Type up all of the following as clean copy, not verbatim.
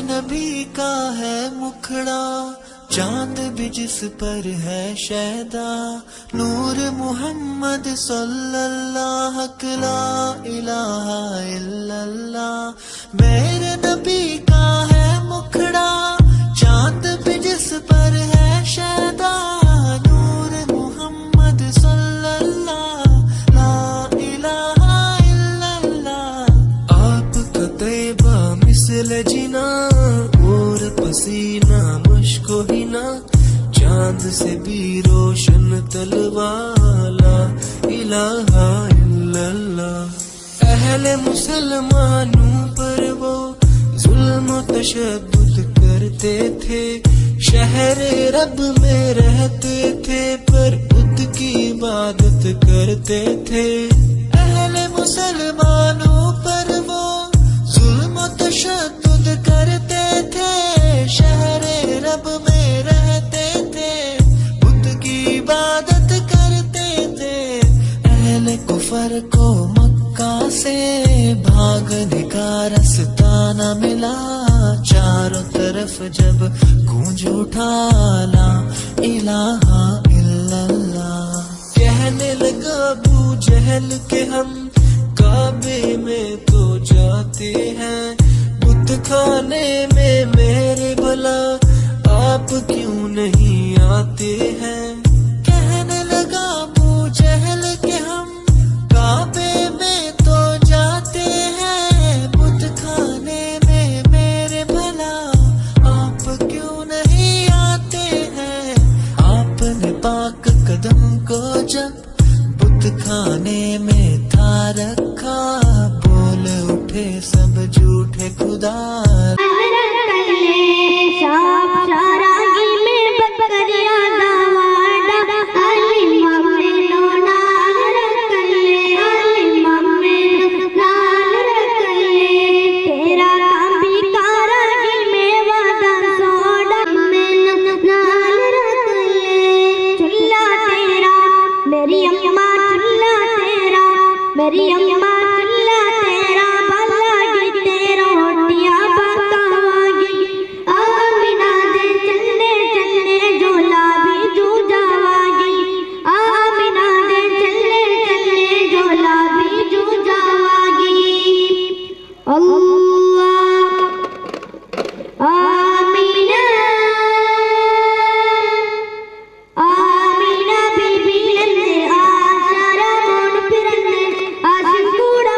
नबी का है मुखड़ा, चांद भी जिस पर है शैदा, नूर मोहम्मद सल्लल्लाहु ला इलाहा इल्लल्लाह। मेरे नबी का है मुखड़ा, चांद भी जिस पर है शैदा, नूर मोहम्मद सल्लल्लाहु ला इलाहा इल्लल्लाह। आपका तैबा मिसल जिना, और पसीना मुश्को ही ना, चांद से भी रोशन तलवाला इलाहा इल्लल्लाह। अहले मुसलमानों पर वो जुल्म तशद्दुद करते थे, शहर रब में रहते थे पर बुत की इबादत करते थे। अहले मुसलमानों पर वो जुल्म तशद्दुद करते थे, शहर रब में रहते थे, बुत की इबादत करते थे। अहले कुफर को मक्का से भागने का रास्ता न मिला, चारों तरफ जब गूंज उठा ला इलाहा इल्लल्लाह। कहने लगा अबू जहल के हम काबे में तो जाते हैं, बुत खाने में मेरे भला आप क्यों नहीं आते हैं। कहने लगा अबू जहल के हम काबे में तो जाते हैं, बुत खाने में मेरे भला आप क्यों नहीं आते हैं। आपने पाक कदम को जब बुत खाने में था रखा, बोल उठे सब झूठे खुदा। मेरी अम्मा चुल्ला तेरा बालागी, तेरा रोटियां पकावागी। आमिना दे चलने चलने झोला भी जू जावागी, आमिना दे चलने चलने झोला भी जू जावागी। अल्लाह आमीना आमीना बीबी नंदे आशारा मोन फिरने आशिक कूड़ा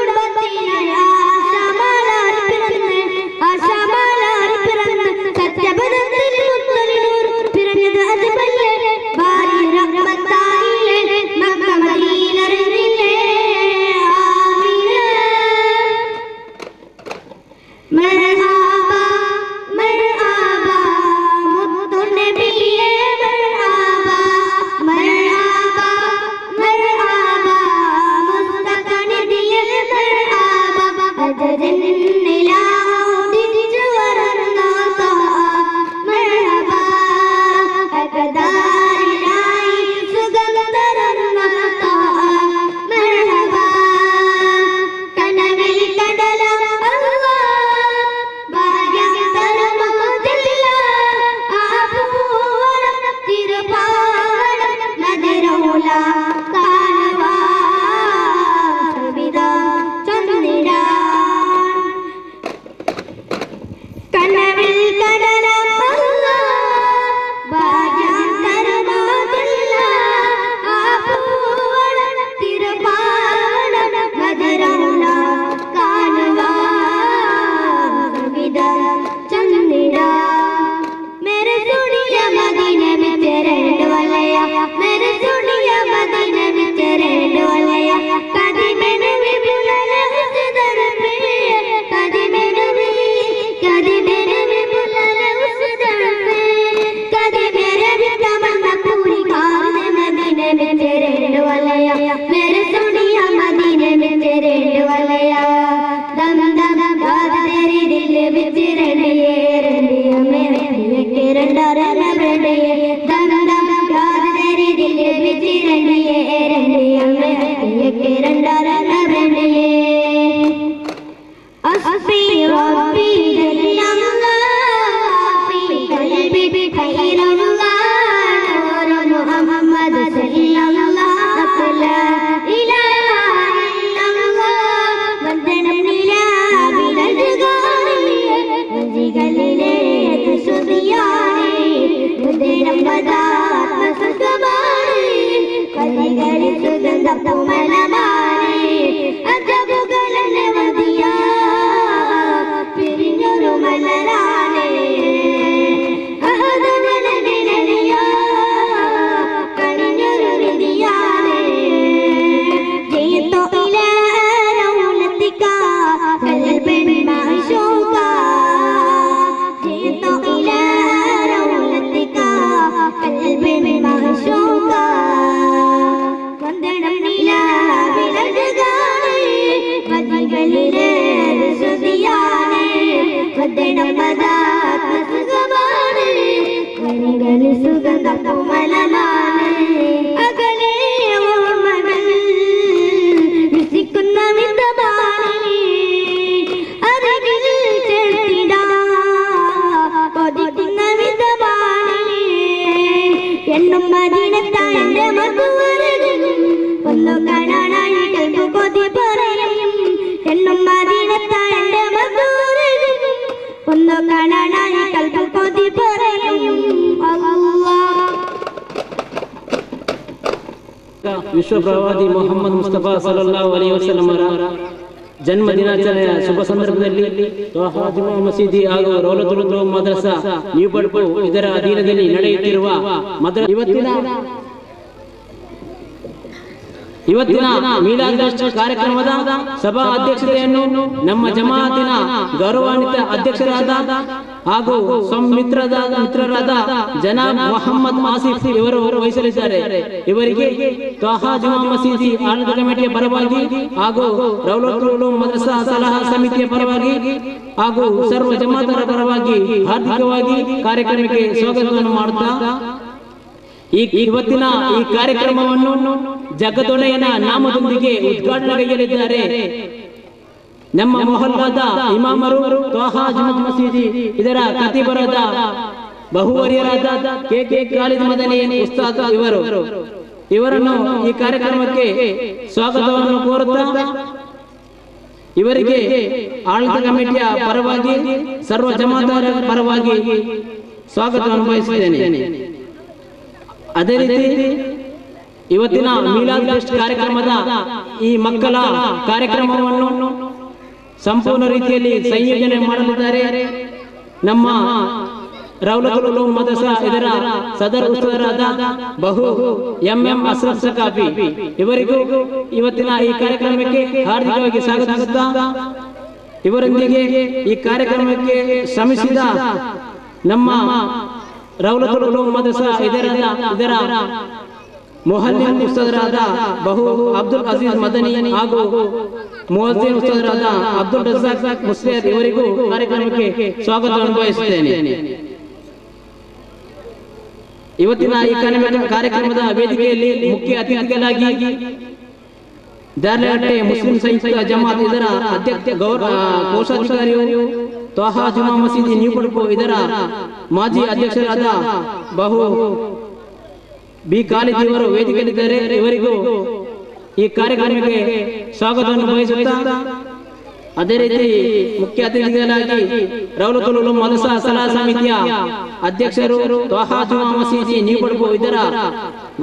ತಂದೆ ನಮ್ಮದ ಸುಗಮಾನೆ ಮನೆಗಲಿ ಸುಗಂಧ ಕೋಮಲಮಾನೆ ಅಗಲೇ ಓರ್ಮಗಲ್ ವಿಸಿಕುನ್ನ ವಿದ್ದಬಾನೆ ಅರಗಿಲ್ ಚೆಟ್ಟಿಡ ಒದಿಕಿನ್ನ ವಿದ್ದಬಾನೆ ಎನ್ನು ಮದಿನತ್ತ ಎಂದೆ ಮಗುವರೆಗೂ ಒಂದು ಕಣನಾಯಿ ಕಲ್ಪು ಕೊದಿ ಬರೆಯಂ ಎನ್ನು ಮದಿನತ್ತ ಎಂದೆ ಮಗುವರೆಗೂ ಒಂದು ಕಣನಾಯಿ ಕಲ್ಪು ಕೊದಿ ಬರೆಯಂ ಅಲ್ಲಾಹ್ ವಿಶ್ವ ಪ್ರವಾದಿ ಮೊಹಮ್ಮದ್ ಮುಸ್ತಫಾ ಸಲ್ಲಲ್ಲಾಹು ಅಲೈಹಿ ವಸಲ್ಲಂ ಅವರ ಜನ್ಮ ದಿನಾಚರಣೆಯ ಶುಭ ಸಂದರ್ಭದಲ್ಲಿ ತ್ವಾಹಾ ಜುಮಾ ಮಸೀದಿ ಹಾಗೂ ರೌಲತುಲ್ ಉಲೂಮ್ ಮದ್ರಸಾ ನ್ಯೂ ಬಡ್ಪು ಇದರ ಅಧೀನದಲ್ಲಿ ನಡೆಯುತ್ತಿರುವ ಇವತ್ತಿನ ಮೀಲಾದ್ ಕಾರ್ಯಕ್ರಮದ ಸಭಾ ಅಧ್ಯಕ್ಷತೆಯನ್ನು ನಮ್ಮ ಜಮಾಅತಿನ ಗೌರವಾನ್ವಿತ ಅಧ್ಯಕ್ಷರಾದ ಹಾಗೂ ಮಿತ್ರರಾದ ಜನಾಬ್ ಮೊಹಮ್ಮದ್ ಆಸಿಫ್ ಇವರು ವಹಿಸಲಿದ್ದಾರೆ. ಇವರಿಗೆ ತ್ವಾಹಾ ಜುಮಾ ಮಸೀದಿ ಆಡಳಿತ ಕಮಿಟಿಯ ಪರವಾಗಿ ಹಾಗೂ ರೌಲತುಲ್ ಉಲೂಮ್ ಮದ್ರಸಾ ಸಲಹಾ ಸಮಿತಿಯ ಪರವಾಗಿ ಹಾಗೂ ಸರ್ವ ಜಮಾತರ ಪರವಾಗಿ ಹಾರ್ದಿಕವಾಗಿ ಕಾರ್ಯಕ್ರಮಕ್ಕೆ ಸ್ವಾಗತವನ್ನು ಮಾಡುತ್ತಾ ಇವತ್ತಿನ ಈ ಕಾರ್ಯಕ್ರಮವನ್ನು ಜಗದೊಡೆಯನ ನಾಮದೊಂದಿಗೆ ಉದ್ಘಾಟನೆಗೈಯಲಿದ್ದಾರೆ ನಮ್ಮ ಮೊಹಲ್ಲಾದ ಇಮಾಮರು, ತ್ವಾಹಾ ಜುಮಾ ಮಸೀದಿ ಇದರ ಖತೀಬರಾದ ಬಹುವರಿಯರಾದ ಕೆ ಖಾಲಿದ್ ಮದನಿ ಉಸ್ತಾದ್ ಇವರನ್ನು ಈ ಕಾರ್ಯಕ್ರಮಕ್ಕೆ ಸ್ವಾಗತವನ್ನು ಕೋರುತ್ತಾ ಇವರಿಗೆ ಆಡಳಿತ ಕಮಿಟಿಯ ಪರವಾಗಿ ಸರ್ವ ಜಮಾತರ ಪರವಾಗಿ ಸ್ವಾಗತವನ್ನು ಬಯಸುತ್ತೇನೆ. ಅದೇ ರೀತಿ ಇವತ್ತಿನ ಮೀಲಾದ್ ಫೆಸ್ಟ್ ಕಾರ್ಯಕ್ರಮದ ಈ ಮಕ್ಕಳ ಕಾರ್ಯಕ್ರಮವನ್ನು ಸಂಪೂರ್ಣ ರೀತಿಯಲ್ಲಿ ಸಂಯೋಜನೆ ಮಾಡಲಿದ್ದಾರೆ ನಮ್ಮ ರೌಲತುಲ್ ಉಲೂಮ್ ಮದ್ರಸಾ ಇದರ ಸದರ್ ಉಸ್ತುವಾರರಾದ ಬಹು ಎಂ ಅಶ್ರಫ್ ಸಕಾಫಿ ಇವರಿಗೂ ಇವತ್ತಿನ ಈ ಕಾರ್ಯಕ್ರಮಕ್ಕೆ ಹಾರ್ದಿಕವಾಗಿ ಸ್ವಾಗತಿಸುತ್ತಾ ಇವರೊಂದಿಗೆ ಈ ಕಾರ್ಯಕ್ರಮಕ್ಕೆ ಶ್ರಮಿಸಿದ ನಮ್ಮ ರೌಲತುಲ್ ಉಲೂಮ್ ಮದ್ರಸಾ ಇದರ ಮುಹಲ್ಲಿನ್ ಉಸ್ತಾದರಾದ ಬಹು ಅಬ್ದುಲ್ ಅಜೀಜ್ ಮದನಿ ಹಾಗೂ ಮುಅಜ್ಜಿನ್ ಉಸ್ತಾದರಾದ ಅಬ್ದುಲ್ ರಜಾಕ್ ಮುಸ್ಲಿಯರ್ ಇವರಿಗೂ ಕಾರ್ಯಕ್ರಮಕ್ಕೆ ಸ್ವಾಗತವನ್ನು ಬಯಸುತ್ತೇನೆ. ಇವತ್ತಿನ ಈ ಕಾರ್ಯಕ್ರಮದ ವೇದಿಕೆಯಲ್ಲಿ ಮುಖ್ಯ ಅತಿಥಿಗಳಾಗಿ ದಾರ್ಲಹಟ್ಟೆ ಮುಸ್ಲಿಂ ಸಂಯುಕ್ತ ಜಮಾತ್ ಇದರ ಅಧ್ಯಕ್ಷ ಕೋಶಾಧಿಕಾರಿಯು, ತ್ವಾಹಾ ಜುಮಾ ಮಸೀದಿ ನ್ಯೂ ಬಡ್ಪು ಇದರ ಮಾಜಿ ಅಧ್ಯಕ್ಷರಾದ ಬಹು ಬಿ ಖಾಲಿದ್ ಇವರು ವೇದಿಕೆಯಲ್ಲಿದ್ದಾರೆ. ಇವರಿಗೂ ಈ ಕಾರ್ಯಕ್ರಮಕ್ಕೆ ಸ್ವಾಗತವನ್ನು ಬಯಸುತ್ತಾ ಅದೇ ರೀತಿ ಮುಖ್ಯ ಅತಿಥಿಗಳಾಗಿ ರೌಲತುಲ್ ಉಲೂಮ್ ಮದ್ರಸಾ ಸಲಹಾ ಸಮಿತಿಯ ಅಧ್ಯಕ್ಷರು, ತ್ವಾಹಾ ಜುಮಾ ಮಸೀದಿ ನ್ಯೂ ಬಡ್ಪು ಇದರ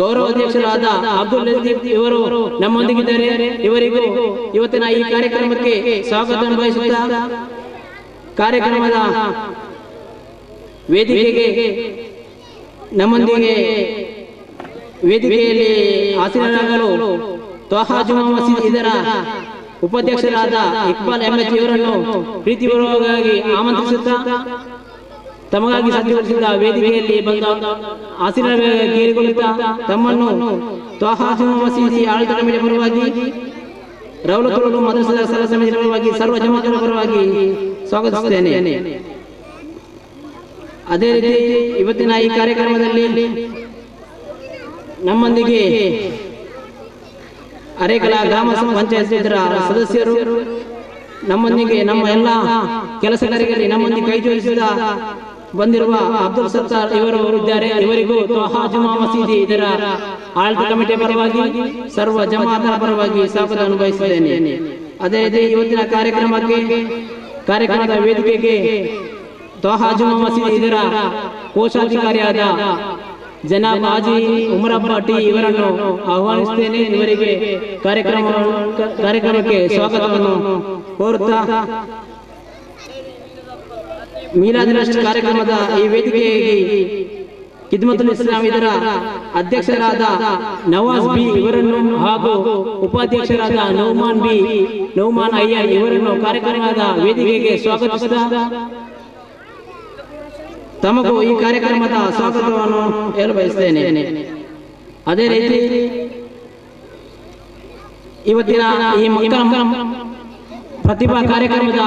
ಗೌರವ ಅಧ್ಯಕ್ಷರಾದ ಅಬ್ದುಲ್ ಲತೀಫ್ ಇವರು ನಮ್ಮೊಂದಿಗಿದ್ದಾರೆ. ಇವರಿಗೂ ಇವತ್ತಿನ ಈ ಕಾರ್ಯಕ್ರಮಕ್ಕೆ ಸ್ವಾಗತವನ್ನು ಬಯಸುತ್ತಾ ಕಾರ್ಯಕ್ರಮದ ವೇದಿಕೆಗೆ ನಮ್ಮೊಂದಿಗೆ ವೇದಿಕೆಯಲ್ಲಿ ಆಸೀನರಾಗಲು ತ್ವಾಹಾ ಜುಮಾ ಮಸೀದಿ ಇದರ ಉಪಾಧ್ಯಕ್ಷರಾದ ಇಕ್ಬಾಲ್ ಅಹಮದ್ ಇವರನ್ನು ಪ್ರೀತಿಪೂರ್ವಕವಾಗಿ ಆಮಂತ್ರಿಸುತ್ತಾ ತಮಗಾಗಿ ಸಜ್ಜುಗೊಳಿಸಿದ ವೇದಿಕೆಯಲ್ಲಿ ಬಂದ ಆಸೀನರಾಗಿ ಕೇಳಿಕೊಳ್ಳುತ್ತಾ ತಮ್ಮನ್ನು ತ್ವಾಹಾ ಜುಮಾ ಮಸೀದಿ ಆಡಳಿತ ಕಮಿಟಿಯ ಪರವಾಗಿ ರೌಲತುಲ್ ಉಲೂಮ್ ಮದ್ರಸಾ ಸಲಹಾ ಸಮಿತಿಯ ಪರವಾಗಿ ಸರ್ವ ಜಮಾತರ ಪರವಾಗಿ ಸ್ವಾಗತಿಸುತ್ತೇನೆ. ಅದೇ ರೀತಿ ಇವತ್ತಿನ ಈ ಕಾರ್ಯಕ್ರಮದಲ್ಲಿ ನಮ್ಮೊಂದಿಗೆ ಅರೇಕಲ ಗ್ರಾಮ ಪಂಚಾಯತ್ ಇದರ ಸದಸ್ಯರು ನಮ್ಮೊಂದಿಗೆ ನಮ್ಮ ಎಲ್ಲ ಕೆಲಸಗಾರರಿಗೆ ನಮ್ಮೊಂದಿಗೆ ಕೈ ಜೋಡಿಸಿದ ಬಂದಿರುವ ಅಬ್ದುಲ್ ಸತ್ತಾರ್ ಇವರು ಇದ್ದಾರೆ. ಇವರಿಗೂ ತ್ವಾಹಾ ಜುಮಾ ಮಸೀದಿ ಇದರ ಆಡಳಿತ ಕಮಿಟಿಯ ಪರವಾಗಿ ಸರ್ವ ಜಮಾತರ ಪರವಾಗಿ ಸ್ವಾಗತವನ್ನು ಬಯಸುತ್ತೇನೆ. ಅದೇ ರೀತಿ ಇವತ್ತಿನ ಕಾರ್ಯಕ್ರಮದ ವೇದಿಕೆಗೆ ತ್ವಾಹಾ ಜುಮಾ ಮಸೀದಿ ಇದರ ಕೋಶಾಧಿಕಾರಿಯಾದ ಜನಾಬ್ ಹಾಜಿ ಉಮರಪ್ಪ ಟಿ ಇವರನ್ನು ಆಹ್ವಾನಿಸುತ್ತೇನೆ. ಇವರಿಗೆ ಕಾರ್ಯಕ್ರಮಕ್ಕೆ ಸ್ವಾಗತವನ್ನು ಕೋರುತ್ತಾ ಮೀಲಾದ್ ಕಾರ್ಯಕ್ರಮದ ಈ ವೇದಿಕೆಗೆ ಖಿದ್ಮತುಲ್ ಇಸ್ಲಾಂ ಇದರ ಅಧ್ಯಕ್ಷರಾದ ನವಾಜ್ ಬಿ ಇವರನ್ನು ಹಾಗೂ ಉಪಾಧ್ಯಕ್ಷರಾದ ನೌಮಾನ್ ಅಯ್ಯರ್ ಇವರನ್ನು ಕಾರ್ಯಕ್ರಮದ ವೇದಿಕೆಗೆ ಸ್ವಾಗತಿಸುತ್ತಾ ತಮಗೂ ಈ ಕಾರ್ಯಕ್ರಮದ ಸ್ವಾಗತವನ್ನು ಹೇಳ ಬಯಸುತ್ತೇನೆ. ಅದೇ ರೀತಿ ಇವತ್ತಿನ ಈ ಮಕ್ಕಳ ಪ್ರತಿಭಾ ಕಾರ್ಯಕ್ರಮದ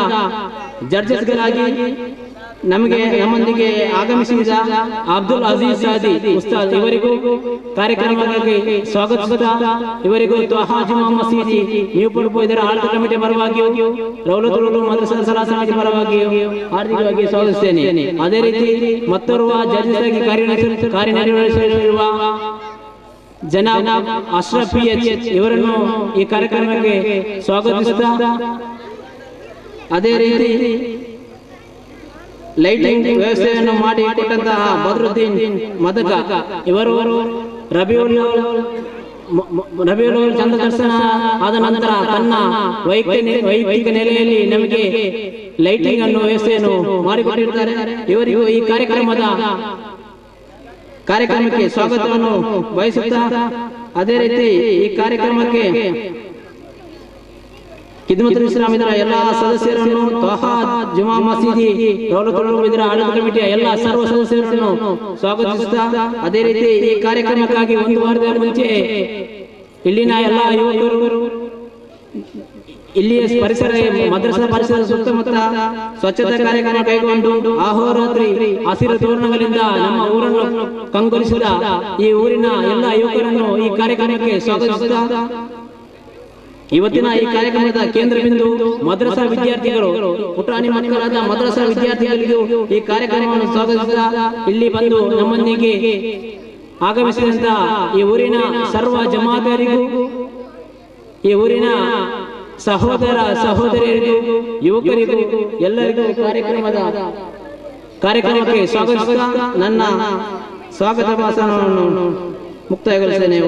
ಜಡ್ಜಸ್ಗಳಾಗಿ ನಮ್ಮೊಂದಿಗೆ ಆಗಮಿಸಿದ ಅಬ್ದುಲ್ ಅಜೀಜ್ ಸಾದಿ ಉಸ್ತಾದ್ ಇವರಿಗೂ ಕಾರ್ಯಕ್ರಮಕ್ಕೆ ಸ್ವಾಗತಿಸುತ್ತಾ ಇವರಿಗೂ ತ್ವಹಾ ಜುಮಾ ಮಸೀದಿ ನ್ಯೂ ಪುಡ್ಪು ಇದರ ಆಡಳಿತ ಕಮಿಟಿ ಪರವಾಗಿಯೂ ರೌಲತುಲ್ ಉಲೂಮ್ ಮದ್ರಸಾ ಸಲಾಹ್ ಸಮಿತಿ ಪರವಾಗಿಯೂ ಹಾರ್ದಿಕವಾಗಿ ಸ್ವಾಗತಿಸುತ್ತೇನೆ. ಅದೇ ರೀತಿ ಮತ್ತೋರ್ವ ಜಡ್ಜಸ್ ಆಗಿ ಕಾರ್ಯನಿರ್ವಹಿಸಿರುವ ಜನಾಬ್ ಅಶ್ರಫ್ PH ಇವರನ್ನು ಈ ಕಾರ್ಯಕ್ರಮಕ್ಕೆ ಸ್ವಾಗತಿಸುತ್ತಾ ಅದೇ ರೀತಿ ಲೈಟಿಂಗ್ ವ್ಯವಸ್ಥೆಯನ್ನು ಮಾಡಿ ಕೊಟ್ಟಂತಹ ಬದ್ರುದ್ದೀನ್ ಮದಕ ಇವರು ರಬಿಯುಲ್ ಚಂದ್ರ ದರ್ಶನ ಆದ ನಂತರ ತನ್ನ ವೈಯಕ್ತಿಕ ನೆಲೆಯಲ್ಲಿ ನಮಗೆ ಲೈಟಿಂಗ್ ಅನ್ನು ವ್ಯವಸ್ಥೆಯನ್ನು ಮಾಡಿಕೊಟ್ಟಿರುತ್ತಾರೆ. ಇವರಿಗೂ ಈ ಕಾರ್ಯಕ್ರಮಕ್ಕೆ ಸ್ವಾಗತವನ್ನು ಬಯಸುತ್ತಾ ಅದೇ ರೀತಿ ಈ ಕಾರ್ಯಕ್ರಮಕ್ಕೆ ಖಿದ್ಮತುಲ್ ಇಸ್ಲಾಂ ಇದರ ಎಲ್ಲಾ ಸದಸ್ಯರನ್ನು ತ್ವಹಾ ಜುಮಾ ಮಸೀದಿ ರೌಲತುಲ್ ಉಲೂಮ್ ಇದರ ಆಡಳಿತ ಕಮಿಟಿಯ ಎಲ್ಲಾ ಸರ್ವ ಸದಸ್ಯರನ್ನು ಸ್ವಾಗತಿಸುತ್ತಾ ಅದೇ ರೀತಿ ಈ ಕಾರ್ಯಕ್ರಮಕ್ಕಾಗಿ ಒಂದು ವಾರದ ಮುಂಚೆ ಇಲ್ಲಿನ ಎಲ್ಲಾ ಯುವಕರು ಇಲ್ಲಿಯ ಪರಿಸರ ಮದ್ರಸಾ ಪರಿಸರದ ಸುತ್ತಮುತ್ತ ಸ್ವಚ್ಛತಾ ಕಾರ್ಯಕ್ರಮ ಕೈಗೊಂಡು ಅಹೋರಾತ್ರಿ ಹಸಿರು ತೋರಣಗಳಿಂದ ನಮ್ಮ ಊರನ್ನು ಕಂಗೊಳಿಸಿದ ಈ ಊರಿನ ಎಲ್ಲಾ ಯುವಕರನ್ನು ಈ ಕಾರ್ಯಕ್ರಮಕ್ಕೆ ಸ್ವಾಗತಿಸುತ್ತಾ ಇವತ್ತಿನ ಈ ಕಾರ್ಯಕ್ರಮದ ಕೇಂದ್ರ ಬಿಂದು ಮದ್ರಸಾ ವಿದ್ಯಾರ್ಥಿಗಳು ಪುಟಾಣಿ ಮಕ್ಕಳಾದ ಮದ್ರಸಾ ವಿದ್ಯಾರ್ಥಿಗಳಿಗೂ ಈ ಕಾರ್ಯಕ್ರಮವನ್ನು ಸ್ವಾಗತಿಸುತ್ತಾ ಇಲ್ಲಿ ಬಂದು ನಮ್ಮೊಂದಿಗೆ ಆಗಮಿಸಿದಂತ ಈ ಊರಿನ ಸರ್ವ ಜಮಾದಾರಿಗೂ ಈ ಊರಿನ ಸಹೋದರ ಸಹೋದರಿಯರಿಗೂ ಯುವಕರಿಗೂ ಎಲ್ಲರಿಗೂ ಕಾರ್ಯಕ್ರಮಕ್ಕೆ ಸ್ವಾಗತಿಸುತ್ತಾ ನನ್ನ ಸ್ವಾಗತ ಭಾಷಣವನ್ನು ಮುಕ್ತಾಯಗೊಳಿಸುತ್ತೇನೆ.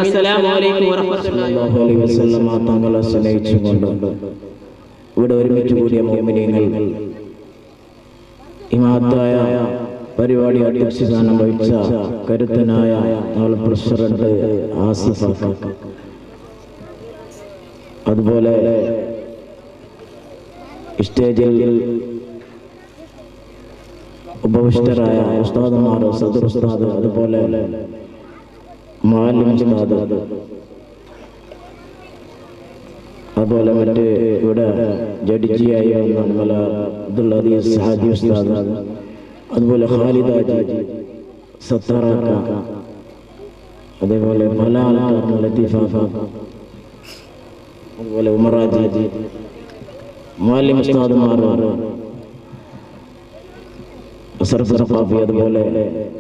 ಅಸ್ಸಲಾಮು ಅಲೈಕುಂ ವರಹ್ಮತುಲ್ಲಾಹಿ ವಬರಕಾತುಹು. തങ്ങളെ സ്നേഹിച്ചുകൊണ്ട് ഇവിടെ ഒരുമിച്ച് കൂടിയ മുഅ്മിനീങ്ങൾ ഈ മഹത്തായ പരിപാടി അധ്യക്ഷസ്ഥാനം വഹിച്ച കരുത്തനായ ഞങ്ങളുടെ പ്രസിഡന്റ് ആസിഫ്, അതുപോലെ സ്റ്റേജിൽ ഉപവിഷ്ടരായ ഉസ്താദുമാർ, സദർ ഉസ്താദ്, അതുപോലെ മുഅല്ലിം ഉസ്താദ്, അതുപോലെ മറ്റ് ഇവിടെ ജഡ്ജിയായി വന്ന അബ്ദുൽ അസീസ് ഹാജി ഉസ്താദ്, അതുപോലെ ഖാലിദ ഹാജി, സത്താറാക്ക, അതേപോലെ ബലാൽ ലത്തീഫ, അതുപോലെ ഉമർ ഹാജി, മുഅല്ലിം ഉസ്താദുമാർ, സർഫി, അതുപോലെ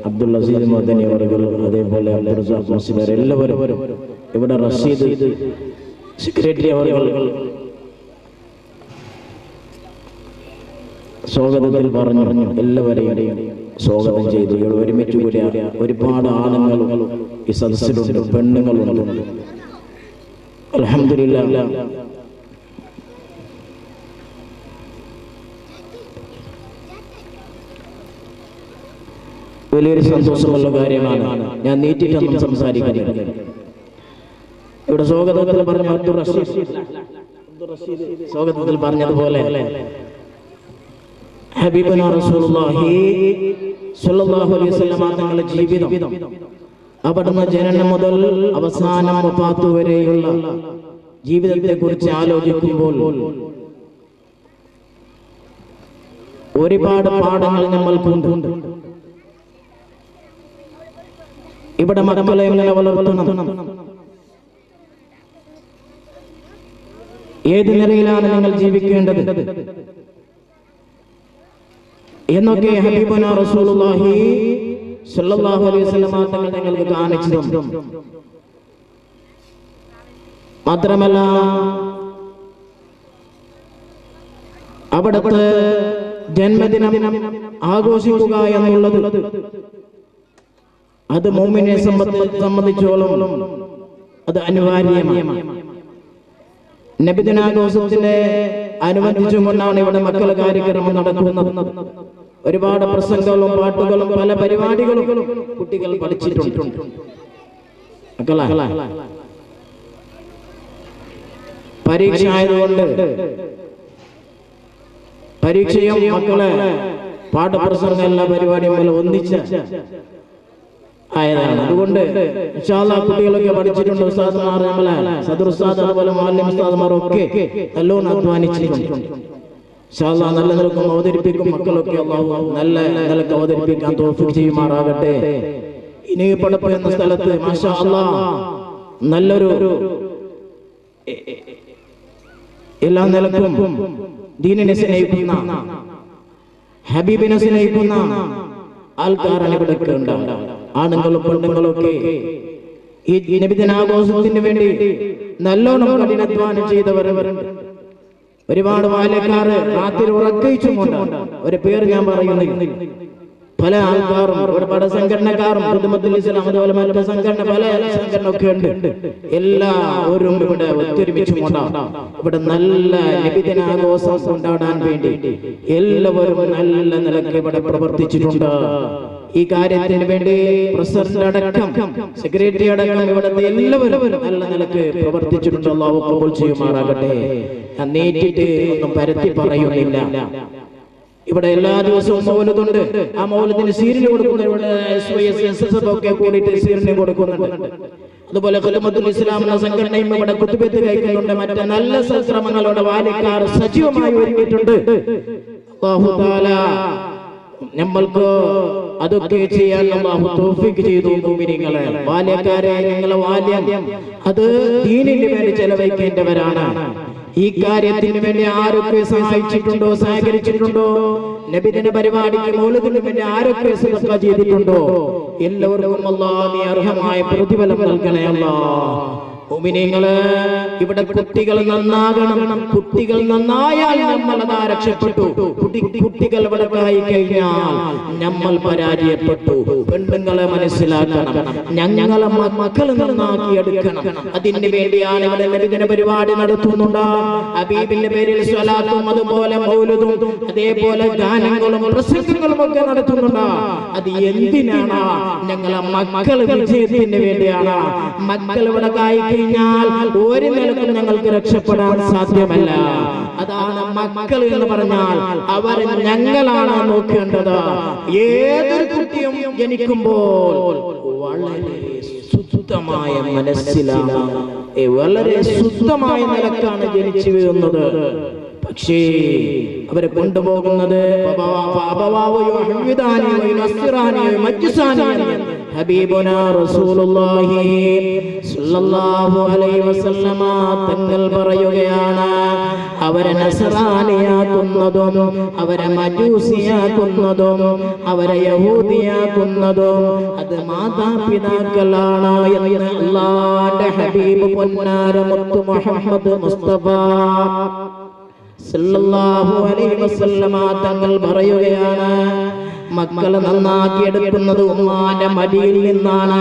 അബ്ദുൽ അസീസ് മദനി അവர்கள், അതേപോലെ അബ്ദുൽ റസാഖ് മുസ്ലിയാർ, എല്ലാവരും ഇവിടെ റഷീദ് സെക്രട്ടറി അവർ സ്വാഗതത്തിൽ പറഞ്ഞു എല്ലാവരെയും സ്വാഗതം ചെയ്തു. ഇവിടെ ഒരുമിച്ച് കൂടിയ ഒരുപാട് ആണുങ്ങളും ഈ സദസ്സിലുണ്ട്, പെണ്ണുങ്ങളുണ്ട്. അൽഹംദുലില്ലാഹ് വലിയൊരു സന്തോഷമുള്ള കാര്യമാണ്. ഞാൻ നീട്ടിട്ടൊന്നും സംസാരിക്കുന്നില്ല. ഇവിടെ സ്വാഗതത്തിൽ പറഞ്ഞ അബ്ദുൽ റഷീദ് സ്വാഗതത്തിൽ പറഞ്ഞതുപോലെ ഹബീബുനാ റസൂലുള്ളാഹി സ്വല്ലല്ലാഹു അലൈഹി വസല്ലം തങ്ങളുടെ ജീവിതം അവിടുന്ന് ജനനം മുതൽ അവസാനം വഫാത്ത് വരെയുള്ള ജീവിതത്തെ കുറിച്ച് ആലോചിക്കുമ്പോൾ ഒരുപാട് പാഠങ്ങൾ നമ്മൾക്കുണ്ട്. ഇവിടെ മക്കളെ എങ്ങനെ വളർത്തണം, ഏത് നിലയിലാണ് നിങ്ങൾ ജീവിക്കേണ്ടത് എന്നൊക്കെ ഹബീബുനാ റസൂലുള്ളാഹി സ്വല്ലല്ലാഹു അലൈഹി വസല്ലം തങ്ങൾ നിങ്ങൾക്ക് കാണിച്ചു തന്നു. മാത്രമല്ല അവിടുത്തെ ജന്മദിനം ആഘോഷിക്കുക എന്നുള്ളത് അത് മുഅ്മിനെ സംബന്ധിച്ചോളം അത് അനിവാര്യമാണ്. നബിദിനാഘോഷത്തിനെ അനുബന്ധിച്ചുകൊണ്ടാണ് ഇവിടെ മക്കൾ കാര്യക്രമം നടക്കുന്നത്. ഒരുപാട് പ്രസംഗങ്ങളും പാട്ടുകളും പല പരിപാടികളും കുട്ടികൾ പഠിച്ചിട്ടുണ്ട്. പരീക്ഷ ആയതുകൊണ്ട് പരീക്ഷയും മക്കളെ പാഠപ്രസംഗം എല്ലാ പരിപാടിയും പോലെ ഒന്നിച്ച് ആയതാണ്. അതുകൊണ്ട് ഇൻഷാ അല്ലാഹ് കുട്ടികളൊക്കെ പഠിച്ചിട്ടുണ്ട്, ഉസ്താദുമാർ നമ്മളെ സദർ ഉസ്താദ് അതുപോലെ മുഅല്ലിം ഉസ്താദുമാരൊക്കെ നല്ലോണം അധ്വാനിച്ചിട്ടുണ്ട്. ഇൻഷാ അല്ലാഹ് നല്ല നിലക്ക് അവതരിപ്പിക്കും. മക്കളൊക്കെ അല്ലാഹു നല്ല നിലക്ക് അവതരിപ്പിക്കാൻ തൗഫീഖ് ചെയ്യുമാറാകട്ടെ. ഇനി പടപ്പ് എന്ന സ്ഥലത്ത് മാഷാ അല്ലാഹ് നല്ലൊരു എല്ലാ നിലക്കും ദീനിനെ സ്നേഹിക്കുന്ന ഹബീബിനെ സ്നേഹിക്കുന്ന ആൾക്കാരാണ് ഇവിടെ ഉണ്ടാവുക. ആണുങ്ങളും പെണ്ണുങ്ങളും ഒക്കെ ഈ നബിദിനാഘോഷത്തിന് വേണ്ടി നല്ലോണം കഠിനാധ്വാനം ചെയ്തവരവരുണ്ട്. ഒരുപാട് ബാല്യക്കാര് രാത്രി ഉറക്കിച്ചുകൊണ്ട് ഒരു പേര് ഞാൻ പറയുന്നില്ല. പല ആൾക്കാരും ഒരുപാട് സംഘടനക്കാരും ഖുദ്മത്തുൽ ഇസ്ലാം അതുപോലെ മറ്റു സംഘടന പല സംഘടന ഒക്കെ ഉണ്ട്. എല്ലാവരും ഇവിടെ ഒത്തൊരുമിച്ചുകൊണ്ടാണ് ഇവിടെ നല്ല നബിദിനാഘോഷം കൊണ്ടാടാൻ വേണ്ടി എല്ലാവരും നല്ല നിലയ്ക്ക് ഇവിടെ പ്രവർത്തിച്ചിട്ടുണ്ട്. ഈ കാര്യത്തിന് വേണ്ടി പ്രസിഡന്റ് അടക്കം സെക്രട്ടറി അടക്കം ഇവിടുത്തെ എല്ലാവരും നല്ല നിലയ്ക്ക് പ്രവർത്തിച്ചിട്ടുണ്ട്. അല്ലാഹു ഖബൂൽ ചെയ്യുമാറാകട്ടെ. ഞാൻ നേരിട്ട് ഒന്നും പരത്തി പറയുന്നില്ല. ഇവിടെ എല്ലാ ദിവസവും മൗലിദുണ്ട്. ആ മൗലിദിന് സീരിയൽ കൊടുക്കുന്നുണ്ട്. ഇവിടെ SYSSF ഒക്കെ കൂടിയിട്ട് സീരിയൽ കൊടുക്കുന്നുണ്ട്. അതുപോലെ ഖുദ്മത്തുൽ ഇസ്ലാം എന്ന സംഘടനയും ഇവിടെ കുത്തുബത്ത് കഴിക്കുന്നുണ്ട്. മറ്റു നല്ല സൽക്രമങ്ങളുടെ വാലിക്കാർ സജീവമായി ഒരുങ്ങിയിട്ടുണ്ട്. അല്ലാഹു തആല നമ്മൾക്ക് അതൊക്കെ ചെയ്യാൻ അല്ലാഹു തൗഫീഖ് ചെയ്തു. മുഅ്മിനീങ്ങളെ വാലിക്കാരെ ഞങ്ങളെ വാല്യം അത് ദീനിന് വേണ്ടി ചെലവഴിക്കേണ്ടവരാണ്. ഈ കാര്യത്തിന് വേണ്ടി ആരൊക്കെ സഹായിച്ചിട്ടുണ്ടോ സഹകരിച്ചിട്ടുണ്ടോ, നബിദിന പരിപാടിക്ക് മൗലിദിന് വേണ്ടി ആരൊക്കെ സദഖ ചെയ്തിട്ടുണ്ടോ, എല്ലാവർക്കും അല്ലാഹ് നീ അർഹമായ പ്രതിഫലം നൽകണേ അല്ലാഹ്. മുഅ്മിനീങ്ങളെ ഇവിടെ കുട്ടികൾ നന്നാകണം. കുട്ടികൾ നന്നായാൽ നമ്മൾ അതാ രക്ഷപ്പെട്ടു. കുട്ടികൾ ഇവിടെ ആയി കഴിഞ്ഞാൽ നമ്മൾ പരാജയപ്പെട്ടു. പെണ്ണുങ്ങളെ മനസ്സിലാക്കണം, ഞങ്ങളെ മക്കൾ നന്നാക്കിയെടുക്കണം. അതിന് വേണ്ടിയാണ് ഇവിടെ നബിദിന പരിപാടി നടത്തുന്നുണ്ട്. ഹബീബിന്റെ പേരിൽ സ്വലാത്തും അതുപോലെ മൗലിദും അതേപോലെ ഗാനങ്ങളും പ്രസംഗങ്ങളും ഒക്കെ നടത്തുന്നുണ്ട്. അത് എന്തിനാണ്? ഞങ്ങളെ മക്കൾ വിജയത്തിന് വേണ്ടിയാണ്. മക്കൾ ഇവിടെ ആയി കഴിഞ്ഞാൽ ഒരു നിലക്കും ഞങ്ങൾക്ക് രക്ഷപ്പെടാൻ സാധ്യമല്ല. അതാണ് മക്കൾ എന്ന് പറഞ്ഞാൽ അവർ ഞങ്ങളാണ് നോക്കേണ്ടത്. ഏതൊരു കുട്ടിയും ജനിക്കുമ്പോൾ വളരെ ശുദ്ധമായ മനസ്സിലാണ്, വളരെ ശുദ്ധമായ നിലക്കാണ് ജനിച്ചു വീഴുന്നത്. പക്ഷേ അവരെ കൊണ്ടുപോകുന്നത് ഹബീബുനാ റസൂലുള്ളാഹി സ്വല്ലല്ലാഹു അലൈഹി വസല്ലമ തങ്ങൾ പറയുകയാണ്, അവരെ നസ്രാനിയാക്കുന്നതും അവരെ മജൂസിയാക്കുന്നതും അവരെ യഹൂദിയാക്കുന്നതും അത് മാതാപിതാക്കളാണ് എന്ന് അല്ലാഹുവിന്റെ ഹബീബ് പൊന്നാര മുത്ത് മുഹമ്മദ് മുസ്തഫ സല്ലല്ലാഹു അലൈഹി വസല്ലമ തങ്ങൾ പറയുകയാണ്, മക്കളെ നന്നാക്കിയെടുക്കുന്നത് ഉമ്മാന്റെ മടിയിൽ നിന്നാണ്.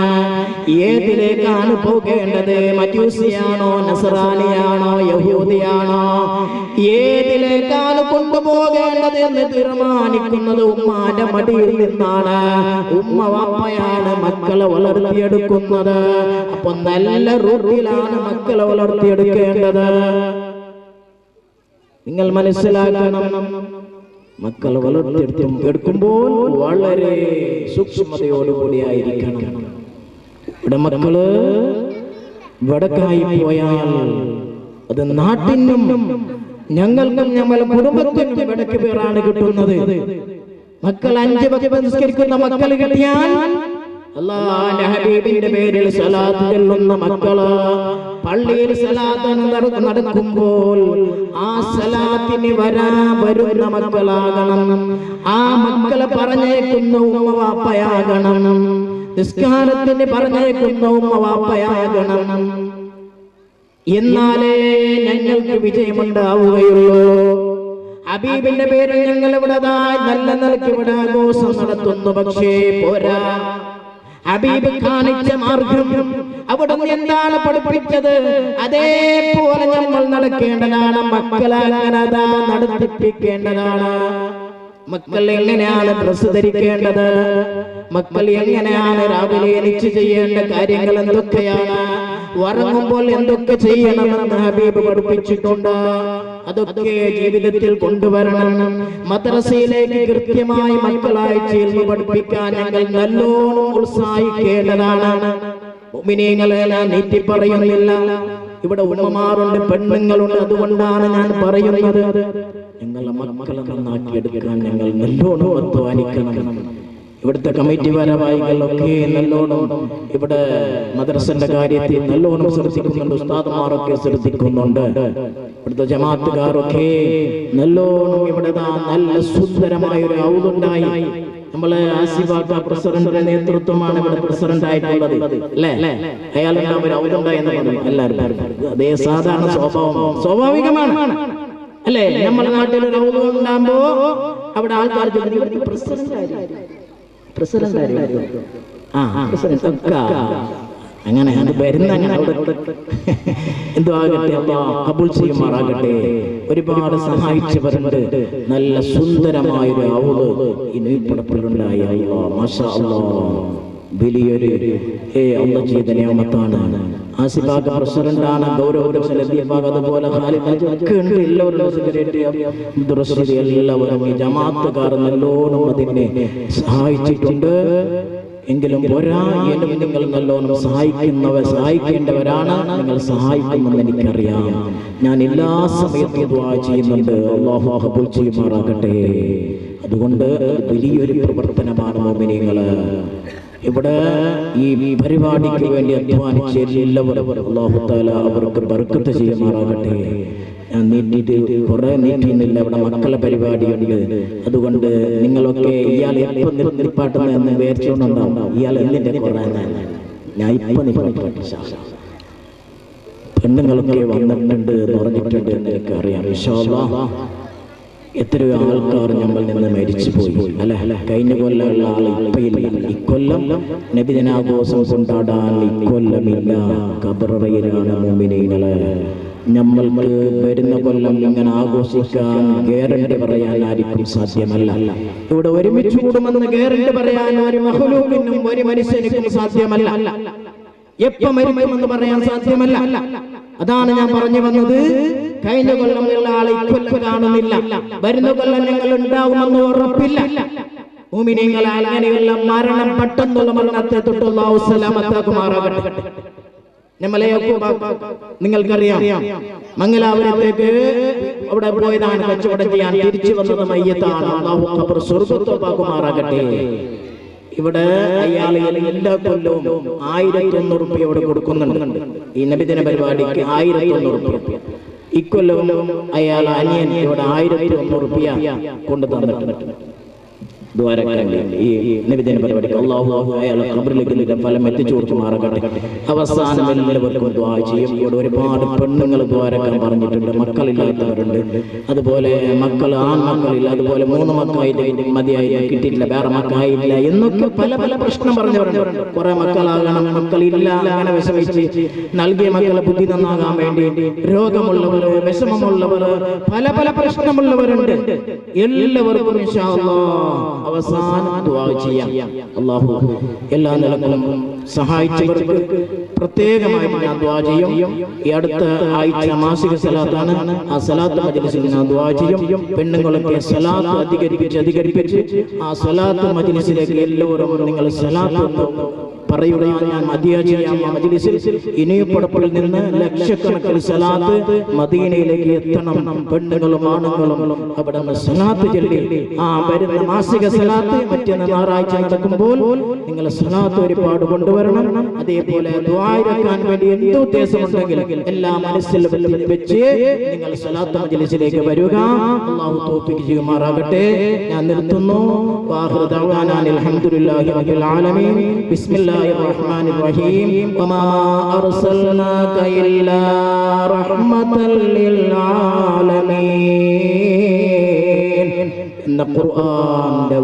ഏതിലേക്കാണ് പോകേണ്ടത്? മജൂസിയാണോ നസ്രാനിയാണോ യഹൂദിയാണോ? ഏതിലേക്കാണ് കൊണ്ടുപോകേണ്ടത് എന്ന് തീരുമാനിക്കുന്നത് ഉമ്മാന്റെ മടിയിൽ നിന്നാണ്. ഉമ്മ വാപ്പയാണ് മക്കളെ വളർത്തിയെടുക്കുന്നത്. അപ്പൊ നല്ല റൂട്ടിലാണ് മക്കളെ വളർത്തിയെടുക്കേണ്ടത്. നിങ്ങൾ മനസ്സിലാക്കണം, മക്കളെ വളർത്തിയെടുക്കുമ്പോൾ വളരെ സൂക്ഷ്മതയോടുകൂടിയായിരിക്കണം. ഇവിടെ മക്കള് വടക്കായി പോയാൽ അത് നാട്ടിനും ഞങ്ങൾക്കും ഞമ്മളെ കുടുംബത്തിനും വടക്ക് പേരാണ് കിട്ടുന്നത്. മക്കൾ 5 വക്ത് നിസ്കരിക്കുന്ന മക്കൾ കിട്ടിയാൽ അല്ലാഹുവിന്റെ ഹബീബിന്റെ പേരിൽ സ്വലാത്ത് ചൊല്ലുന്ന മക്കള് പള്ളിയിൽ സ്വലാത്ത് നടക്കുമ്പോൾ ആ സ്വലാത്തിന് വരുന്ന മക്കളാകണം. ആ മക്കളെ പറഞ്ഞേക്കുന്ന ഉമ്മ വാപ്പയാകണം. നിസ്കാരത്തിന് പറഞ്ഞേക്കുന്ന ഉമ്മ വാപ്പയാകണം. എന്നാലേ ഞങ്ങൾക്ക് വിജയമുണ്ടാവുകയുള്ളൂ. ഹബീബിന്റെ പേരിൽ ഞങ്ങൾ ഇവിടെ നല്ല നിലയ്ക്ക് ഇവിടെ ആഘോഷം നടത്തുന്നു. പക്ഷേ പോരാ, ഹബീബ് കാണിച്ച മാർഗം അവിടെ എന്താണ് പഠിപ്പിച്ചത് അതേപോലെ നമ്മൾ നടക്കേണ്ടതാണ്. മക്കളെ അങ്ങനെ നടത്തിപ്പിക്കേണ്ടതാണ്. മക്കൾ എങ്ങനെയാണ് ഡ്രസ് ധരിക്കേണ്ടത്, മക്കൾ എങ്ങനെയാണ് രാവിലെ എണീച്ച് ചെയ്യേണ്ട കാര്യങ്ങൾ എന്തൊക്കെയാണ്, ഉറങ്ങുമ്പോൾ എന്തൊക്കെ ചെയ്യണമെന്ന് ഹബീബ് പഠിപ്പിച്ചിട്ടുണ്ട്. അതൊക്കെ ജീവിതത്തിൽ കൊണ്ടുവരണം. മദ്രസയിലേക്ക് കൃത്യമായി മക്കളായി ചേർന്ന് പഠിപ്പിക്കാൻ ഞങ്ങൾ നല്ലോണം ഉത്സാഹിക്കേണ്ടതാണ്. മുഅ്മിനീങ്ങളെ ഞാൻ നീട്ടി പറയുന്നില്ല, ഇവിടെ ഉമ്മമാരുണ്ട്, പെണ്ണുങ്ങളുണ്ട്, അതുകൊണ്ടാണ് ഞാൻ പറയുന്നത്. ഞങ്ങളെ മക്കളെ നന്നാക്കിയെടുക്കാൻ ഞങ്ങൾ നല്ലോണം അധ്വാനിക്കണം. ഇവിടുത്തെ കമ്മിറ്റി ഭാരവാഹികളൊക്കെ നല്ലോണം ഇവിടെ മദ്രസന്റെ കാര്യത്തിൽ നല്ലോണം ശ്രദ്ധിക്കുന്നുണ്ട്, ഉസ്താദുമാരൊക്കെ ശ്രദ്ധിക്കുന്നുണ്ട്, ഇവിടുത്തെ ജമാഅത്തുകാരൊക്കെ നല്ലോണം ഇവിടെ നല്ല സുന്ദരമായ ഒരു ഔദുണ്ടായി. നമ്മള് ആസിഫാക്ക പ്രസിഡന്റിന്റെ നേതൃത്വമാണ് ഇവിടെ പ്രസിഡന്റ് ആയിട്ടുള്ളത് അല്ലേ? അയാളുടെ ഒരു ഔദുണ്ടായി എന്ന് പറഞ്ഞു എല്ലാവരും. അതേ സാധാരണ സ്വാഭാവികമാണ് അല്ലേ? നമ്മുടെ നാട്ടിൽ ഒരു ഔദ് ഉണ്ടാകുമ്പോ അവിടെ ആൾക്കാർ അങ്ങനെ അത് വരുന്ന എന്തോ ആകട്ടെ, കബൂൽ ചെയ്യുമാറാകട്ടെ. ഒരുപാട് സഹായിച്ചവരുണ്ട്. നല്ല സുന്ദരമായൊരു ഔദ് ഈ നീർപ്പടപ്പിലുണ്ടായി. മാഷാ അല്ലാഹ്, വലിയൊരു അള്ള ചെയ്ത നിയമത്താണ്. ആസിഫാക്ക പ്രസിഡന്റാണ്, അതുപോലെ എല്ലാവരും ഈ ജമാഅത്തുകാർ നല്ലോണം അതിനെ സഹായിച്ചിട്ടുണ്ട്. എങ്കിലും ഒരാളും നിങ്ങൾ നല്ലോണം സഹായിക്കേണ്ടവരാണ്. നിങ്ങൾ സഹായിക്കുമെന്ന് എനിക്കറിയാം. ഞാൻ എല്ലാ സമയത്തും ദുആ ചെയ്യുന്നുണ്ട്, അല്ലാഹു ഖബൂൽ ചെയ്യുമാറാകട്ടെ. അതുകൊണ്ട് വലിയൊരു പ്രവർത്തനമാണ് മുഅ്മിനീങ്ങളെ. ഇവിടെ ഈ പരിപാടിക്ക് വേണ്ടി അധ്വാനിച്ച എല്ലാവരും അല്ലാഹു തആല അവർക്ക് ബർക്കത്ത് ചെയ്യുമാറാകട്ടെ. ഞാൻ കുറെ നീട്ടിയുന്നില്ല, ഇവിടെ മക്കളെ പരിപാടിയുണ്ട്. അതുകൊണ്ട് നിങ്ങളൊക്കെ ഇയാൾ എപ്പോൾ നിർപ്പാട്ടുന്ന എന്ന് വിചാരിച്ചുകൊണ്ടുണ്ടാവും. ഇയാൾ എന്തിന്റെ കുറേ ഞാൻ ഇപ്പൊ നിർപ്പാട്ട് പെണ്ണുങ്ങളൊക്കെ വന്നിട്ടുണ്ട് എന്ന് പറഞ്ഞിട്ടുണ്ട് എന്ന് എനിക്കറിയാം. ഇൻഷാ അല്ലാഹ് എത്രയോ ആൾക്കാർ നമ്മൾ നിന്ന് മരിച്ചുപോയി അല്ലെ? കഴിഞ്ഞ കൊല്ലമുള്ള ആൾ ഇപ്പയില്ല. ഇക്കൊല്ലം നബിദിനാഘോഷം കൊണ്ടാടാൻ ഇക്കൊല്ലമില്ല, ഖബറയിലാണ് മുഅ്മിനീങ്ങളെ. നമ്മൾക്ക് വരുന്ന കൊല്ലം ഇങ്ങനെ ആഘോഷിക്കാൻ ഗ്യാരണ്ടി പറയാൻ ആർക്കും സാധ്യമല്ല. ഇവിടെ ഒരുമിച്ച് കൂടുമെന്ന് ഗ്യാരണ്ടി പറയാൻ ഒരു മഖ്ലൂഖിനും ഒരു മനുഷ്യനും സാധ്യമല്ല. എപ്പോ മരിക്കുമെന്ന് പറയാൻ സാധ്യമല്ല. അതാണ് ഞാൻ പറഞ്ഞു വന്നത്. കഴിഞ്ഞ കൊല്ലമുള്ള ആളെ ഇക്കൊല്ലം കാണുന്നില്ല, വരുന്ന കൊല്ലം ഞങ്ങൾ ഉണ്ടാകുമെന്ന് ഉറപ്പില്ല. മുഅ്മിനീങ്ങളെ, അങ്ങനെയുള്ള മരണം പെട്ടെന്നുള്ള മരണത്തെ തൊട്ട് അല്ലാഹു സലാമത്താക്കുമാറാകട്ടെ. നമ്മളെയൊക്കെ നിങ്ങൾക്കറിയാം, മംഗലാപുരത്തേക്ക് അവിടെ പോയതാണ് കച്ചവടം ചെയ്യാൻ, തിരിച്ചു വന്നത് മയ്യത്താണ്. അല്ലാഹു ഖബർ സ്വർഗ്ഗമാക്കുമാറാകട്ടെ. ഇവിടെ അയാൾ എല്ലാ കൊല്ലവും 1100 രൂപ ഇവിടെ കൊടുക്കുന്നുണ്ട്. ഈ നബിദിന പരിപാടിക്ക് 1100 രൂപ. ഇക്കൊല്ലവും അയാൾ അനിയൻ ഇവിടെ 1100 രൂപ കൊണ്ടു തന്നിട്ടുണ്ട്. ഈ നബിദിന പരിപാടിക്ക് അല്ലാഹു അയാളെ ഖബറിലേക്ക് ഫലം എത്തിച്ചു കൊടുക്കുമാറാകട്ടെ. അവസാനം എല്ലാവർക്കും ദുആ ചെയ്യും. ഇവിടെ ഒരുപാട് പെണ്ണുങ്ങൾ ദ്വാരക്കാൻ പറഞ്ഞിട്ടുണ്ട്, മക്കളില്ലാത്തവരുണ്ട്. അതുപോലെ ആൺമക്കളില്ല, അതുപോലെ 3 മക്കളായിട്ട് മതിയായി കിട്ടിയിട്ടില്ല, വേറെ മക്കളായില്ല എന്നൊക്കെ പല പല പ്രശ്നം പറഞ്ഞവരുണ്ട്. കുറെ മക്കളാകണം, മക്കളില്ല, അങ്ങനെ വിഷമിച്ച് നൽകിയ മക്കളെ ബുദ്ധി നന്നാകാൻ വേണ്ടി രോഗമുള്ളവർ, വിഷമമുള്ളവർ, പല പല പ്രശ്നമുള്ളവരുണ്ട്. എല്ലാവർക്കും ഇൻഷാ അല്ലാഹ് അവസാനം ദുആ ചെയ്യാം. അല്ലാഹു എല്ലാ നിലകളും സഹായിച്ചവർക്ക് പ്രത്യേകമായിട്ട് ഞാൻ ദുആ ചെയ്യും. ഈ അടുത്ത ആഴ്ച മാസിക സലാത്താണ്, ആ സലാത്ത് മജ്ലിസിൽ ഞാൻ ദുആ ചെയ്യും. പെണ്ണുങ്ങളൊക്കെ സലാത്ത് അധികരിപ്പിച്ച് ആ സലാത്ത് മജ്ലിസിലേക്ക് എല്ലാവരും നിങ്ങൾ സലാത്ത് പറയുക. ഞാൻ മജ്ലിസിൽ ഇനിയപ്പടപ്പിൽ നിന്ന് ലക്ഷക്കണക്കിന് സലാത്ത് മദീനയിലേക്ക് എത്തണം. പെണ്ണുങ്ങളും ആണുങ്ങളും അവിടെ സലാത്ത് ചൊല്ലി ആ വരുന്ന മാസിക സലാത്ത് മറ്റൊന്ന് ഞായറാഴ്ച നടക്കുമ്പോൾ നിങ്ങൾ സലാത്ത് ഒരുപാട് കൊണ്ടുവരണം. അതേപോലെ ദുആയിരക്കാൻ വേണ്ടി എന്ത് ഉദ്ദേശമുണ്ടെങ്കിൽ എല്ലാം മനസ്സിൽ വെച്ച് നിങ്ങൾ സലാത്ത് മജ്ലിസിലേക്ക് വരിക. അല്ലാഹു തൗഫീഖ് ചെയ്യുമാറാകട്ടെ. ഞാൻ നിർത്തുന്നു. വാഖിറു ദഅവാനാ അൽഹംദുലില്ലാഹി റബ്ബിൽ ആലമീൻ. ബിസ്മില്ലാഹിർ റഹ്മാനിർ റഹീം. വമാ അർസൽനാക ഇല്ലാ റഹ്മതൻ ലിൽ ആലമീൻ എന്ന ഖുർആന്റെ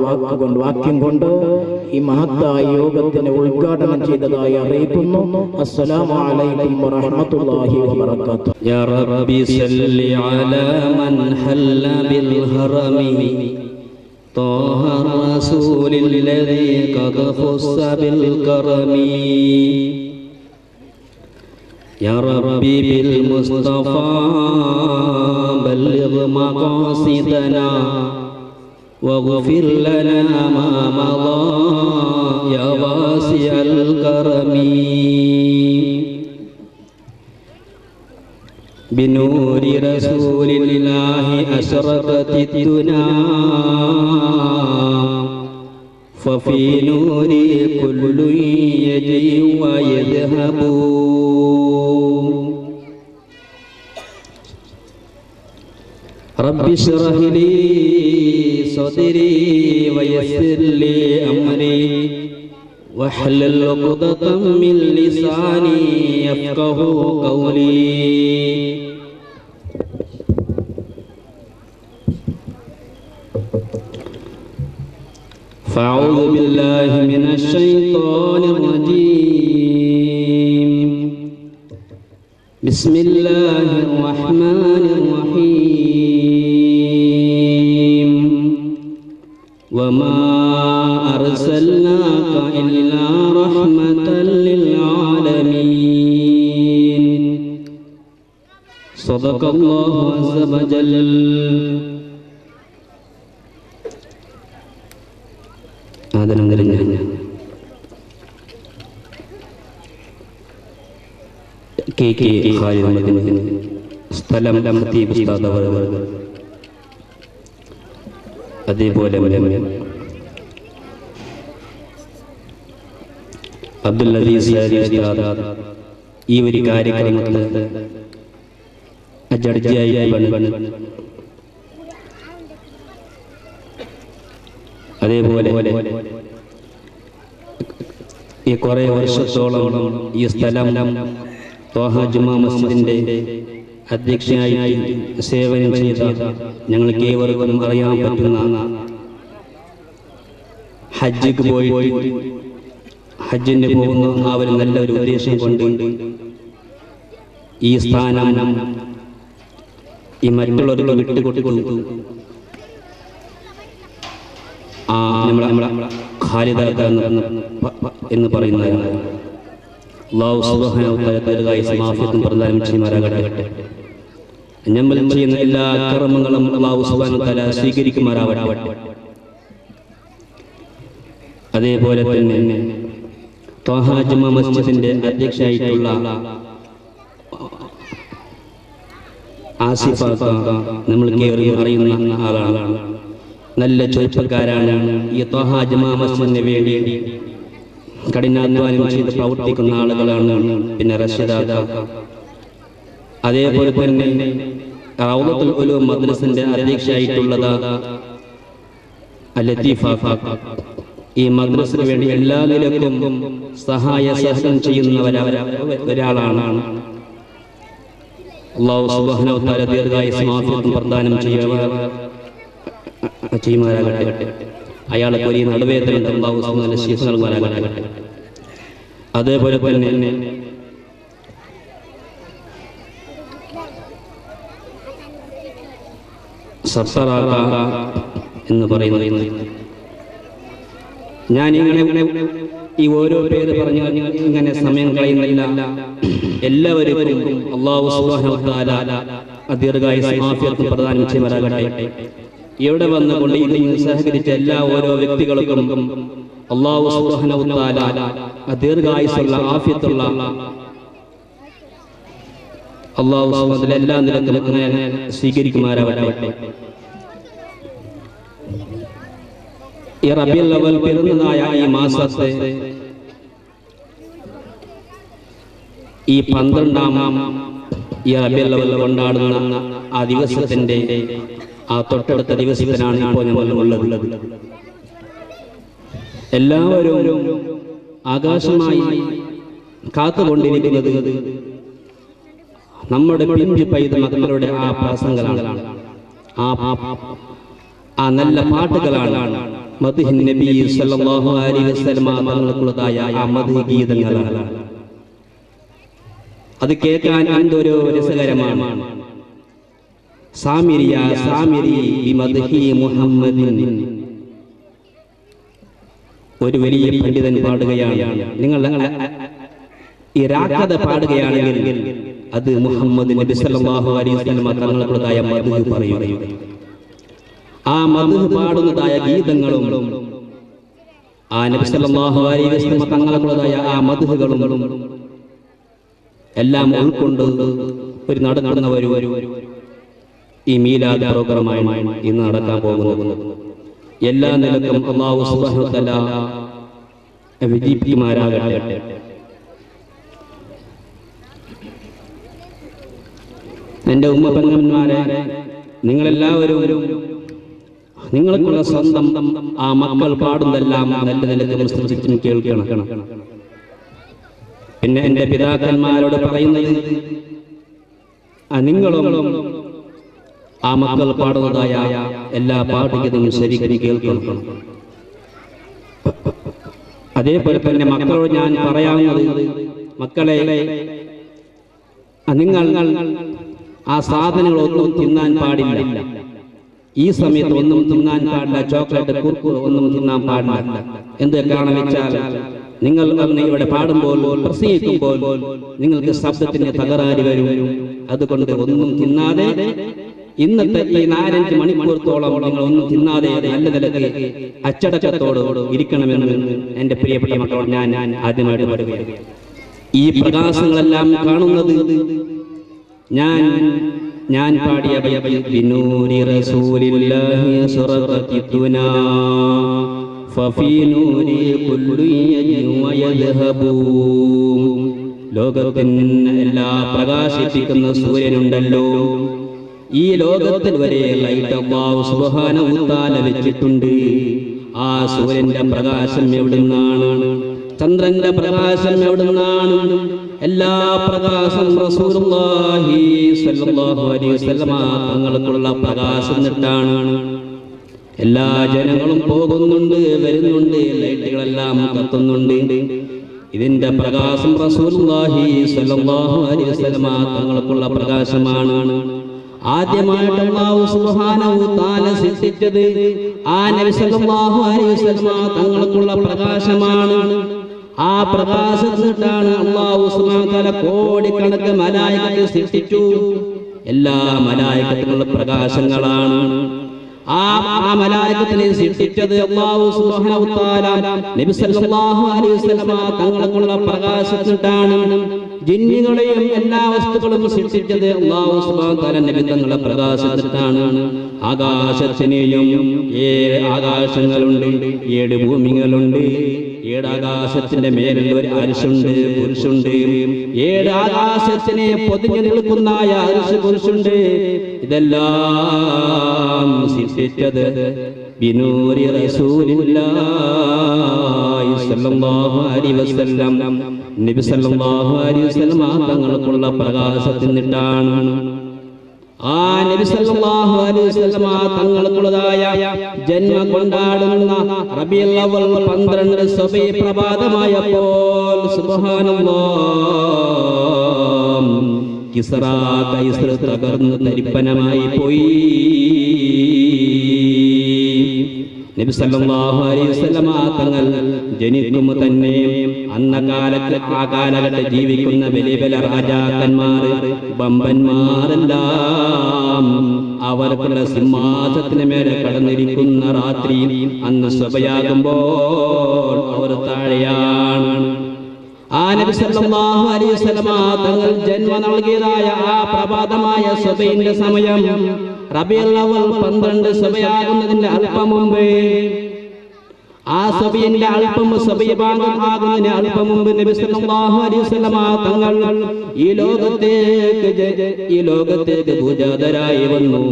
വാക്യം കൊണ്ട് ഈ മഹത്തായ യോഗത്തിന് ഉദ്ഘാടനം ചെയ്തതായി അറിയിക്കുന്നു. അസ്സലാമു അലൈക്കും വറഹ്മത്തുള്ളാഹി വബറകാതുഹു. യാ റബ്ബി സല്ലി അലാ മൻ ഹല്ല ബിൽ ഹറമി طه الرسول الذي قد خص بالكرم يا ربي بالمصطفى بلغ مقاصدنا واغفر لنا ما مضى يا واسع الكرم بنور رسول الله أشرقت الدنا ففي نوري كل يجي ويذهب رب اشرح لي صدري ويسر لي أمري واحلل عقدة من لساني يفقه قولي فأعوذ بالله من الشيطان الرجيم بسم الله الرحمن الرحيم وما أرسلناك إلا رحمة للعالمين صدق الله عز وجل ആദരം നിറഞ്ഞ കെ ഖാലിദ് മദനി സ്ഥലം ഖതീബ് ഉസ്താദ് അവർ അതേപോലെ അബ്ദുൽ അസീസ് ഉസ്താദ് ഈ ഒരു കാര്യക്രമത്തിൽ ജഡ്ജിയായി അതേപോലെ ഈ കുറേ വർഷത്തോളം ഈ സ്ഥലം ത്വാഹ ജുമാ മസ്ജിദിന്റെ അധ്യക്ഷനായി സേവനം ചെയ്ത ഞങ്ങൾക്ക് ഏവർക്കും അറിയാൻ പറ്റുന്ന ഹജ്ജിക്ക് പോയി ഹജ്ജിന് പോകുന്ന ആ ഒരു നല്ല ഒരു ഉദ്ദേശം കൊണ്ട് ഈ സ്ഥാനം ഈ മറ്റുള്ളവർക്ക് വിട്ടുകൊടുത്തു നമ്മളെ ഖാലിദ് എന്ന് പറയുന്ന അല്ലാഹു സുബ്ഹാനഹു വ തആല സമാഫിയത്തും പ്രദാനം ചെയ്യുമാറാകട്ടെ. നമ്മൾ ചെയ്യുന്ന എല്ലാ കർമ്മങ്ങളും അല്ലാഹു സുബ്ഹാനഹു വ തആല സ്വീകരിക്കുമാറാവട്ടെ. അതേപോലെ തന്നെ ത്വാഹ ജുമാ മസ്ജിദിന്റെ അധ്യക്ഷയായിട്ടുള്ള ആസിഫ നമ്മൾക്ക് അറിയുന്ന ആളാണ്. നല്ല ചെറുപ്പക്കാരാണ്. ഈ ത്വാഹ ജുമാ മസ്ജിദിന് വേണ്ടി കഠിനാധ്വാനം ചെയ്ത് പ്രവർത്തിക്കുന്ന ആളുകളാണ്. പിന്നെ റഷീദ അതേപോലെ തന്നെ റൗളത്തുൽ ഉലൂം മദ്രസന്റെ അധ്യക്ഷയായിട്ടുള്ളത് ലത്തീഫ. ഈ മദ്രസയ്ക്ക് വേണ്ടി എല്ലാ നിലക്കും സഹായ സഹകരണം ചെയ്യുന്ന ഒരാളാണ്. അല്ലാഹു സുബ്ഹാനഹു വ തആല ദീർഘായുസ്സും ആഫിയത്തും പ്രദാനം ചെയ്യുമാറാകട്ടെ. അയാളെ വലിയ നടുവേദന അല്ലാഹു സുബ്ഹാനഹു വ തആല ശിഫ നൽകുമാറാകട്ടെ. അതേപോലെ തന്നെ സഫറാക എന്ന് പറയുന്നത് ഞാൻ ഇങ്ങനെ ഈ ഓരോ പേര് പറഞ്ഞു ഇങ്ങനെ സമയം കളയുന്നില്ല. എല്ലാവർക്കും അല്ലാഹു സുബ്ഹാനഹു വ തആല ദീർഘായുസ്സും ആഫിയത്തും പ്രദാനം ചെയ്യുമാറാകട്ടെ. ഇവിടെ വന്നുകൊണ്ട് ഇതിന് സഹകരിച്ച എല്ലാ ഓരോ വ്യക്തികൾക്കും അല്ലാഹു സുബ്ഹാനഹു വ തആല ദീർഘായുസ്സുള്ള ആഫിയത്തുള്ള അല്ലാഹു സുബ്ഹാനഹു വ തആല എല്ലാ നിലക്കും സ്വീകരിക്കുമാറാകട്ടെ. ഈ റബീഉൽ അവ്വൽ പിറന്നതായ ഈ മാസത്തെ ഈ 12-ാം ഈ റബീഉൽ അവ്വൽ കൊണ്ടാടുന്ന ആ ദിവസത്തിന്റെ ആ തൊട്ടടുത്ത ദിവസത്തിനാണ് ഇപ്പോൾ നമ്മൾ ഉള്ളത്. എല്ലാവരും ആകാശമായി കാത്തുകൊണ്ടിരിക്കുന്നത് നമ്മുടെ പിഞ്ചു പൈത മക്കളുടെ ആ പ്രാസംഗങ്ങളാണ്, ആ നല്ല പാട്ടുകളാണ്. മദ്ഹിൻ നബി സല്ലല്ലാഹു അലൈഹി വസല്ലം തങ്ങൾക്കുള്ളതായ ആ മദ്ഹ് ഗീതങ്ങളാണ്. അത് കേൾക്കാൻ എന്തൊരു രസകരമാണ്. സാമിരി ബിമദ്ഹി മുഹമ്മദിൻ ഒരു വലിയ പണ്ഡിതൻ പാടുകയാണ്, നിങ്ങൾ ഈ രാഗത പാടുകയാണെങ്കിൽ അത് മുഹമ്മദ് നബി സല്ലല്ലാഹു അലൈഹി വസല്ലം തങ്ങളുടേതായ മദ്ഹ് പറയുക. ആ മദ്ഹ് പാടുന്നതായ ഗീതങ്ങളും ആ നബി സല്ലല്ലാഹു അലൈഹി വസല്ലം തങ്ങളുടേതായ ആ മദ്ഹുകളും എല്ലാം ഉൾക്കൊണ്ട് ഒരു നടക്കുന്ന ഒരു ഈ മീലാദ് പ്രോഗ്രാമായി ഇന്ന് നടക്കാൻ പോകുന്നത്. എല്ലാ നിലക്കും അല്ലാഹു സുബ്ഹാനഹു വ തആല വിജയിപ്പിക്കുമാറാകട്ടെ. എൻ്റെ ഉമ്മ പെങ്ങന്മാരെ, നിങ്ങളെല്ലാവരും നിങ്ങൾക്കുള്ള സ്വന്തം ആ മക്കൾ പാടുന്നതെല്ലാം നല്ല നിലക്ക് ശ്രദ്ധിച്ചും കേൾക്കണം. പിന്നെ എൻ്റെ പിതാക്കന്മാരോട് പറയുന്നത്, നിങ്ങളും ആ മക്കൾ പാടുന്നതായ എല്ലാ പാട്ടുകളും ശരിക്കും കേൾക്കണം. അതേപോലെ തന്നെ മക്കളോട് ഞാൻ പറയാവുന്നത്, മക്കളെ, നിങ്ങൾ ആ സാധനങ്ങളൊന്നും തിന്നാൻ പാടില്ല. ഈ സമയത്ത് ഒന്നും തിന്നാൻ പാടില്ല. ചോക്ലേറ്റ്, കുർക്കുർ ഒന്നും തിന്നാൻ പാടില്ല. എന്തൊക്കെയാണെന്ന് വെച്ചാൽ, നിങ്ങൾ ഇവിടെ പാടുമ്പോൾ, പ്രസംഗിക്കുമ്പോൾ നിങ്ങൾക്ക് ശബ്ദത്തിന് തകരാറ് വരും. അതുകൊണ്ട് ഒന്നും തിന്നാതെ ഇന്നത്തെ ഈ 4-5 മണിക്കൂറത്തോളം നിങ്ങൾ ഒന്നും തിന്നാതെ നല്ല നിലയ്ക്ക് അച്ചടക്കത്തോട് ഇരിക്കണമെന്ന് എൻ്റെ പ്രിയപ്പെട്ട മക്കളോട് ഞാൻ ആദ്യമായിട്ട് പറയുകയാണ്. ഈ പ്രകാശങ്ങളെല്ലാം കാണുന്നത് ഞാൻ പാടിയ ബിനൂരി റസൂലില്ലാഹി സുറഖത്തുനാ ഫഫീ നൂരി കുല്ലു യദ്ഹബൂ. ലോകത്തിന് എല്ലാം പ്രകാശിപ്പിക്കുന്ന സൂര്യനുണ്ടല്ലോ, ഈ ലോകത്തിൽ വരെ ലൈറ്റ് അല്ലാഹു സുബ്ഹാനഹു വ തആല വെച്ചിട്ടുണ്ട്. ആ സൂര്യന്റെ പ്രകാശം എവിടുന്നാണ്? ചന്ദ്രന്റെ പ്രകാശം എവിടുന്നാണ്? എല്ലാ പ്രകാശം റസൂലുള്ളാഹി സ്വല്ലല്ലാഹു അലൈഹി വസല്ലം തങ്ങൾക്കുള്ള പ്രകാശം നിട്ടാണ്. എല്ലാ ജനങ്ങളും പോകുന്നുണ്ട്, വരുന്നുണ്ട്, ലൈറ്റുകളെല്ലാം കത്തുന്നുണ്ട്. ഇതിന്റെ പ്രകാശം റസൂലുള്ളാഹി സ്വല്ലല്ലാഹു അലൈഹി വസല്ലം തങ്ങൾക്കുള്ള പ്രകാശമാണ്. ആദ്യമായിട്ട് അല്ലാഹു സുബ്ഹാനഹു വ തആല സൃഷ്ടിച്ചത് ആ നബി സല്ലല്ലാഹു അലൈഹി വസല്ലം തങ്ങൾക്കുള്ള പ്രകാശമാണ്. ആ പ്രകാശത്തിട്ടാണ് അല്ലാഹു സുബ്ഹാനഹു വ തആല കോടിക്കണക്കിന് മലായികത്തെ സൃഷ്ടിച്ചു. എല്ലാ മലായികത്തുള്ള പ്രകാശങ്ങളാണ്. ആ മലായികത്തിനെ സൃഷ്ടിച്ചത് അല്ലാഹു സുബ്ഹാനഹു വ തആല നബി സല്ലല്ലാഹു അലൈഹി വസല്ലം തങ്ങൾക്കുള്ള പ്രകാശത്തിട്ടാണ്. ജിന്നുകളെയും എല്ലാ വസ്തുക്കളും സൃഷ്ടിച്ചത് അല്ലാഹു സുബ്ഹാനഹു വ തആല നബി തങ്ങളുടെ പ്രകാശത്തിട്ടാണ്. ആകാശത്തിനെയും 7 ആകാശങ്ങളുണ്ട്, 7 ഭൂമികളുണ്ട്, 7 ആകാശത്തിന്റെ മേലുള്ള ഒരു അർശുണ്ട്, പുരുഷുണ്ട്. 7 ആകാശത്തിനെ പൊതിഞ്ഞു നിൽക്കുന്ന അർശ്, പുരുഷുണ്ട്. ഇതെല്ലാം സൃഷ്ടിച്ചത് ബിനൂരി റസൂലില്ലാഹി സ്വല്ലല്ലാഹു അലൈഹി വസല്ലം നബി സല്ലല്ലാഹു അലൈഹി വസല്ലം തങ്ങൾക്കുള്ള പ്രകാശത്തിനിട്ടാണ്. ആ നബി സല്ലല്ലാഹു അലൈഹി വസല്ലം തങ്ങൾക്കുള്ളതായ ജന്മം കൊണ്ടാടുന്ന റബീഉൽ അവ്വൽ 12 സബീ പ്രഭാതമായപ്പോൾ സുബ്ഹാനല്ലാഹ് കിസ്റാ കൈസർ തകർന്നു തരിപ്പനമായി പോയി. നബി സല്ലല്ലാഹു അലൈഹി വസല്ലം തങ്ങൾ ജനിക്കുമ്പോൾ തന്നെ ആ കാലഘട്ടത്തിൽ ജീവിക്കുന്ന വലിയ വലിയ രാജാക്കന്മാർ, ബമ്പന്മാരെല്ലാം അവർക്കുള്ള സിംഹാസനത്തിന് മേലെ കടന്നിരിക്കുന്ന രാത്രി അന്ന് സഭയാകുമ്പോൾ അവർ താഴെയാണ്. ആ നബി സല്ലല്ലാഹു അലൈഹി വസല്ലം തങ്ങൾ ജന്മം നൽകിയതായ ആ പ്രഭാതമായ സബയിന്റെ സമയം റബീഉൽ അവ്വൽ 12 സബയാകുന്നതിന്റെ അല്പം മുമ്പ്, ആ സബയിന്റെ ആകുന്നതിന് അല്പം മുമ്പ് നബി സല്ലല്ലാഹു അലൈഹി വസല്ലം തങ്ങൾ ഈ ലോകത്തേക്ക് ഭൂജാതരായി വന്നു.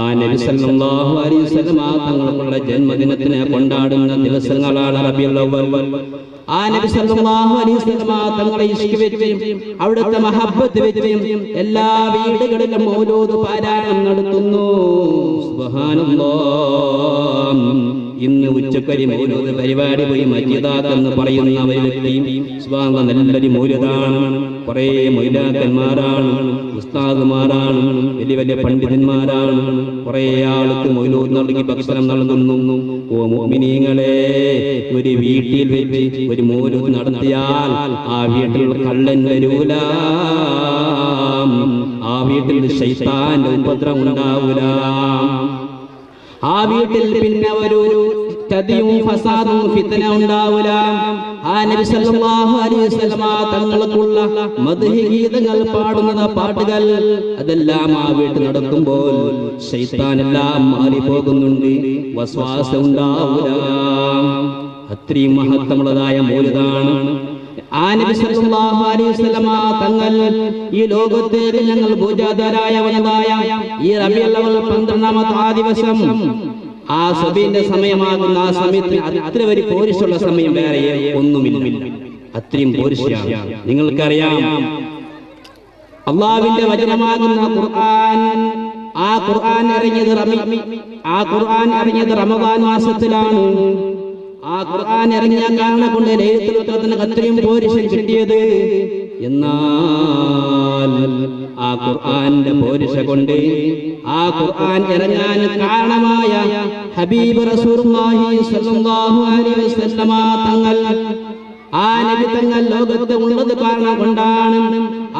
ആ നബി സല്ലല്ലാഹു അലൈഹി വസല്ലം തങ്ങൾക്കുള്ള ജന്മദിനത്തിനെ കൊണ്ടാടുന്ന ദിവസങ്ങളാണ് റബീഉൽ അവ്വൽ. ആ നബി സല്ലല്ലാഹു അലൈഹി വസല്ലമ തങ്ങളെ ഇഷ്ക് വെച്ച് അവിടുത്തെ മഹബ്ബത്ത് വെച്ച് എല്ലാ വീടുകളിലും മൗലൂദ് പാരായണം നടത്തുന്നു. സുബ്ഹാനല്ലാഹ്. ഇന്ന് ഉച്ചക്കരി മൗലൂദ് പരിപാടി പോയി മജിദാത്ത് എന്ന് പറയുന്ന ഒരു വ്യക്തിയും സുബ്ഹാനല്ലാഹ് നല്ലൊരു മൗലൂദാണ്. കുറേ മൗലാക്കന്മാരാണ്, ഉസ്താദുമാരാണ്, വലിയ വലിയ പണ്ഡിതന്മാരാണ്. കുറേ ആൾക്ക് മൗലൂദ് നൽകി ഭക്ഷണം നൽകുന്നു. ഓ മുഅ്മിനീങ്ങളെ, ഒരു വീട്ടിൽ വെച്ച് ഒരു മൗലൂദ് നടത്തിയാൽ ആ വീട്ടിൽ കള്ളൻ വരൂല, ആ വീട്ടിൽ ശൈത്താന്റെ ഉപദ്രവം ഉണ്ടാവൂല, ആ വീട്ടിൽ പിന്നെ ഒരു ചതിയും ഫസാദും ഫിത്ന ഉണ്ടാവൂല. ആ നബി സല്ലല്ലാഹു അലൈഹി വസല്ലമ തങ്ങൾക്കുള്ള മദ്ഹ് ഗീതങ്ങൾ പാടുന്ന പാട്ടുകൾ അതെല്ലാം ആ വീട്ടിൽ നടക്കുമ്പോൾ ശൈത്താനെല്ലാം മാറി പോകുന്നുണ്ട്, വസ്വാസം ഉണ്ടാവൂല. അത്രയും മഹത്വമുള്ളതായ മൗലിദാണ്. ആ നബി സല്ലല്ലാഹു അലൈഹി വസല്ലമ തങ്ങൾ ഈ ലോകത്തെ ഞങ്ങൾ പൂജാതരായവനായ ഈ റബീഉൽ അവ്വൽ 12ാമത്തെ ദിവസം ആ സബീന്റെ സമയമാകുന്ന ആ സമയത്ത് അത്ര വരി പോരിഷുള്ള സമയം വേറെ ഒന്നുമില്ല. അത്രയും പോരിഷയാണ്. നിങ്ങൾക്കറിയാം, അള്ളാഹുവിന്റെ വചനമാകുന്ന ഖുർആൻ, ആ ഖുർആൻ ഇറങ്ങിയത് റമദാൻ മാസത്തിലാണ്. ആ ഖുർആൻ ഇറങ്ങിയ കാരണം കൊണ്ട് ലൈലത്തുൽ ഖദ്റിന് അത്രയും പോരിഷൻ കിട്ടിയത്. എന്നാൽ ആ ഖുർആന്റെ പോരിഷ കൊണ്ട്, ആ ഖുർആൻ ഇറങ്ങാൻ കാരണമായ ഹബീബ് റസൂലുള്ളാഹി സ്വല്ലല്ലാഹു അലൈഹി വസല്ലമ തങ്ങൾ, ആ നബി തങ്ങൾ ലോകത്ത് ഉള്ളത് കാരണം കൊണ്ടാണ്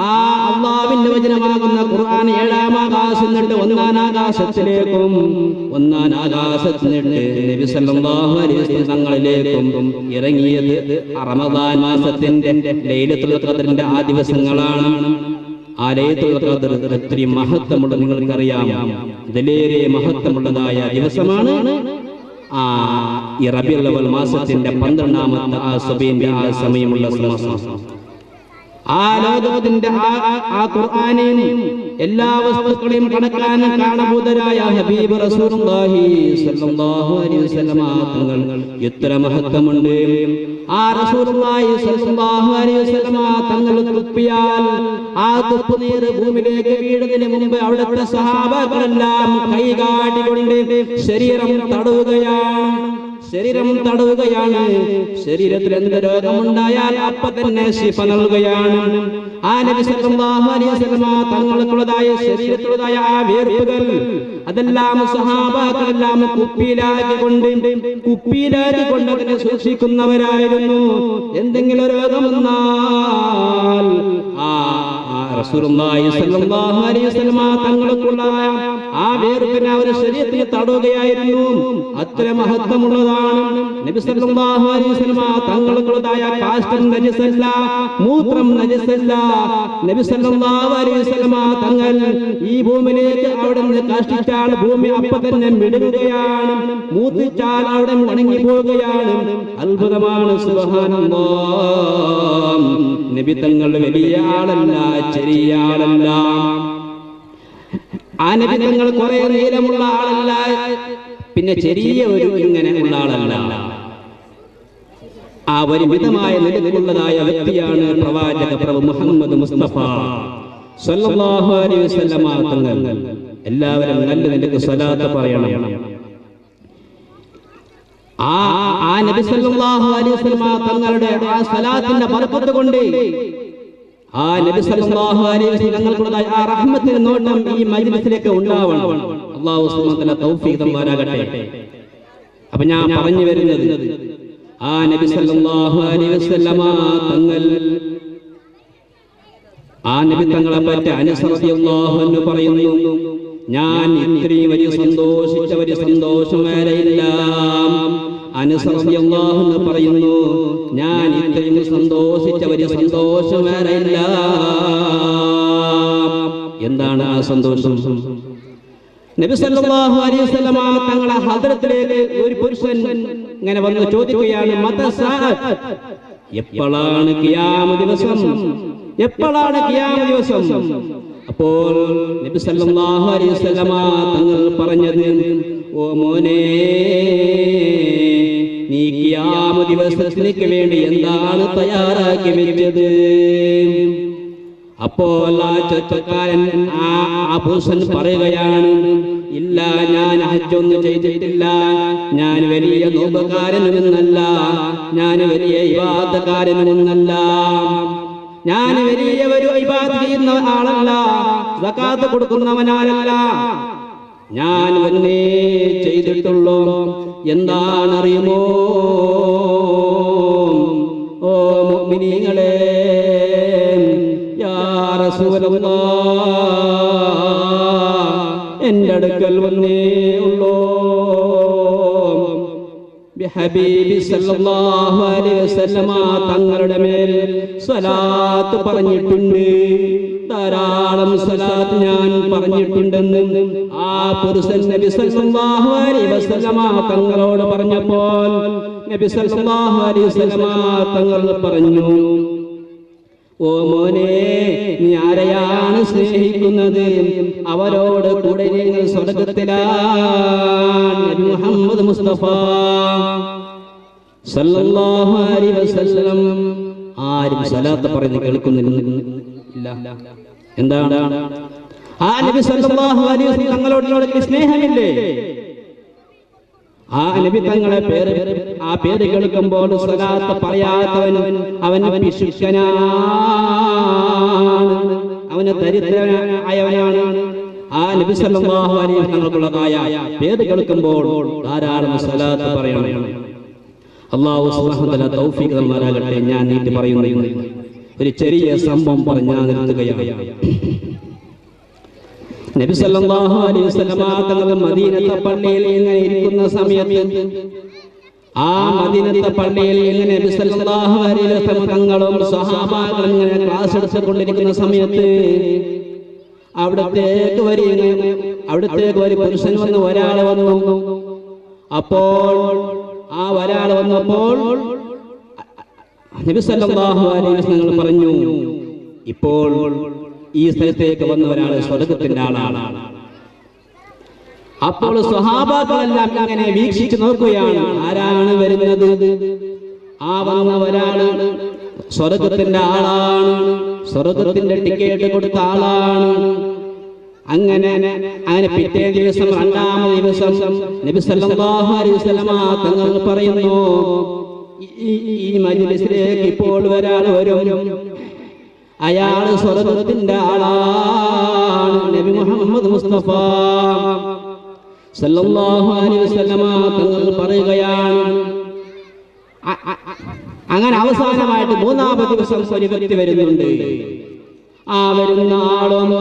ആ അള്ളാഹുവിന്റെ വചനമാകുന്ന ഖുർആൻ 7ാം ആകാശം നിന്നിട്ട് 1ാം ആകാശത്തിലേക്കും 1ാം ആകാശത്തിൽ നിന്നിട്ട് നബി സല്ലല്ലാഹു അലൈഹി വസല്ലം തങ്ങളിലേക്കും ഇറങ്ങിയത് റമദാൻ മാസത്തിന്റെ ലൈലത്തുൽ ഖദ്റിന്റെ ആ ദിവസങ്ങളാണ്. ആ ലൈലത്തുൽ ഖദ്ർ അത്രയും മഹത്വമുള്ള, നിങ്ങൾക്കറിയാം, ഇതിലേറെ മഹത്വമുള്ളതായ ദിവസമാണ് ഈ റബീഉൽ അവ്വൽ മാസത്തിന്റെ 12ാമത്തെ ആ സബീന്റെ ആ സമയമുള്ള മാസം. ആ ലോകത്തിന്റെ ആ ഖുർആനിൽ എല്ലാ വസ്തുക്കളെയും കടക്കാൻ കാരണഭൂതരായ ഹബീബ് റസൂലുള്ളാഹി സ്വല്ലല്ലാഹു അലൈഹി വസല്ലമ തങ്ങൾ എത്ര മഹത്വമുണ്ട്. ആ റസൂലുള്ളാഹി സ്വല്ലല്ലാഹു അലൈഹി വസല്ലമ തങ്ങൾ തുപ്പിയാൽ ആ തുപ്പുനീർ ഭൂമിയിലേക്ക് വീഴുന്നതിന് മുമ്പ് അവിടുത്തെ സഹാബാക്കളെല്ലാം കൈകാട്ടിക്കൊണ്ട് ശരീരം തടവുകയാണ്. ശരീരത്തിൽ എന്ത് രോഗമുണ്ടായാൽ അപ്പൊ തന്നെ ശിഫ നൽകുകയാണ്. ആ നബി സല്ലല്ലാഹു അലൈഹി വസല്ലമ തങ്ങൾക്കുള്ളതായ ശരീരത്തിലുള്ളതായ ആ വേർപ്പുകൾ അതെല്ലാം സഹാബാക്കളെല്ലാം കുപ്പിയിലാക്കിക്കൊണ്ട് അതിനെ സൂക്ഷിക്കുന്നവരായിരുന്നു. എന്തെങ്കിലും രോഗം വന്നാൽ റസൂലുള്ളാഹി സ്വല്ലല്ലാഹു അലൈഹി വസല്ലമ തങ്ങൾക്കുള്ള ആ വേർപ്പിനെ അവർ ശരീരത്തിൽ തടവുകയായിരുന്നു. അത്ര മഹത്വമുള്ളതാണ്. നബി സല്ലല്ലാഹു അലൈഹി വസല്ലമ തങ്ങൾക്കുള്ളതായ കാഷ്ടം നജസല്ല, മൂത്രം നജസല്ല. നബി സല്ലല്ലാഹു അലൈഹി വസല്ലമ തങ്ങൾ ഈ ഭൂമിയിലേക്ക് അവിടെ നിന്ന് കാഷ്ടിച്ചാൽ ഭൂമി അപ്പൊ തന്നെ മിടുകയാണ്, മൂത്തിച്ചാൽ അവിടെ ഉണങ്ങി പോവുകയാണ്. അത്ഭുതമാണ്. സുബ്ഹാനല്ലാഹ്. നബി തങ്ങൾ വലിയ ആളല്ല, ചെറിയ ആളല്ല. ആ നബി തങ്ങൾ കുറെ നീളമുള്ള ആളല്ല, പിന്നെ ചെറിയ ഒരു ഇങ്ങനെയുള്ള ആളല്ല. ആ പരിമിതമായ നിലയിലുള്ളതായ വ്യക്തിയാണ് പ്രവാചക പ്രഭു മുഹമ്മദ് മുസ്തഫ സ്വല്ലല്ലാഹു അലൈഹി വസല്ലമ തങ്ങൾ. എല്ലാവരും നല്ല നിലയ്ക്ക് സ്വലാത്ത് പറയണം. ആ നബി സല്ലല്ലാഹു അലൈഹി വസല്ലമ തങ്ങളുടെ ആ സ്വലാത്തിന്റെ ബർക്കത്ത് കൊണ്ട് ആ നബി സല്ലല്ലാഹു അലൈഹി വസല്ലം തങ്ങൾക്കുള്ളതായ ആ റഹ്മത്തിന്റെ നോട്ടം ഈ മജ്ലിസിലേക്ക് ഉണ്ടാവണം. അല്ലാഹു സുബ്ഹാനഹു വ തആല തൗഫീഖ് തരുമാറാകട്ടെ. അപ്പോൾ ഞാൻ പറഞ്ഞു വരുന്നത്, ആ നബി സല്ലല്ലാഹു അലൈഹി വസല്ലമ തങ്ങൾ, ആ നബി തങ്ങളെ പറ്റി അനസ് റളിയല്ലാഹു അൻഹു പറയുന്നു, ഞാൻ ഇത്രയും വലിയ സന്തോഷിച്ച ഒരു സന്തോഷം വേറെയില്ല. അനസ് റളിയല്ലാഹു അൻഹു പറയുന്നു, ഞാൻ ഇത്രയും സന്തോഷിച്ച ഒരു സന്തോഷം വേറെയില്ല. എന്താണ് ആ സന്തോഷം? നബി സല്ലല്ലാഹു അലൈഹി വസല്ലമ തങ്ങളെ ഹദ്റത്തിലേക്ക് ഒരു പുരുഷൻ ഇങ്ങനെ വന്ന് ചോദിക്കുകയാണ്, എപ്പോഴാണ് ഖിയാമത്ത് ദിവസം? എപ്പോഴാണ് ഖിയാമത്ത് ദിവസം? അപ്പോൾ നബി സല്ലല്ലാഹു അലൈഹി വസല്ലമ തങ്ങൾ പറഞ്ഞത്, ഓ മോനെ, നീ ഖിയാമത്ത് ദിവസത്തിലേക്ക് വേണ്ടി എന്താണ് തയ്യാറാക്കി വെച്ചത്? അപ്പോൾ ആ ചെറുപ്പക്കാരൻ ആ പുരുഷൻ പറയുകയാണ്, ഇല്ല, ഞാൻ ഹജ്ജൊന്നും ചെയ്തിട്ടില്ല, ഞാൻ വലിയ നോമ്പുകാരനുമെന്നല്ല, ഞാൻ വലിയ ഇബാദത്തുകാരനുമെന്നല്ല, ഞാൻ വലിയ ഒരു ഇബാദത്ത് ചെയ്യുന്ന ആളല്ല, സകാത്ത് കൊടുക്കുന്നവനാലല്ല, ഞാൻ ഒന്നേ ചെയ്തിട്ടുള്ളൂ. എന്താണറിയുമോ ഓ മുഅ്മിനീങ്ങളെ, യാ റസൂലല്ലാഹ്, എൻ്റെ അടുക്കൽ വന്നേ ഉള്ളൂ. ഹബീബി സല്ലല്ലാഹു അലൈഹി വസല്ലമ തങ്ങളുടെ മേൽ സ്വലാത്ത് പറഞ്ഞിട്ടുണ്ട്, ധാരാളം സ്വലാത്ത് ഞാൻ പറഞ്ഞിട്ടുണ്ടെന്ന് ആ പുരുഷൻ നബി സല്ലല്ലാഹു അലൈഹി വസല്ലമ തങ്ങളോട് പറഞ്ഞപ്പോൾ നബി സല്ലല്ലാഹു അലൈഹി വസല്ലമ തങ്ങൾ പറഞ്ഞു, ഓ മോനെ, നീ ആരെയാണ് സ്നേഹിക്കുന്നത്? അവരോട് കൂടെ നിങ്ങൾ സ്വർഗ്ഗത്തിലാണ്. നബി മുഹമ്മദ് മുസ്തഫ സല്ലല്ലാഹു അലൈഹി വസല്ലം ആരും സ്വലാത്ത് പറയുന്നത് കേൾക്കുന്നില്ല. എന്താണ്? ആ നബി സല്ലല്ലാഹു അലൈഹി വസല്ലം തങ്ങളോട് സ്നേഹമില്ലേ? ആ നബി തങ്ങളെ ആ പേര് കേൾക്കുമ്പോൾ സ്വലാത്ത് പറയാത്തവൻ അവൻ പിശുക്കനാണ്, അവന് ദരിദ്രനായവനാണ്. ആ നബി സല്ലല്ലാഹു അലൈഹി തങ്ങൾക്കുള്ളതായ പേര് കേൾക്കുമ്പോൾ ധാരാളം സ്വലാത്ത് പറയണം. അല്ലാഹു സുബ്ഹാനഹു വ തആല തൗഫീഖ് നൽകുമാറാകട്ടെ. ഞാൻ നീട്ടി പറയുന്നു, ഒരു ചെറിയ സംഭവം പറഞ്ഞാൽ നിർത്തുകയാണ്. നബി സല്ലല്ലാഹു അലൈഹി വസല്ലമ തങ്ങൾ മദീനത്തെ പള്ളിയിൽ ഇങ്ങനെ ഇരിക്കുന്ന സമയത്ത്, ആ മദീനത്തെ പള്ളിയിൽ ഇങ്ങനെ നബി സല്ലല്ലാഹു അലൈഹി വസല്ലമ തങ്ങളും സ്വഹാബാക്കളും ഇങ്ങനെ ക്ലാസ് എടുത്തുകൊണ്ടിരിക്കുന്ന സമയത്ത് അവിടത്തേക്ക് ഒരു പുരുഷൻ വന്ന് ഒരാൾ വന്നു. അപ്പോൾ ആ ഒരാൾ വന്നപ്പോൾ നബി സല്ലല്ലാഹു അലൈഹി വസല്ലം പറഞ്ഞു, ഇപ്പോൾ ഈ സ്ഥലത്തേക്ക് വന്ന ഒരാൾ സ്വർഗ്ഗത്തിന്റെ ആളാണ്. അപ്പോൾ സ്വഹാബാക്കളെല്ലാം ഇങ്ങനെ വീക്ഷിച്ചു നോക്കുകയാണ്, ആരാണ് വരുന്നത്? ആ വന്ന ഒരാൾ സ്വർഗ്ഗത്തിന്റെ ആളാണ്, സ്വർഗ്ഗത്തിന്റെ ടിക്കറ്റ് കൊടുത്ത ആളാണ്. അങ്ങനെ പിറ്റേ ദിവസം, രണ്ടാമത്തെ ദിവസം നബി സല്ലല്ലാഹു അലൈഹി വസല്ലം തങ്ങൾ പറയുന്നു, ഈ മജ്ലിസിലേക്ക് ഇപ്പോൾ ഒരാൾ വരും, അയാൾ സ്വർഗ്ഗത്തിന്റെ ആളാണ്. നബി മുഹമ്മദ് മുസ്തഫ സല്ലല്ലാഹു അലൈഹി വസല്ലം തങ്ങൾ പറയുകയാണ്. അങ്ങനെ അവസാനമായിട്ട് മൂന്നാമത്തെ ദിവസം ഒരു വ്യക്തി വരുന്നുണ്ട്. ആ വരുന്ന ആളും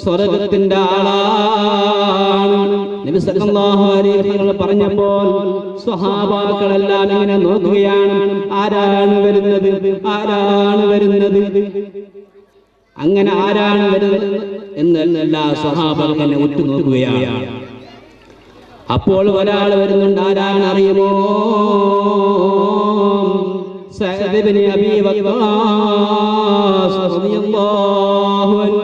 സ്വർഗ്ഗത്തിന്റെ ആളാണ്. നബി സല്ലല്ലാഹു അലൈഹി വസല്ലം പറഞ്ഞപ്പോൾ സ്വഹാബാക്കളെല്ലാം ഇങ്ങനെ നോക്കുകയാണ്, ആരാണ് വരുന്നത്, ആരാണ് വരുന്നത്? അങ്ങനെ ആരാണ് വരുന്നത് എല്ലാ സ്വഹാബാക്കളും എന്നെ ഉറ്റുനോക്കുകയാണ്. അപ്പോൾ ഒരാൾ വരുന്നുണ്ട്, ആരാണ് അറിയുമോ? സഅദ് ഇബ്നു അബീ വഖാസ് റളിയല്ലാഹു അൻഹു.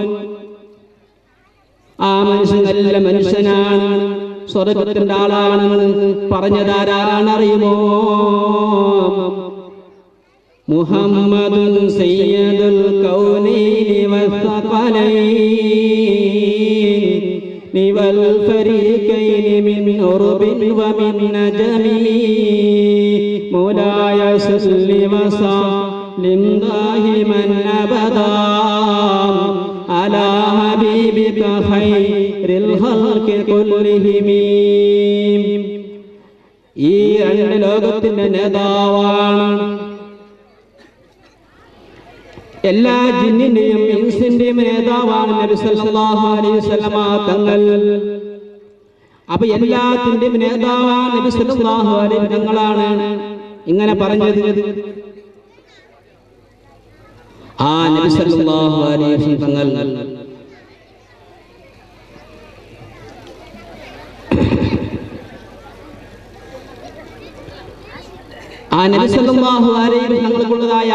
ആ മനുഷ്യൻ നല്ല മനുഷ്യനാണ്, സ്വർഗ്ഗത്തിന്റെ ആളാണെന്ന് പറഞ്ഞതാരാണ് അറിയുമോ? മുഹമ്മദുൻ സയ്യിദുൽ കൗനൈനി വസ്സഖലൈനി വൽ ഫരീഖൈനി മിൻ ഉർബിൻ വമിൻ നജമി മൗലായ സല്ലി വസല്ലിം ദാഹിമൻ അബദാ അലാ ഹബീബിക ഖൈറിൽ ഖൽഖി കുല്ലിഹിം. ഈ രണ്ട് ലോകത്തിന്റെ നേതാവാണ്, എല്ലാ ജിന്നിന്റെയും ഇൻസിന്റെയും നേതാവാണ് നബി സല്ലല്ലാഹു അലൈഹി വസല്ലമ തങ്ങൾ. അപ്പൊ എല്ലാത്തിന്റെയും നേതാവാണ് നബി സല്ലല്ലാഹു അലൈഹി തങ്ങളാണ് ഇങ്ങനെ പറഞ്ഞത്. ആ നബി സല്ലല്ലാഹു അലൈഹി വസല്ലം തങ്ങൾ തങ്ങൾക്കുള്ളതായ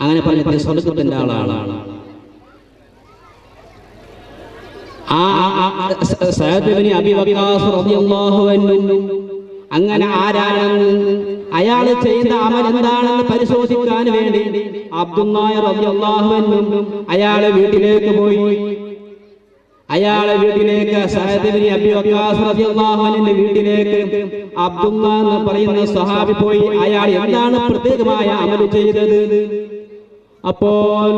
അങ്ങനെ പറഞ്ഞ സ്വർഗ്ഗത്തിന്റെ ആളാണ്. സഅദ് ഇബ്നു അബീ വഖാസ് റളിയല്ലാഹു അൻഹു അങ്ങനെ ആരാണെന്ന് അയാൾ ചെയ്യുന്ന അമൽ എന്താണെന്ന് പരിശോധിക്കാൻ വേണ്ടി അബ്ദുല്ലാഹി റളിയല്ലാഹു അൻഹു അയാളെ വീട്ടിലേക്ക് പോയി. അയാളെ വീട്ടിലേക്ക് സഅദ് ഇബ്നു അബീ വഖാസ് റളിയല്ലാഹു അൻഹുവിന്റെ വീട്ടിലേക്ക് അബ്ദുല്ലാഹ് എന്ന് പറയുന്ന സ്വഹാബി പോയി. അയാൾ എന്താണ് പ്രത്യേകമായ അമൽ ചെയ്തത്? അപ്പോൾ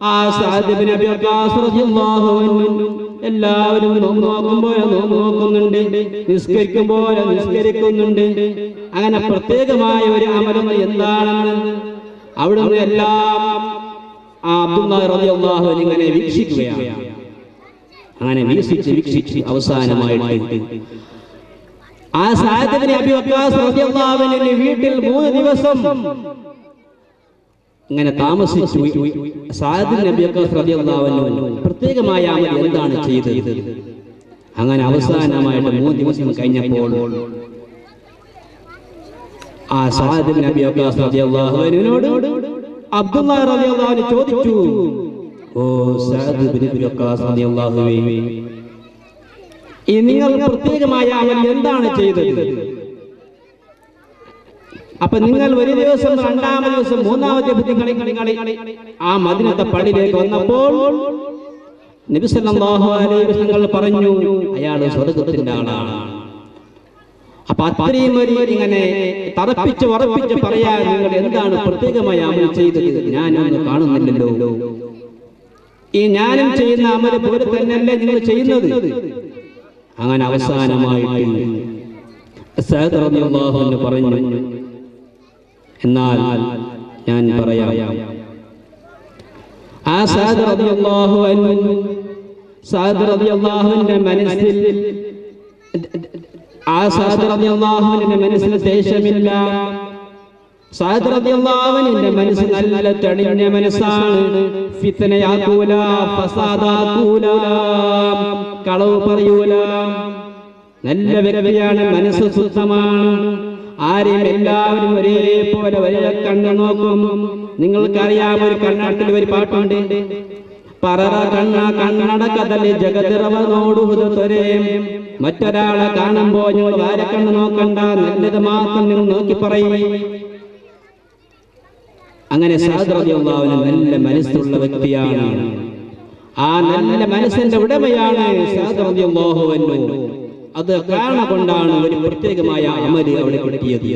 ആ സഅദ് ഇബ്നു അബീ വഖാസ് റളിയല്ലാഹു അൻഹു എല്ലാവരും നോമ്പ് നോക്കുന്നുണ്ട്, നിസ്കരിക്കുമ്പോൾ നിസ്കരിക്കുന്നുണ്ട്. അങ്ങനെ പ്രത്യേകമായ ഒരു അമലും എന്താണെന്ന് അവിടുന്ന് എല്ലാം അബ്ദുല്ലാഹി റളിയല്ലാഹു അൻഹു ഇങ്ങനെ വീക്ഷിക്കുകയാണ്. അങ്ങനെ വീക്ഷിച്ച് അവസാനമായിട്ട് ആ സഅദ് ഇബ്നു അബീ വഖാസ് റളിയല്ലാഹു അൻഹു വീട്ടിൽ 3 ദിവസം ഇങ്ങനെ താമസിച്ചു. സഅദ് ഇബ്നു അബീ വഖാസ് റളിയല്ലാഹു അൻഹു പ്രത്യേകമായ അമൽ എന്താണ് ചെയ്തത്? അങ്ങനെ അവസാനമായിട്ട് 3 ദിവസം കഴിഞ്ഞപ്പോൾ ആ സഅദ് ഇബ്നു അബീ വഖാസ് റളിയല്ലാഹു അൻഹുവിനോട് അബ്ദുല്ലാഹി റളിയല്ലാഹു അൻഹു ചോദിച്ചു, ഓ സഅദ് ഇബ്നു അബീ വഖാസ് റളിയല്ലാഹു അൻഹു, നിങ്ങൾ പ്രത്യേകമായ അമൽ എന്താണ് ചെയ്തത്? അപ്പൊ നിങ്ങൾ ഒരു ദിവസം, 2ാമത്തെ ദിവസം, 3ാമത്തെ ആ മദീനത്തെ പള്ളിയിലേക്ക് വന്നപ്പോൾ നബി സല്ലല്ലാഹു അലൈഹി വസല്ലം പറഞ്ഞു, അയാൾ സ്വർഗ്ഗത്തിന്റെ ആളാണ്. അപ്പൊ അത്രയും ഇങ്ങനെ തറപ്പിച്ച് ഉറപ്പിച്ച് പറയാൻ നിങ്ങൾ എന്താണ് പ്രത്യേകമായ അമൽ ചെയ്തത്? ഞാനൊന്നും കാണുന്നില്ലല്ലോ. ഈ ഞാനും ചെയ്യുന്ന അമൽ പോലെ തന്നെയല്ലേ നിങ്ങൾ ചെയ്യുന്നത്? അങ്ങനെ അവസാനമായിട്ട് സഅദ് റളിയല്ലാഹു അൻഹു പറഞ്ഞു, എന്നാൽ ഞാൻ പറയാം. ആ സഅദ് റളിയല്ലാഹു അൻഹുവിന്റെ മനസ്സിൽ ദേഷ്യമില്ല. സഅദ് റളിയല്ലാഹു അൻഹുവിന്റെ മനസ്സ് നല്ല തെളിഞ്ഞ മനസ്സാണ്. ഫിത്നയാക്കൂല, ഫസാദാക്കൂല, കളവ് പറയൂല. നല്ല വ്യക്തിയാണ്, മനസ്സ് ശുദ്ധമാണ്. ആരെയും എല്ലാവരും ഒരേപോലെ ഒരേ കണ്ണ് നോക്കും. നിങ്ങൾക്കറിയാം, ഒരു കർണാടകത്തിൽ ഒരു പാട്ടുണ്ട്, പററ കണ്ണ കണ്ണട കഥലി ജഗതിറവനോടുതൊരേ. മറ്റൊരാളെ കാണുമ്പോ നിങ്ങൾ ആരെ കണ്ണ് നോക്കണ്ട, നല്ലത് മാത്രം നിങ്ങൾ നോക്കി പറയും. അങ്ങനെ സഅദ് റളിയല്ലാഹു അൻഹു നല്ല മനസ്സുള്ള വ്യക്തിയാണ്. ആ നല്ല മനസ്സിന്റെ ഉടമയാണ് സഅദ് റളിയല്ലാഹു അൻഹു. അത് കാരണം കൊണ്ടാണ് ഒരു പ്രത്യേകമായ അമല് അവിടെ കിട്ടിയത്.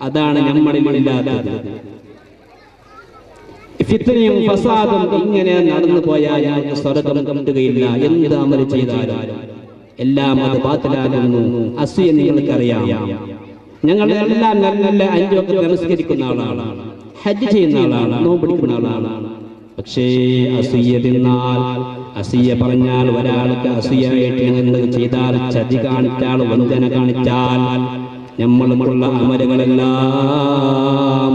അതാണ് നമ്മളില്ലാത്തത്. ഫിത്നയും ഫസാദും ഇങ്ങനെ നടന്നു പോയാൽ ഞങ്ങൾക്ക് സ്വർഗ്ഗം കിട്ടുകയില്ല. എന്ത് അമല് ചെയ്താലും എല്ലാം അത് ബാത്തിലാകുന്നു. അസൂയ നിങ്ങൾക്കറിയാം. ഞങ്ങൾ എല്ലാം നല്ല 5 വക്ത് നമസ്കരിക്കുന്ന ആളാണ്, ഹജ്ജ് ചെയ്യുന്ന ആളാണ്, നോമ്പെടുക്കുന്ന ആളാണ്. പക്ഷേ അസൂയ തിന്നാൽ, അസൂയ പറഞ്ഞാൽ, ഒരാൾക്ക് അസൂയായിട്ട് എന്ത് ചെയ്താൽ, ചതി കാണിച്ചാൽ, വഞ്ചന കാണിച്ചാൽ, നമ്മൾക്കുള്ള അമലുകളെല്ലാം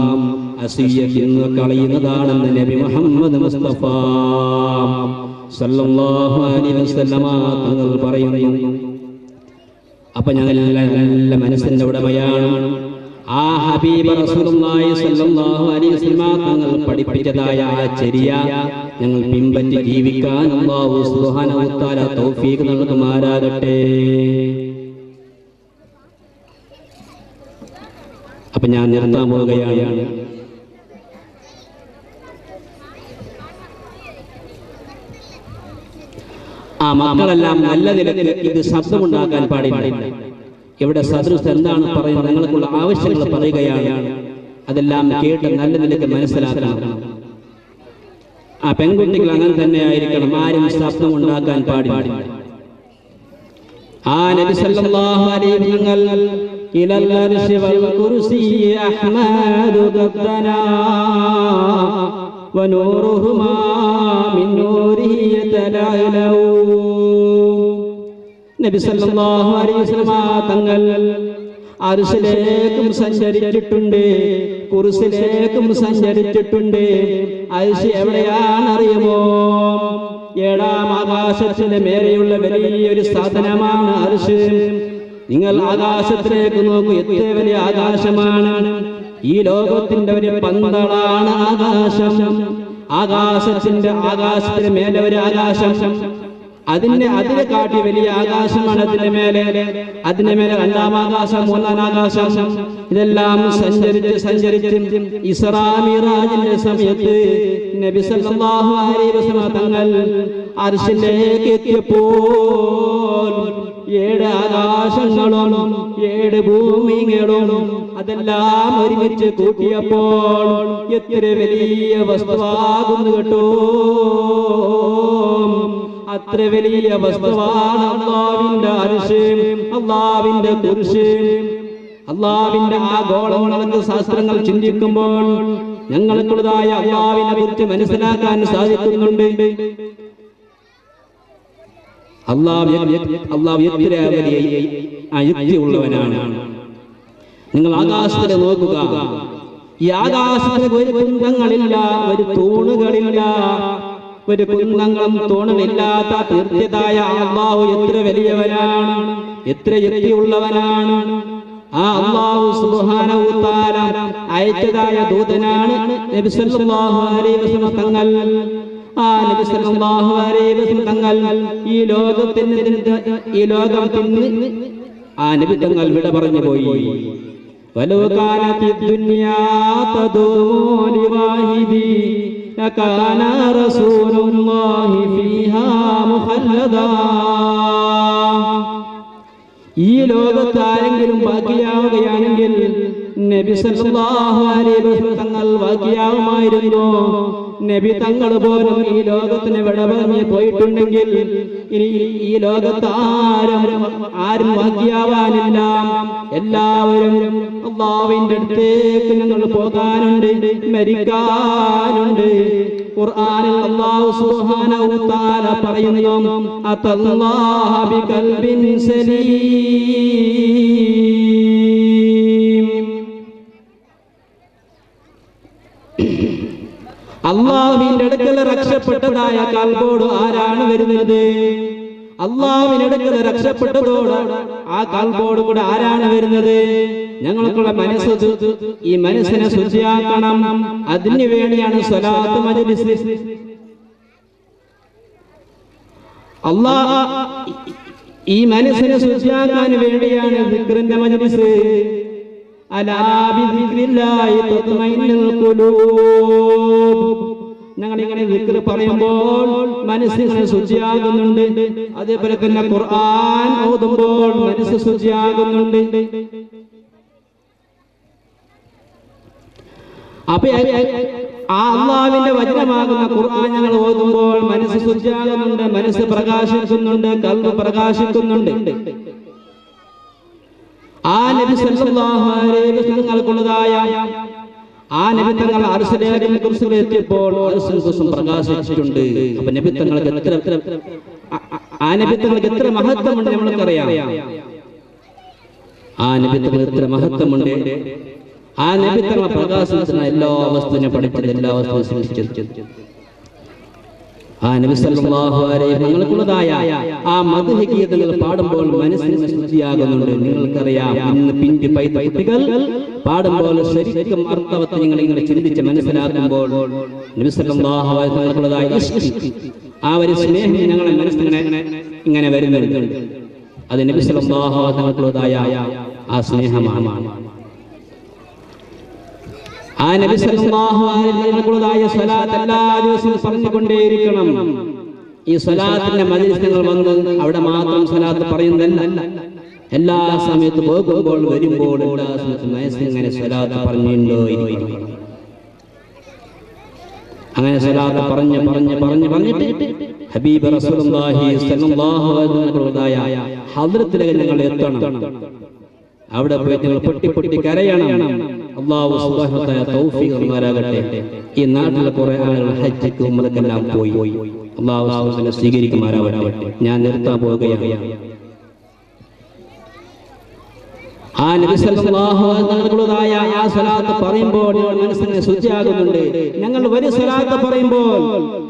അസൂയ തിന്നു കളയുന്നതാണെന്ന് നബി മുഹമ്മദ് മുസ്തഫ സല്ലല്ലാഹു അലൈഹി വസല്ലമ തങ്ങൾ പറയുന്നു. അപ്പൊ ഞങ്ങൾ നല്ല മനസ്സിന്റെ ഉടമയാണ്. ആ ഹബീബ് റസൂലുള്ളാഹി സ്വല്ലല്ലാഹു അലൈഹി വസല്ലം തങ്ങൾ പഠിപ്പിച്ചതായ ആ ചര്യ ഞങ്ങൾ പിൻപറ്റി ജീവിക്കാൻ അല്ലാഹു സുബ്ഹാനഹു വ തആല തൗഫീഖ് നൽകുമാറാകട്ടെ. അപ്പൊ ഞാൻ നിർത്താൻ പോവുകയാണ്. ആ മക്കളെല്ലാം നല്ല നിലയിൽ ഇത് ശബ്ദമുണ്ടാക്കാൻ പാടില്ല. ഇവിടെ സദൃശ് എന്താണ് പറയുന്നത്, നിങ്ങൾക്കുള്ള ആവശ്യങ്ങൾ പറയുകയാണ്. അതെല്ലാം കേട്ട് നല്ല നിലയ്ക്ക് മനസ്സിലാക്കണം. ആ പെൺകുട്ടികൾ അങ്ങനെ തന്നെ ആയിരിക്കണം. ആരും ശബ്ദം ഉണ്ടാക്കാൻ പാടില്ല. ആ നബി സല്ലല്ലാഹു അലൈഹി വസല്ലം ഇലൽ അർശി വൽ കുർസി അഹ്മദു ഖദ്ദനാ വനൂറുഹുമാ മിൻ നൂരിഹി യതലഅലൂ. നബി സല്ലല്ലാഹു അലൈഹി വസല്ലം തങ്ങൾ അർശിലേക്കും സഞ്ചരിച്ചിട്ടുണ്ട്, കുർസിലേക്കും സഞ്ചരിച്ചിട്ടുണ്ട്. അർശ് എവിടെയാണെന്നറിയുമോ? 7ാം ആകാശത്തിന്റെ മേലെയുള്ള വലിയൊരു സാധനമാണ് അർശ്. നിങ്ങൾ ആകാശത്തിലേക്ക് നോക്കൂ, എത്ര വലിയ ആകാശമാണ്. ഈ ലോകത്തിന്റെ ഒരു പന്തളാണ് ആകാശം. ആകാശത്തിന് മേലെ ഒരു ആകാശം. അതിനെ കാട്ടി വലിയ ആകാശമാണ് അതിന്റെ മേലെ രണ്ടാം ആകാശം, മൂന്നാം ആകാശം. ഇതെല്ലാം സഞ്ചരിച്ച് ഇസ്രാ മിറാജിന്റെ സമയത്ത് നബി സല്ലല്ലാഹു അലൈഹി വസല്ലം തങ്ങൾ അർശിലേക്ക് എത്തിയപ്പോൾ 7 ആകാശങ്ങളും 7 ഭൂമികളും അതെല്ലാം ഒരുമിച്ച് കൂട്ടിയപ്പോൾ എത്ര വലിയ വസ്തുവാകുന്നു കേട്ടോ. അത്ര വലിയ വസ്തുവാണ് അല്ലാഹുവിന്റെ അർശ്, അല്ലാഹുവിന്റെ കുർസി, അല്ലാഹുവിന്റെ ആ ഗോളങ്ങൾക്ക് ശാസ്ത്രങ്ങൾ ചിന്തിക്കുമ്പോൾ ഞങ്ങൾക്കുള്ളതായ അല്ലാഹുവിനെ കുറിച്ച് മനസ്സിലാക്കാൻ സാധിക്കുന്നുണ്ട്. അല്ലാഹു എത്ര വലിയ യുക്തിയുള്ളവനാണ്. നിങ്ങൾ ആകാശത്തിൽ നോക്കുക, ഈ ആകാശത്തിന് ഒരു കുന്തങ്ങളില്ല, ഒരു തൂണുകളില്ല, ഒരു കുന്തങ്ങളും തൂണുമില്ലാത്ത തീർച്ചയായ അല്ലാഹു എത്ര വലിയവനാണ്, എത്ര യുക്തിയുള്ളവനാണ്. ആ അല്ലാഹു സുബ്ഹാനഹു വ തആല അയച്ചതായ ദൂതനാണ് നബി സല്ലല്ലാഹു അലൈഹി വസല്ലം തങ്ങൾ. ആ നബി സല്ലല്ലാഹു അലൈഹി വസല്ലം തങ്ങൾ ഈ ലോകത്തിന് ആ നബി തങ്ങൾ വിട പറഞ്ഞു പോയി. വലൗ കാനത്തി ദുനിയാ തദൂമു ലിവാഹിദി ലകാന റസൂലുള്ളാഹി ഫീഹാ മുഖല്ലദാ. ഈ ലോകത്ത് ആരെങ്കിലും ബാക്കിയാവുകയാണെങ്കിൽ നബി സല്ലല്ലാഹു അലൈഹി വസല്ലം തങ്ങൾ ബാക്കിയാവുമായിരുന്നു. നബി തങ്ങൾ പോലും ഈ ലോകത്തിന് വിട പറഞ്ഞ് പോയിട്ടുണ്ടെങ്കിൽ ഇനി ഈ ലോകത്ത് ആരും ബാക്കിയാവാനില്ല. എല്ലാവരും അല്ലാഹുവിന്റെ അടുത്തേക്ക് ഞങ്ങൾ പോകാനുണ്ട്, മരിക്കാനുണ്ട്. ഖുർആനിൽ അല്ലാഹു സുബ്ഹാനഹു വ തആല പറയുന്നു, അതല്ലാഹ ബിഖൽബിൻ സലീം. അല്ലാഹുവിന്റെ അടുക്കൽ രക്ഷപ്പെട്ടതായ കൽബോട് ആരാണ് വരുന്നത്? അല്ലാഹുവിന്റെ അടുക്കൽ രക്ഷപ്പെട്ടതോട് ആ കൽബോട് കൂടെ ആരാണ് വരുന്നത്? ഞങ്ങൾക്കുള്ള മനസ്സ്, ഈ മനസ്സിനെ ശുചിയാക്കണം. അതിനു വേണ്ടിയാണ് സ്വലാത്ത് മജ്ലിസ്. അല്ലാഹ് ഈ മനസ്സിനെ ശുചിയാക്കാൻ വേണ്ടിയാണ് ദിക്റിന്റെ മജ്ലിസ്. അലാ ബിദിക്രില്ലാഹി തത്മഇന്നുൽ ഖുലൂബ്. ഞങ്ങൾ ഇങ്ങനെ ദിക്ർ പറയുമ്പോൾ മനസ്സിനെ ശുചിയാകുന്നുണ്ട്. അതേപോലെ തന്നെ ഖുർആൻ ഓതുമ്പോൾ മനസ്സ് ശുചിയാകുന്നുണ്ട്. അപ്പൊ ആ അല്ലാഹുവിന്റെ വചനമാകുന്ന ഖുർആൻ ഞങ്ങൾ ഓതുമ്പോൾ മനസ്സ് ശുചിയാകുന്നുണ്ട്, മനസ്സ് പ്രകാശിക്കുന്നുണ്ട്, കൽബ് പ്രകാശിക്കുന്നുണ്ട്. ആ നബി സല്ലല്ലാഹു അലൈഹി വസല്ലമക്കുള്ളതായ ആ നബി തങ്ങൾ അർശിലേക്കും കുർസിയിലെത്തിയപ്പോൾ അർശും പ്രകാശിച്ചിട്ടുണ്ട്. അപ്പൊ നബി തങ്ങൾക്ക് ആ നബി തങ്ങൾക്ക് എത്ര മഹത്വമുണ്ട് നമ്മൾക്കറിയാം. ആ നബി തങ്ങൾക്ക് എത്ര മഹത്വമുണ്ട്. ആ നബി തങ്ങൾ പ്രകാശിക്കുന്ന എല്ലാ വസ്തുവിനെ പഠിച്ചത്, എല്ലാ വസ്തുവും സൃഷ്ടിച്ചത്. ആ നബി സല്ലല്ലാഹു അലൈഹി വസല്ലമക്കുള്ളതായ ആ മദ്ഹ് ഗീതങ്ങൾ പാടുമ്പോൾ മനസ്സിന് ശുദ്ധിയാകുന്നുണ്ട്. നിങ്ങൾക്കറിയാം, ഇന്ന് പിഞ്ചു പൈത കുട്ടികൾ പാടുമ്പോൾ ശരിക്കും അർത്ഥവത്ത് നിങ്ങൾ ചിന്തിച്ച് മനസ്സിലാക്കുമ്പോൾ നബി സല്ലല്ലാഹു അലൈഹി വസല്ലമക്കുള്ളതായ ഇഷ്ക്, ആ ഒരു സ്നേഹം ഞങ്ങളുടെ മനസ്സിനെ ഇങ്ങനെ വരുന്നുണ്ട്. അത് നബി സല്ലല്ലാഹു അലൈഹി വസല്ലമക്കുള്ളതായ ആ സ്നേഹമാണ്. ആ നബി സല്ലല്ലാഹു അലൈഹി വസല്ലമക്കുള്ളതായ സ്വലാത്ത് എല്ലാ ദിവസവും പറഞ്ഞുകൊണ്ടേയിരിക്കണം. ഈ സ്വലാത്തിന്റെ മജ്ലിസുകൾ വന്ന് അവിടെ മാത്രം സ്വലാത്ത് പറയുന്നതല്ല, എല്ലാ സമയത്ത് പോകുമ്പോൾ വരുമ്പോൾ എല്ലാ സമയത്തും മനസ്സിങ്ങനെ സ്വലാത്ത് പറഞ്ഞുകൊണ്ടോ ഇരിക്കണം. അങ്ങനെ സ്വലാത്ത് പറഞ്ഞിട്ട് ഹബീബ് റസൂലുള്ളാഹി സ്വല്ലല്ലാഹു അലൈഹി വസല്ലമക്കുള്ളതായ ഹദ്റത്തിലേക്ക് ഞങ്ങൾ എത്തണം. അവിടെ പോയിട്ട് നിങ്ങൾ പൊട്ടി കരയണം. അല്ലാഹു സുബ്ഹാനഹു വ തആല തൗഫീഖ് നൽകുമാറാകട്ടെ. ഈ നാട്ടിലെ കുറെ ആളുകൾ ഹജ്ജിക്ക് ഉംറക്കെല്ലാം പോയി. അല്ലാഹു സുബ്ഹാനഹു വ തആല സ്വീകരിക്കുമാറാകട്ടെ. ഞാൻ നിർത്താൻ പോവുകയാണ്. ആ നബി സല്ലല്ലാഹു അലൈഹി വസല്ലമക്കുള്ളതായ ആ സ്വലാത്ത് പറയുമ്പോൾ മനസ്സിനെ ശുചിയാകുന്നുണ്ട്. ഞങ്ങൾ ഒരു സ്വലാത്ത് പറയുമ്പോൾ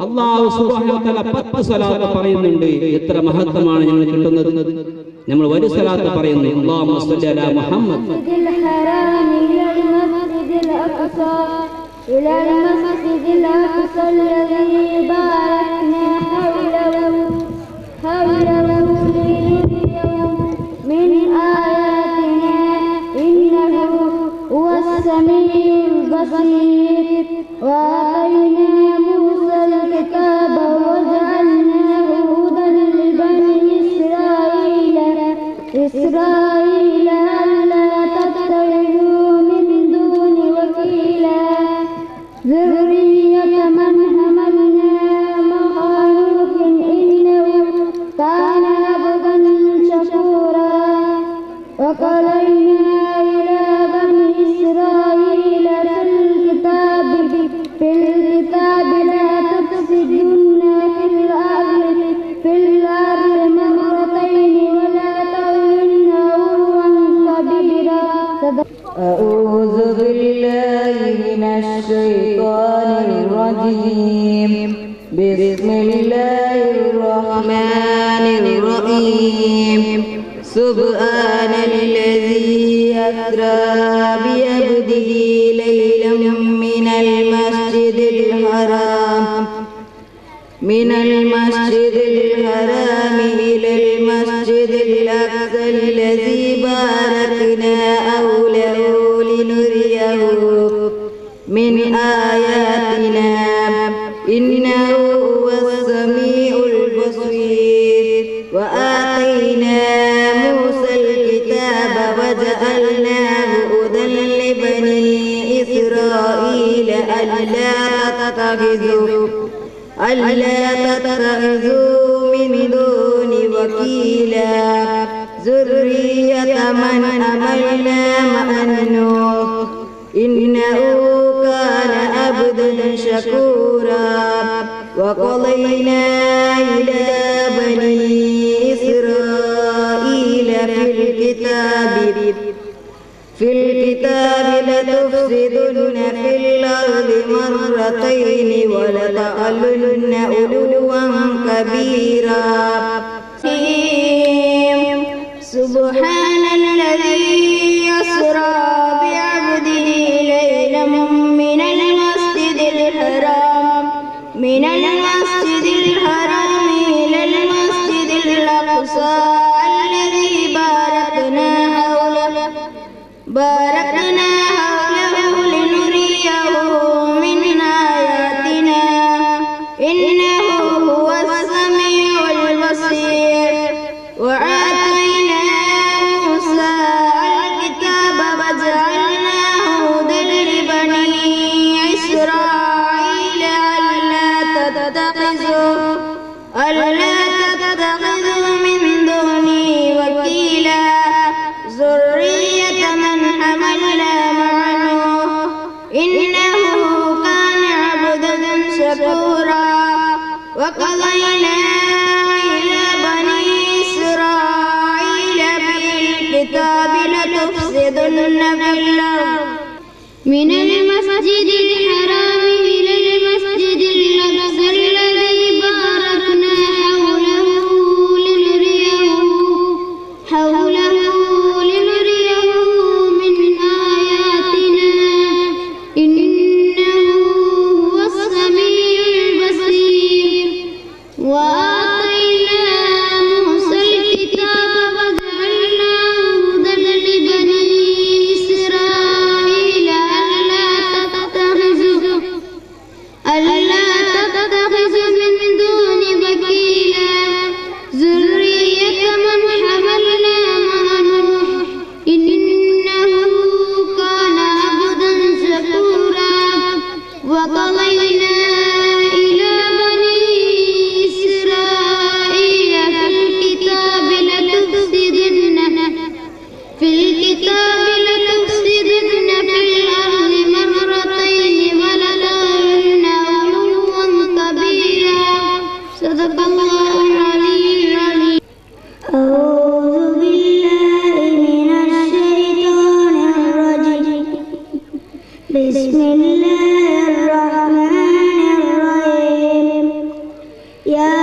അല്ലാഹു സുബ്ഹാനഹു വ തആല 10 സ്വലാത്ത് പറയുന്നുണ്ട്. എത്ര മഹത്വമാണ് ഞങ്ങൾ കിട്ടുന്നത്. നമ്മൾ ഒരു സ്വലാത്ത് പറയുന്നു, അല്ലാഹുമ്മ സ്വല്ലി അലാ മുഹമ്മദ് إلى المسجد الأقصى الذي باركنا حوله بسم الله الرحمن الرحيم سبحان الذي أسرى بعبده ليلا من المسجد الحرام إلى المسجد الأقصى الذي باركنا حوله لنريه من آياتنا إنه هو السميع البصير وآتينا موسى الكتاب وجعلناه هدى لبني إسرائيل ألا تتخذوا من دوني وكيلا ذرية من حملنا مع نوح إنه كان عبدا شكورا وقضينا إلى بني إسرائيل في الكتاب لتفسدن في الأرض مرتين ولتعلن علوا كبيرا سبحان الذي يسرى بعبده ليلا من المسجد الحرام إلى المسجد الأقصى الذي باركنا حوله لنريه من آياتنا إنه هو السميع البصير وآتينا موسى الكتاب وجعلناه هدى لبني إسرائيل ألا تتخذوا من دوني وكيلا ذرية من حملنا مع نوح إنه كان عبدا شكورا وقضينا إلى بني إسرائيل في الكتاب لتفسدن في الأرض من المسجد الحرام إلى المسجد الأقصى الذي باركنا حوله من آياتنا إنه هو السميع البصير وآتينا موسى الكتاب وجعلناه هدى لبني إسرائيل ألا تتخذوا من دوني وكيلا ذرية من حملنا مع نوح إنه كان عبدا شكورا وقضينا إلى بني إسرائيل في الكتاب لتفسدن في الأرض مرتين ولتعلن علوا كبيرا صدق الله العلي العليم. أعوذ بالله من الشيطان الرجيم بسم الله الرحمن الرحيم يا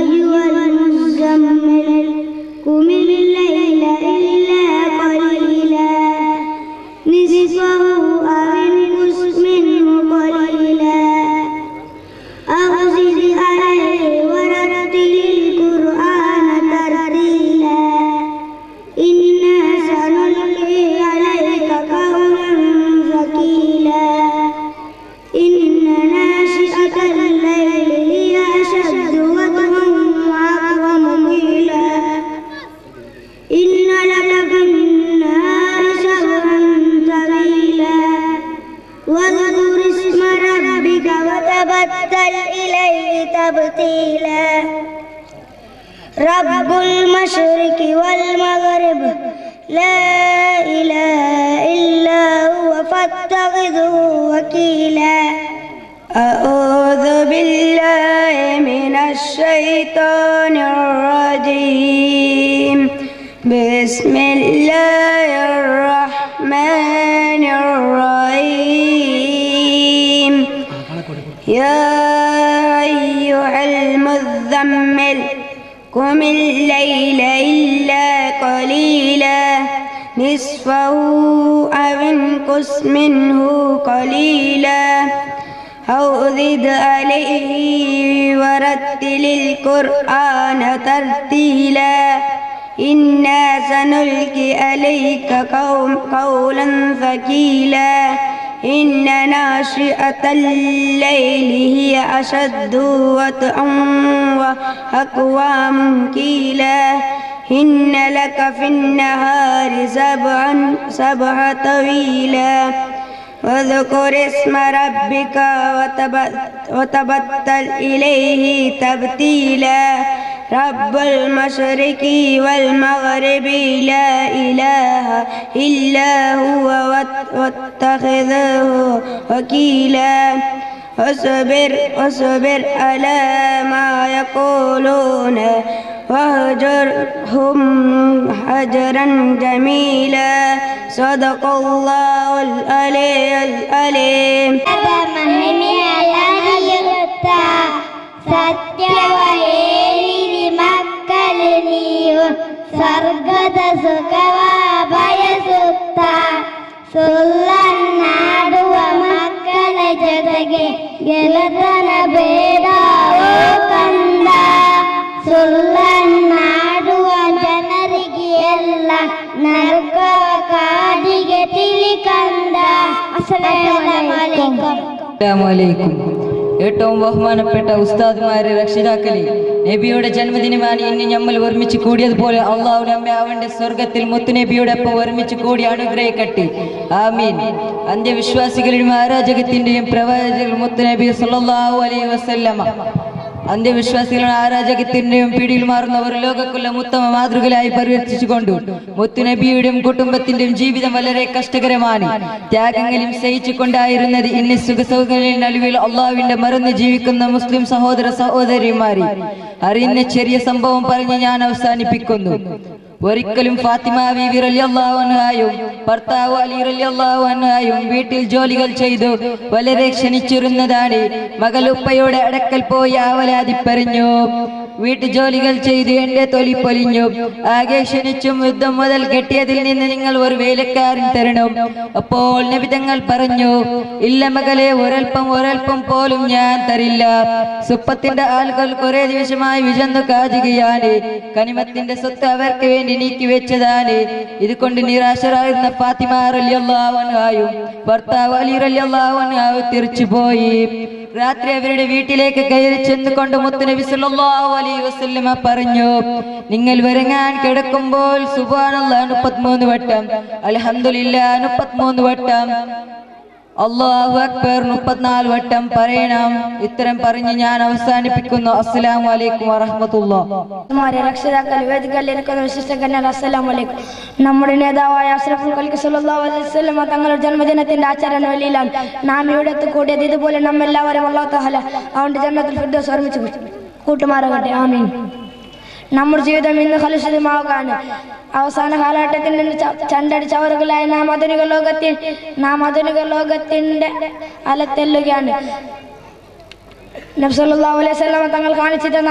أيها المزمل قم الليل إلا قليلا نصفه أو انقص منه قليلا أو زد عليه ورتل القرآن ترتيلا إنا سنلقي عليك قولا ثقيلا إن ناشئة الليل هي أشد وطئا وأقوم قيلا إن لك في النهار سبحا طويلا واذكر اسم ربك وتبتل إليه تبتيلا رب المشرق والمغرب لا إله إلا هو فاتخذه وكيلا أعوذ بالله من الشيطان الرجيم بسم الله الرحمن الرحيم يا المزمل قم الليل إلا قليلا نصفه أو انقص منه قليلا أو زد عليه ورتل القرآن ترتيلا إنا سنلقي عليك قولا ثقيلا إن ناشئة الليل هي أشد وطئا وأقوم قيلا إن لك في النهار سبحا طويلا واذكر اسم ربك وتبتل إليه تبتيلا رب المشرق والمغرب لا إله إلا هو واتخذه وكيلا واصبر على ما يقولون واهجرهم هجرا جميلا صدق الله العلي العليم. ಸತ್ಯವಹೇರಿ ಮಕ್ಕಳು ನೀವು ಸ್ವರ್ಗದ ಸುಖವ ಬಯಸುತ್ತ ಸುಳ್ಳನ್ನಾಡುವ ಮಕ್ಕಳ ಜೊತೆಗೆ ಗೆಳೆತನ ಬೇಡ ಓ ಕಂದ. ಸುಳ್ಳನ್ನಾಡುವ ಜನರಿಗೆ ಎಲ್ಲ ನರಕ ಕಾಡಿಗೆ ತಿಳಿಕಂದ. അസ്സലാമലൈക്കും. ഏറ്റവും ബഹുമാനപ്പെട്ട ഉസ്താദ്മാരെ രക്ഷിതാക്കളെ, നബിയുടെ ജന്മദിനമാണ് ഇന്ന് നമ്മൾ ഒരുമിച്ച് കൂടിയതുപോലെ അള്ളാഹു നമ്മെ അവന്റെ സ്വർഗത്തിൽ മുത്തുനബിയോടൊപ്പം ഒരുമിച്ച് കൂടി അനുഗ്രഹിക്കട്ടെ. ആമീൻ. അന്ത്യവിശ്വാസികളുടെയും ആരാജകത്തിന്റെയും പ്രവാചകൻ മുത്തുനബി സല്ലല്ലാഹു അലൈഹി വസല്ലമ അന്ത്യവിശ്വാസികളുടെ ആരാജകത്തിന്റെയും പിടിയിൽ മാറുന്ന ഒരു ലോകക്കുള്ള ഉത്തമ മാതൃകയായി പരിവർത്തിച്ചുകൊണ്ടു മുത്തുനബിയുടെയും കുടുംബത്തിന്റെയും ജീവിതം വളരെ കഷ്ടകരമാണ്. ത്യാഗങ്ങളും സഹിച്ചുകൊണ്ടായിരുന്നത്. ഇന്ന് സുഖസൗകര്യങ്ങളുടെ നടുവിൽ അള്ളാഹുവിന്റെ മറന്ന് ജീവിക്കുന്ന മുസ്ലിം സഹോദര സഹോദരിമാരെ അറിയുന്ന ചെറിയ സംഭവം പറഞ്ഞ് ഞാൻ അവസാനിപ്പിക്കുന്നു. ഒരിക്കലും ഫാത്തിമ ബീവി റളിയല്ലാഹു അൻഹായും ഭർത്താവ് അലി റളിയല്ലാഹു അൻഹായും വീട്ടിൽ ജോലികൾ ചെയ്തു വളരെ ക്ഷണിച്ചിരുന്നതാണ്. മകൾ ഉപ്പയുടെ അടുക്കൽ പോയി ആവലാതി പറഞ്ഞു. വീട്ടു ജോലികൾ ചെയ്ത് എന്റെ തൊലി പൊലിഞ്ഞു. ആകെ ക്ഷണിച്ചും യുദ്ധം മുതൽ കെട്ടിയതിൽ നിന്ന് നിങ്ങൾ ഒരു വേലക്കാരൻ തരണം. അപ്പോൾ നബി തങ്ങൾ പറഞ്ഞു, ഇല്ല മകളെ, ഒരൽപ്പം പോലും ഞാൻ തരില്ല. സുപ്പത്തിന്റെ ആളുകൾ കുറെ ദിവസമായി വിശന്നു കാജുകയാണ്. കനിമത്തിന്റെ സ്വത്ത് അവർക്ക് വേണ്ടി നീക്കി വെച്ചതാണ്. ഇതുകൊണ്ട് നിരാശരായിരുന്ന ഫാത്തിമ റളിയല്ലാഹു അൻഹായും ഭർത്താവ് അലി റളിയല്ലാഹു അൻഹു തിരിച്ചുപോയി. രാത്രി അവരുടെ വീട്ടിലേക്ക് കയറി ചെന്നുകൊണ്ട് മുത്തുനബി സല്ലല്ലാഹു അലൈഹി വസല്ലമ പറഞ്ഞു, നിങ്ങൾ വരങ്ങാൻ കിടക്കുമ്പോൾ സുബ്ഹാനല്ലാഹ് 33 വട്ടം, അൽഹംദുലില്ലാഹ് 33 വട്ടം, അല്ലാഹു അക്ബർ 34 വട്ടം പറയണം. ഇത്തരം പറഞ്ഞ് ഞാൻ അവസാനിപ്പിക്കുന്നു. അസ്സലാമു അലൈക്കും വറഹ്മത്തുള്ളാഹി. രക്ഷിതാക്കൾ, വേദികളിലിരിക്കുന്ന വിശിഷ്ടഗണ്യർ, അസ്സലാമു അലൈക്കും. നമ്മുടെ നേതാവായ അഷ്റഫുൽ ഖൽഖ് സല്ലല്ലാഹു അലൈഹി വസല്ലം തങ്ങളുടെ ജന്മദിനത്തിന്റെ ആചരണ വേളയിലാണ് നാം ഇവിടെ കൂടിയത്. ഇതുപോലെ നമ്മെല്ലാവരും അല്ലാഹു തആല അവന്റെ ജന്നത്തുൽ ഫിർദൗസ് ഒരുമിച്ച് കൂട്ടുമാറാകട്ടെ. ആമീൻ. നമ്മുടെ ജീവിതം ഇന്ന് കലുഷിതമാവുകയാണ്. അവസാന കാലഘട്ടത്തിൽ നിന്ന് ചണ്ടടി ചവറുകളായ നാം ആധുനിക ലോകത്തിന്റെ അലത്തെല്ലുകയാണ്. നബി സല്ലല്ലാഹു അലൈഹി വസല്ലം തങ്ങൾ കാണിച്ചു തന്ന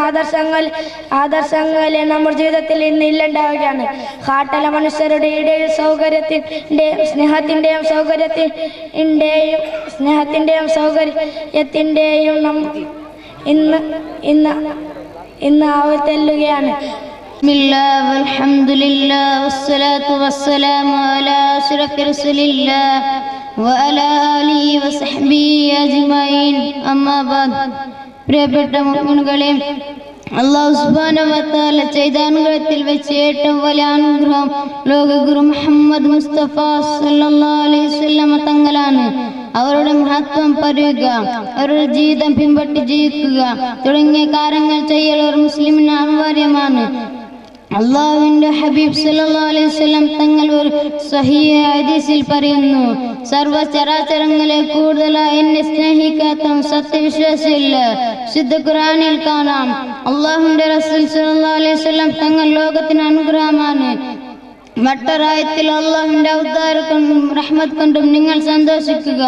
ആദർശങ്ങളെ നമ്മുടെ ജീവിതത്തിൽ ഇന്ന് ഇല്ലാണ്ടാവുകയാണ്. കാട്ടല മനുഷ്യരുടെ ഇടയിൽ സൗകര്യത്തിന്റെയും സൗകര്യത്തിന്റെയും ഇന്ന് ആവത്തെല്ലുകയാണ്. ബിസ്മില്ലാഹി വൽഹംദുലില്ലാഹി വസ്സലാത്തു വസ്സലാമു അലാ അഷ്റഫി റസൂലില്ലാഹി വഅലാ ആലിഹി വസഹ്ബിഹി അജ്മഈൻ. അമ്മാ ബഅദ്. പ്രിയപ്പെട്ട മുഅ്മിനുകളെ, അല്ലാഹു സുബ്ഹാനഹു വ തആല ചെയ്ത അനുഗ്രഹത്തിൽ വെച്ച് ഏറ്റവും വലിയ അനുഗ്രഹം ലോകഗുരു മുഹമ്മദ് മുസ്തഫ സല്ലല്ലാഹു അലൈഹി വസല്ലം തങ്ങളാണ്. അവരുടെ മഹത്വം പറയുക, അവരുടെ ജീവിതം പിൻപറ്റി ജീവിക്കുക തുടങ്ങിയ കാര്യങ്ങൾ ചെയ്യൽ ഒരു മുസ്ലിമിന് അനിവാര്യമാണ്. അള്ളാഹുവിന്റെ ഹബീബ് സല്ലല്ലാഹു അലൈഹി വസല്ലം തങ്ങൾ ഒരു സ്വഹീഹ് ഹദീസിൽ പറയുന്നു, സർവചരാചരങ്ങളെ കൂടുതലായി എന്നെ സ്നേഹിക്കാത്ത സത്യവിശ്വാസിയില്ല. ശുദ്ധ ഖുർആനിൽ കാണാം, അള്ളാഹുവിന്റെ റസൂൽ സല്ലല്ലാഹു അലൈഹി വസല്ലം തങ്ങൾ ലോകത്തിന് അനുഗ്രഹമാണ്. മറ്റൊരായത്തിൽ അള്ളാഹുവിന്റെ അവതാരം കൊണ്ടും റഹ്മത്ത് കൊണ്ടും നിങ്ങൾ സന്തോഷിക്കുക.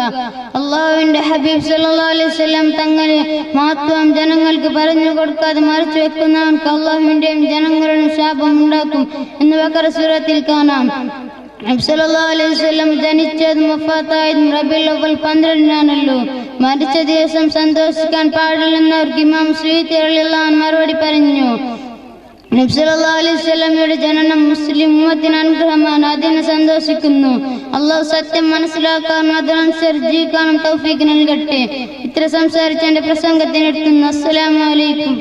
അള്ളാഹുവിന്റെ ഹബീബ് സല്ലല്ലാഹു അലൈഹി വസല്ലം തങ്ങളെ മഹത്വം ജനങ്ങൾക്ക് പറഞ്ഞു കൊടുക്കാതെ മറച്ചു വെക്കുന്നവർക്ക് അള്ളാഹുവിന്റെയും ജനങ്ങളുടെയും ശാപം ഉണ്ടാക്കും എന്ന് ബഖറ സൂറത്തിൽ കാണാം. നബി സല്ലല്ലാഹു അലൈഹി വസല്ലം ജനിച്ചതും വഫാത്തായതും റബീഉൽ അവ്വൽ 12-നാണല്ലോ. മരിച്ച ദിവസം സന്തോഷിക്കാൻ പാടില്ലെന്നവർക്ക് ഇമാം സുയൂത്തി റളിയല്ലാഹു അൻഹു മറുപടി പറഞ്ഞു. നബി സല്ലല്ലാഹു അലൈഹി വസല്ലമയുടെ ജനനം മുസ്ലിം ഉമ്മത്തിന് അനുഗ്രഹമാണ്, അതിന് സന്തോഷിക്കുന്നു. അള്ളാഹു സത്യം മനസ്സിലാക്കാനും അതിനനുസരിച്ച് ജീവിക്കാനും തൗഫീഖ് നൽകട്ടെ. ഇത്ര സംസാരിച്ച എന്റെ പ്രസംഗത്തിന് എടുത്തുന്നു. അസ്സലാമു അലൈക്കും.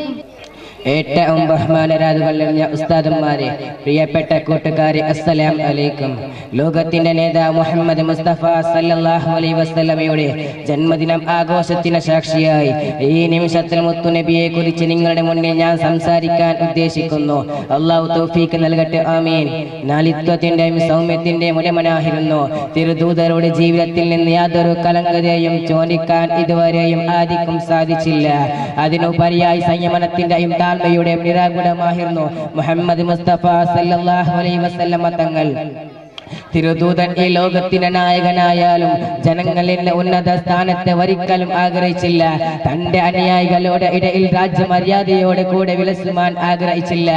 ഏറ്റവും ബഹുമാനരാതുകൊള്ളുന്ന ഉസ്താദന്മാരെ, പ്രിയപ്പെട്ട കൂട്ടുകാരെ, അസ്സലാമു അലൈക്കും. ലോകത്തിന്റെ നേതാവ് മുഹമ്മദ് മുസ്തഫ സല്ലല്ലാഹു അലൈഹി വസല്ലമയുടെ ജന്മദിനം ആഘോഷത്തിന് സാക്ഷിയായി ഈ നിമിഷത്തിൽ മുത്തുനബിയെ കുറിച്ച് നിങ്ങളുടെ മുന്നിൽ ഞാൻ സംസാരിക്കാൻ ഉദ്ദേശിക്കുന്നു. അള്ളാഹു തൗഫീഖ് നൽകട്ടെ, ആമീൻ. നാലിത്വത്തിന്റെയും സൗമ്യത്തിന്റെയും ഉടമനായിരുന്നു. തിരുദൂതരുടെ ജീവിതത്തിൽ നിന്ന് യാതൊരു കലങ്കതയും ചോദിക്കാൻ ഇതുവരെയും ആർക്കും സാധിച്ചില്ല. അതിനുപരിയായി സംയമനത്തിന്റെയും താഴ്മയുടെയും നിരാകുടമായിരുന്നു മുഹമ്മദ് മുസ്തഫ സല്ലല്ലാഹു അലൈഹി വസല്ലമ തങ്ങൾ. തിരുദൂതൻ ഈ ലോകത്തിന്റെ നായകനായാലും ജനങ്ങളുടെ ഉന്നത സ്ഥാനത്തെ ഒരിക്കലും ആഗ്രഹിച്ചില്ല. തന്റെ അനുയായികളുടെ ഇടയിൽ രാജ്യമര്യാദയോടെ കൂടെ വിലസുവാൻ ആഗ്രഹിച്ചില്ല.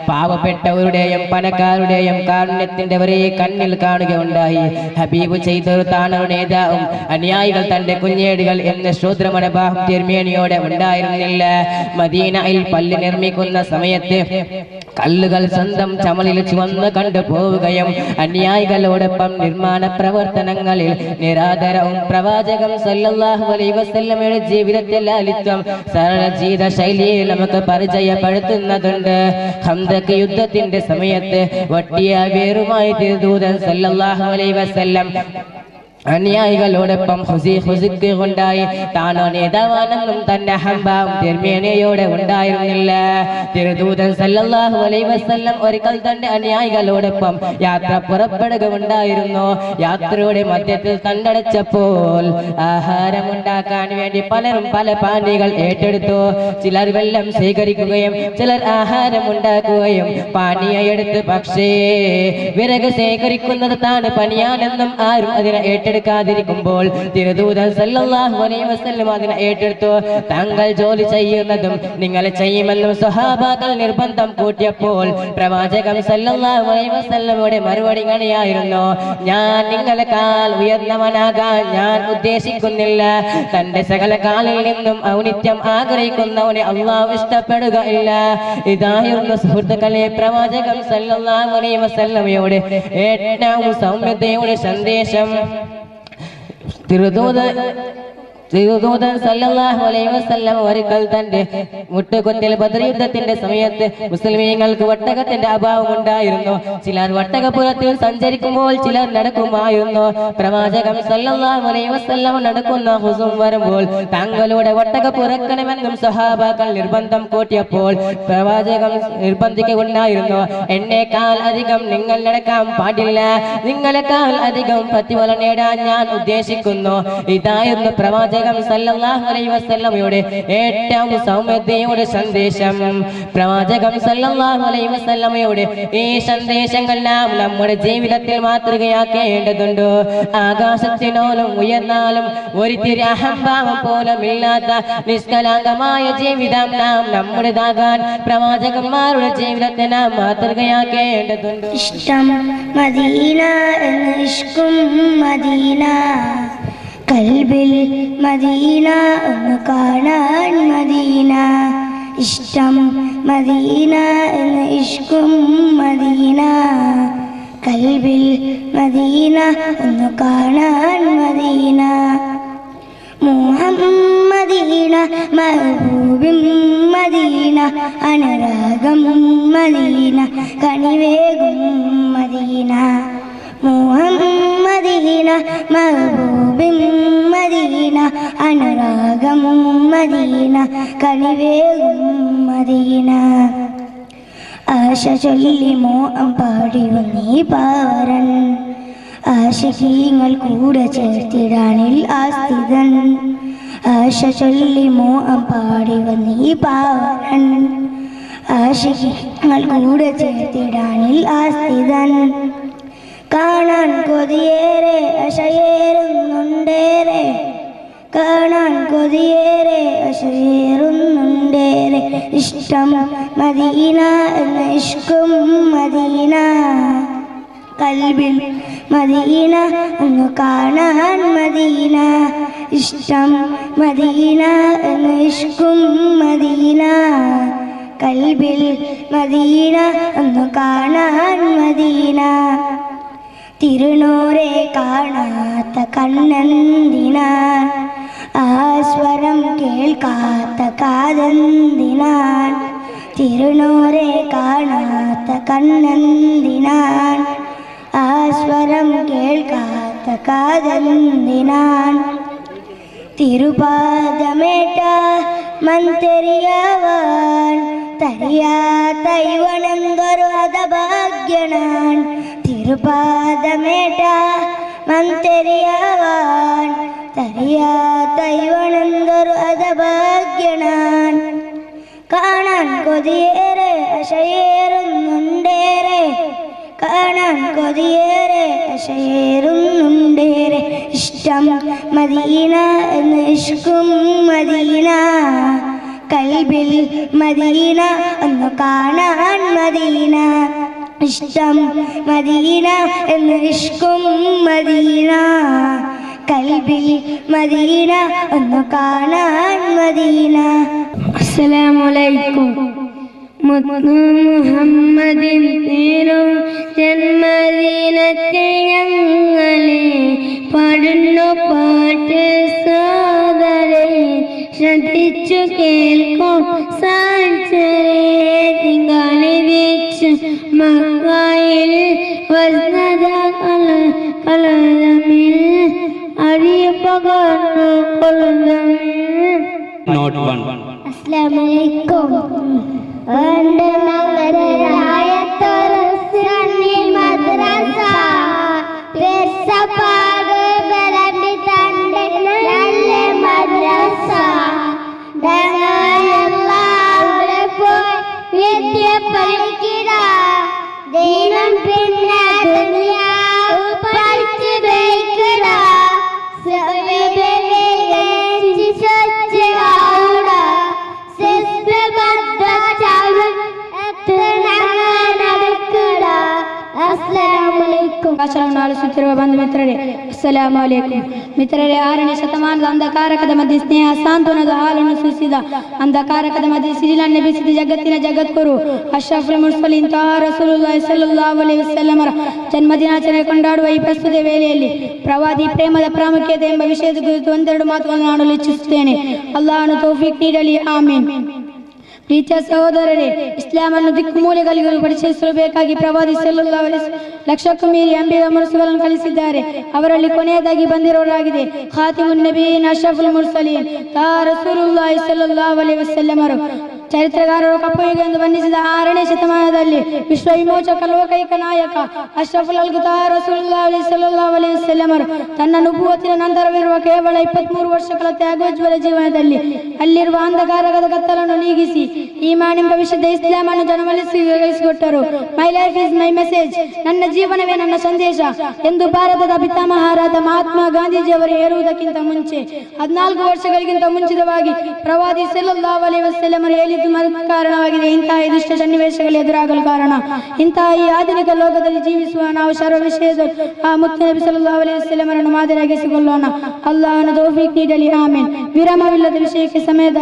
പാവപ്പെട്ടവരുടെയും പണക്കാരുടെയും കാരുണ്യത്തിന്റെ ഒരേ കണ്ണിൽ കാണുകയുണ്ടായി. ഹബീബ് ചെയ്തൊരു താണൊരു നേതാവും അനുയായികൾ തന്റെ കുഞ്ഞേടുകൾ എന്ന ശൂദ്രമനഭാവം തിരുമേനിയോടെ ഉണ്ടായിരുന്നില്ല. മദീനയിൽ പള്ളി നിർമ്മിക്കുന്ന സമയത്ത് കല്ലുകൾ സ്വന്തം ചമലിൽ ചുവന്ന് കണ്ടുപോവുകയും അനുയായികളോടൊപ്പം നിർമ്മാണ പ്രവർത്തനങ്ങളിൽ നിരാദരവും പ്രവാചകം സല്ലല്ലാഹു അലൈഹി വസല്ലമയുടെ ജീവിതത്തെ ലാളിത്യം സരള ജീവിത ശൈലിയിൽ നമുക്ക് പരിചയപ്പെടുത്തുന്നതുണ്ട്. ഖന്തഖ് യുദ്ധത്തിന്റെ സമയത്ത് വട്ടിയ വേറുമായി തിരുദൂതൻ സല്ലല്ലാഹു അലൈഹി വസല്ലം അനുയായികളോടൊപ്പം ഹുസിക്കൊണ്ടായി. താനോ നേതാവാണെന്നും തന്റെ അഹംഭാവം തിരുമേനിയോടെ ഉണ്ടായിരുന്നില്ല. തിരുദൂതൻ സല്ലല്ലാഹു അലൈഹി വസല്ലം ഒരിക്കൽ തന്റെ അനുയായികളോടൊപ്പം യാത്ര പുറപ്പെടുകയുണ്ടായിരുന്നു. യാത്രയുടെ മധ്യത്തിൽ കണ്ടടച്ചപ്പോൾ ആഹാരമുണ്ടാക്കാൻ വേണ്ടി പലരും പല പാനീയങ്ങൾ ഏറ്റെടുത്തു. ചിലർ വെള്ളം സ്വീകരിക്കുകയും ചിലർ ആഹാരമുണ്ടാക്കുകയും പാനീയം എടുത്ത്. പക്ഷേ വിറക് ശേഖരിക്കുന്നത് താണ് പണിയാനെന്നും ആരും അതിനെ ഏറ്റെടുക്കാതിരിക്കുമ്പോൾ തിരുദൂതൻ സല്ലല്ലാഹു അലൈഹി വസല്ലം അതിനെ ഏറ്റെടുത്തു. താങ്കൾ ജോലി ചെയ്യുന്നതും നിങ്ങൾ ചെയ്യുമെന്നും സ്വഹാബാക്കൾ നിർബന്ധം കൂട്ടിയപ്പോൾ പ്രവാചകൻ സല്ലല്ലാഹു അലൈഹി വസല്ലമയുടെ മറുപടി ഇങ്ങനെയായിരുന്നു: ഞാൻ നിങ്ങളെക്കാൾ ഉയർന്നവനാകാൻ ഞാൻ ഉദ്ദേശിക്കുന്നില്ല. തന്റെ സകല കാലിൽ നിന്നും ഔന്നിത്യം ആഗ്രഹിക്കുന്നവനെ അള്ളാഹു ഇഷ്ടപ്പെടുകയില്ല. ഇതായിരുന്നു സുഹൃത്തുക്കളെ പ്രവാചകൻ സല്ലല്ലാഹു അലൈഹി വസല്ലമയുടെ ഏറ്റവും സൗമ്യതയുടെ സന്ദേശം. തിരുദൂതൻ സല്ലല്ലാഹു അലൈഹി വസല്ലം ഒരിക്കൽ തന്റെ മുട്ടുകൊത്തിൽ ബദർ യുദ്ധത്തിന്റെ സമയത്ത് മുസ്ലിമീങ്ങൾക്ക് ഒട്ടകത്തിന്റെ അഭാവം ഉണ്ടായിരുന്നു. ചിലർ ഒട്ടകപ്പുറത്തിൽ സഞ്ചരിക്കുമ്പോൾ ചിലർ നടക്കുമായിരുന്നു. പ്രവാചകൻ സല്ലല്ലാഹു അലൈഹി വസല്ലം നടക്കുന്ന ഹുസും വരുമ്പോൾ താങ്കളുടെ ഒട്ടക പുറക്കണമെന്നും സ്വഹാബാക്കൾ നിർബന്ധം കൂട്ടിയപ്പോൾ പ്രവാചകൻ നിർബന്ധിക്കുകയുണ്ടായിരുന്നു: എന്നേക്കാൾ അധികം നിങ്ങൾ നടക്കാൻ പാടില്ല, നിങ്ങളെക്കാൾ അധികം പ്രതിഫലം നേടാൻ ഞാൻ ഉദ്ദേശിക്കുന്നു. ഇതായിരുന്നു പ്രവാചകൻ സല്ലല്ലാഹു അലൈഹി വസല്ലമയുടെ ഏറ്റവും സൗമ്യതയുടെ സന്ദേശം. പ്രവാചകൻ സല്ലല്ലാഹു അലൈഹി വസല്ലമയുടെ ഈ സന്ദേശങ്ങൾ നാം നമ്മുടെ ജീവിതത്തിൽ മാതൃകയാക്കേണ്ടതുണ്ട്. ആകാശത്തിനോളം ഉയർന്നാലും ഒരിത്തിരി അഹംഭാവം പോലും ഇല്ലാത്ത നിഷ്കലാംഗമായ ജീവിതം നാം നമ്മുടേതാകാൻ പ്രവാചകന്മാരുടെ ജീവിതത്തെ നാം മാതൃകയാക്കേണ്ടതുണ്ട്. ഇഷ്ടം മദീന എന്ന് ഇഷ്കും മദീന, കൽബിൽ മദീന ഒന്ന് കാണാൻ മദീന. ഇഷ്ടം മദീന എന്ന് ഇഷ്കും മദീന, കൽബിൽ മദീന ഒന്ന് കാണാൻ മദീന. മുഹമ്മദീന മഹബൂബും മദീന, അനുരാഗം മദീന, കണിവേകും മദീന. മുഹമ്മദീന മഹബൂബും മദീന, അനുരാഗം മദീന, കണിവേകും മദീന. ആശ ചൊല്ലി മോഹം പാടി വന്നീ പാവരൻ, ആശികീങ്ങൾ കൂടെ ചേർത്തിടാനിൽ ആസ്തിതൻ. ആശ ചൊല്ലി മോഹം പാടി വന്നീ പാവരൻ, ആശികീങ്ങൾ കൂടെ ചേർത്തിടാനിൽ ആസ്തിതൻ. കാണാൻ കൊതിയേറെ അശയേറുന്നുണ്ടേറെ കാണാൻ കൊതിയേറെ അശയേറുന്നുണ്ടേറെ ഇഷ്ടം മദീന എന്ന ഇഷ്കും മദീന കൽബിൽ മദീന ഒന്ന് കാണാൻ മദീന ഇഷ്ടം മദീന എന്ന ഇഷ്കും മദീന കൽബിൽ മദീന ഒന്ന് കാണാൻ മദീന തിരുനൂറെ കാണാത്ത കണ്ണെന്തിനാൻ ആ സ്വരം കേൾക്കാത്ത കാതെന്തിനാൻ തിരുനൂറെ കാണാത്ത കണ്ണെന്തിനാൻ ആ സ്വരം കേൾക്കാത്ത കാതെന്തിനാൻ തിരുപാദമേട്ട മന്തെറിയാവാൻ തരിയാത്ത ഇവനെന്തൊരു ഹതഭാഗ്യനാൻ തിരുപാദമേട്ട മന്തെറിയാവാൻ തരിയാത്ത ഇവനെന്തൊരു ഹതഭാഗ്യനാൻ കാണാൻ കൊതിയേറെ അശയേറുന്നുണ്ടേറെ കാണാൻ കൊതിയേറെ അശയേറുന്നുണ്ടേറെ ഇഷ്ടം മദീന എന്ന് ഇഷ്കും മദീന കൽബിൽ മദീന ഒന്ന് കാണാൻ മദീന ഇഷ്ടം മദീന എന്ന് ഇഷ്കും മദീന കൽബിൽ മദീന ഒന്ന് കാണാൻ മദീന. അസ്സലാമു അലൈക്കും. മുഹമ്മദിൻ തീരും ജന്മദിനത്തിൽ ഞങ്ങളെ പാടുന്നു പാട്ട് സോദരേ ശ്രദ്ധിച്ചു കേൾക്കും സാക്ഷരേ തിങ്കളി വെച്ച് മക്കായിൽ വസ്നത കലതമിൽ അറിയപ്പകർന്നു കൊള്ളുതമിൽ. നോട്ട് 1. അസ്സലാമു അലൈക്കും. ಮಿತ್ರರೇ 6ನೇ ಶತಮಾನದ ಅಂಧಕಾರಕದ ಮಧ್ಯೆ ಸ್ನೇಹ ಸಾಂತ್ವನದ ಹಾಲನ್ನು ಸೂಸಿದ ಅಂಧಕಾರಕದ ಮಧ್ಯೆ ಸಿಡಿಲನ್ನೇ ಬಿಸಿದ ಜಗತ್ತಿನ ಜಗದ್ಗುರು ಅಶ್ರಫುಲ್ ಮುರ್ಸಲೀನ್ ತ್ವಾಹ ರಸೂಲುಲ್ಲಾಹಿ ಸಲ್ಲಲ್ಲಾಹು ಅಲೈಹಿ ವಸಲ್ಲಮರ ಜನ್ಮದಿನಾಚರಣೆ ಕೊಂಡಾಡುವ ಈ ಪ್ರಸ್ತುತ ವೇಳೆಯಲ್ಲಿ ಪ್ರವಾದಿ ಪ್ರೇಮದ ಪ್ರಾಮುಖ್ಯತೆ ಎಂಬ ವಿಷಯದ ಕುರಿತು ಒಂದೆರಡು ಮಾತುಗಳನ್ನು ಆಡಲು ಇಚ್ಛಿಸುತ್ತೇನೆ. ಅಲ್ಲಾಹನು ತೌಫೀಕ್ ನೀಡಲಿ, ಆಮೀನ್. ಪ್ರೀತಿಯ ಸಹೋದರರೇ, ಇಸ್ಲಾಮನ್ನು ದಿಕ್ಕುಮೂಲೆಗಳಿಗೂ ಪರಿಚಯಿಸಲು ಬೇಕಾಗಿ ಪ್ರವಾದಿ ಸಲ್ಲಲ್ಲಾಹು ಅಲೈಹಿ ಲಕ್ಷಕ್ಕೂ ಮೀರಿ ಅಂಬಿಯ ಮುರ್ಸಲನ್ನು ಕಳಿಸಿದ್ದಾರೆ. ಅವರಲ್ಲಿ ಕೊನೆಯದಾಗಿ ಬಂದಿರೋರಾಗಿದೆ ಖಾತಿಮುನ್ ನಬಿಯೀನ್ ಅಶ್ರಫುಲ್ ಮುರ್ಸಲೀನ್ ತಾ ರಸೂಲುಲ್ಲಾಹಿ ಸಲ್ಲಲ್ಲಾಹು ಅಲೈಹಿ ವಸಲ್ಲಮರು. ಚರಿತ್ರೆಗಾರರು ಕಪ್ಪುಯುಗ ಎಂದು ಬಣ್ಣಿಸಿದ 6ನೇ ಶತಮಾನದಲ್ಲಿ ವಿಶ್ವ ವಿಮೋಚಕ ಲೋಕೈಕ ನಾಯಕ ಅಶ್ರಫುಲ್ ಅಲ್ಗುತಾ ರಸೂಲುಲ್ಲಾಹಿ ಸಲ್ಲಲ್ಲಾಹು ಅಲೈಹಿ ವಸಲ್ಲಮರು ತನ್ನ ನುಬುವತ್ತಿನ ನಂತರವಿರುವ ಕೇವಲ 23 ವರ್ಷಗಳ ತ್ಯಾಗೋಜ್ವಲ ಜೀವನದಲ್ಲಿ ಅಲ್ಲಿರುವ ಅಂಧಕಾರದ ಕತ್ತಲನ್ನು ನೀಗಿಸಿ ಈಮಾನ್ ಎಂಬ ವಿಷಯದ ಇಸ್ಲಾಂ ಅನ್ನು ಜನಮಲ್ಲಿಸಿಕೊಟ್ಟರು. My life is my message, ನನ್ನ ಜೀವನವೇ ನನ್ನ ಸಂದೇಶ ಎಂದು ಭಾರತದ ಪಿತಾಮಹರಾದ ಮಹಾತ್ಮ ಗಾಂಧೀಜಿಯವರು ಹೇರುವುದಕ್ಕಿಂತ ಮುಂಚೆ 14 ವರ್ಷಗಳಿಗಿಂತ ಮುಂಚಿತವಾಗಿ ಪ್ರವಾದಿ ಸಲ್ಲಲ್ಲಾಹು ಅಲೈಹಿ ವಸಲ್ಲಮರು ಹೇಳಿದ್ದು ಕಾರಣವಾಗಿದೆ. ಇಂತಹ ದುಷ್ಟ ಸನ್ನಿವೇಶಗಳು ಎದುರಾಗಲು ಕಾರಣ ಇಂತಹ ಈ ಆಧುನಿಕ ಲೋಕದಲ್ಲಿ ಜೀವಿಸುವ ನಾವು ಸರ್ವ ವಿಷಯದ ಆ ಮುತ್ತು ನಬಿ ಸಲ್ಲಲ್ಲಾಹು ಅಲೈಹಿ ವಸಲ್ಲಮರನ್ನು ಮಾದರಿಯಾಗಿಸಿಕೊಳ್ಳೋಣ. ಅಲ್ಲಾಹನ ತೌಫೀಕ್ ನೀಡಲಿ, ಆಮೀನ್. ವಿರಾಮವಿಲ್ಲದ ವಿಷಯಕ್ಕೆ ಸಮಯದ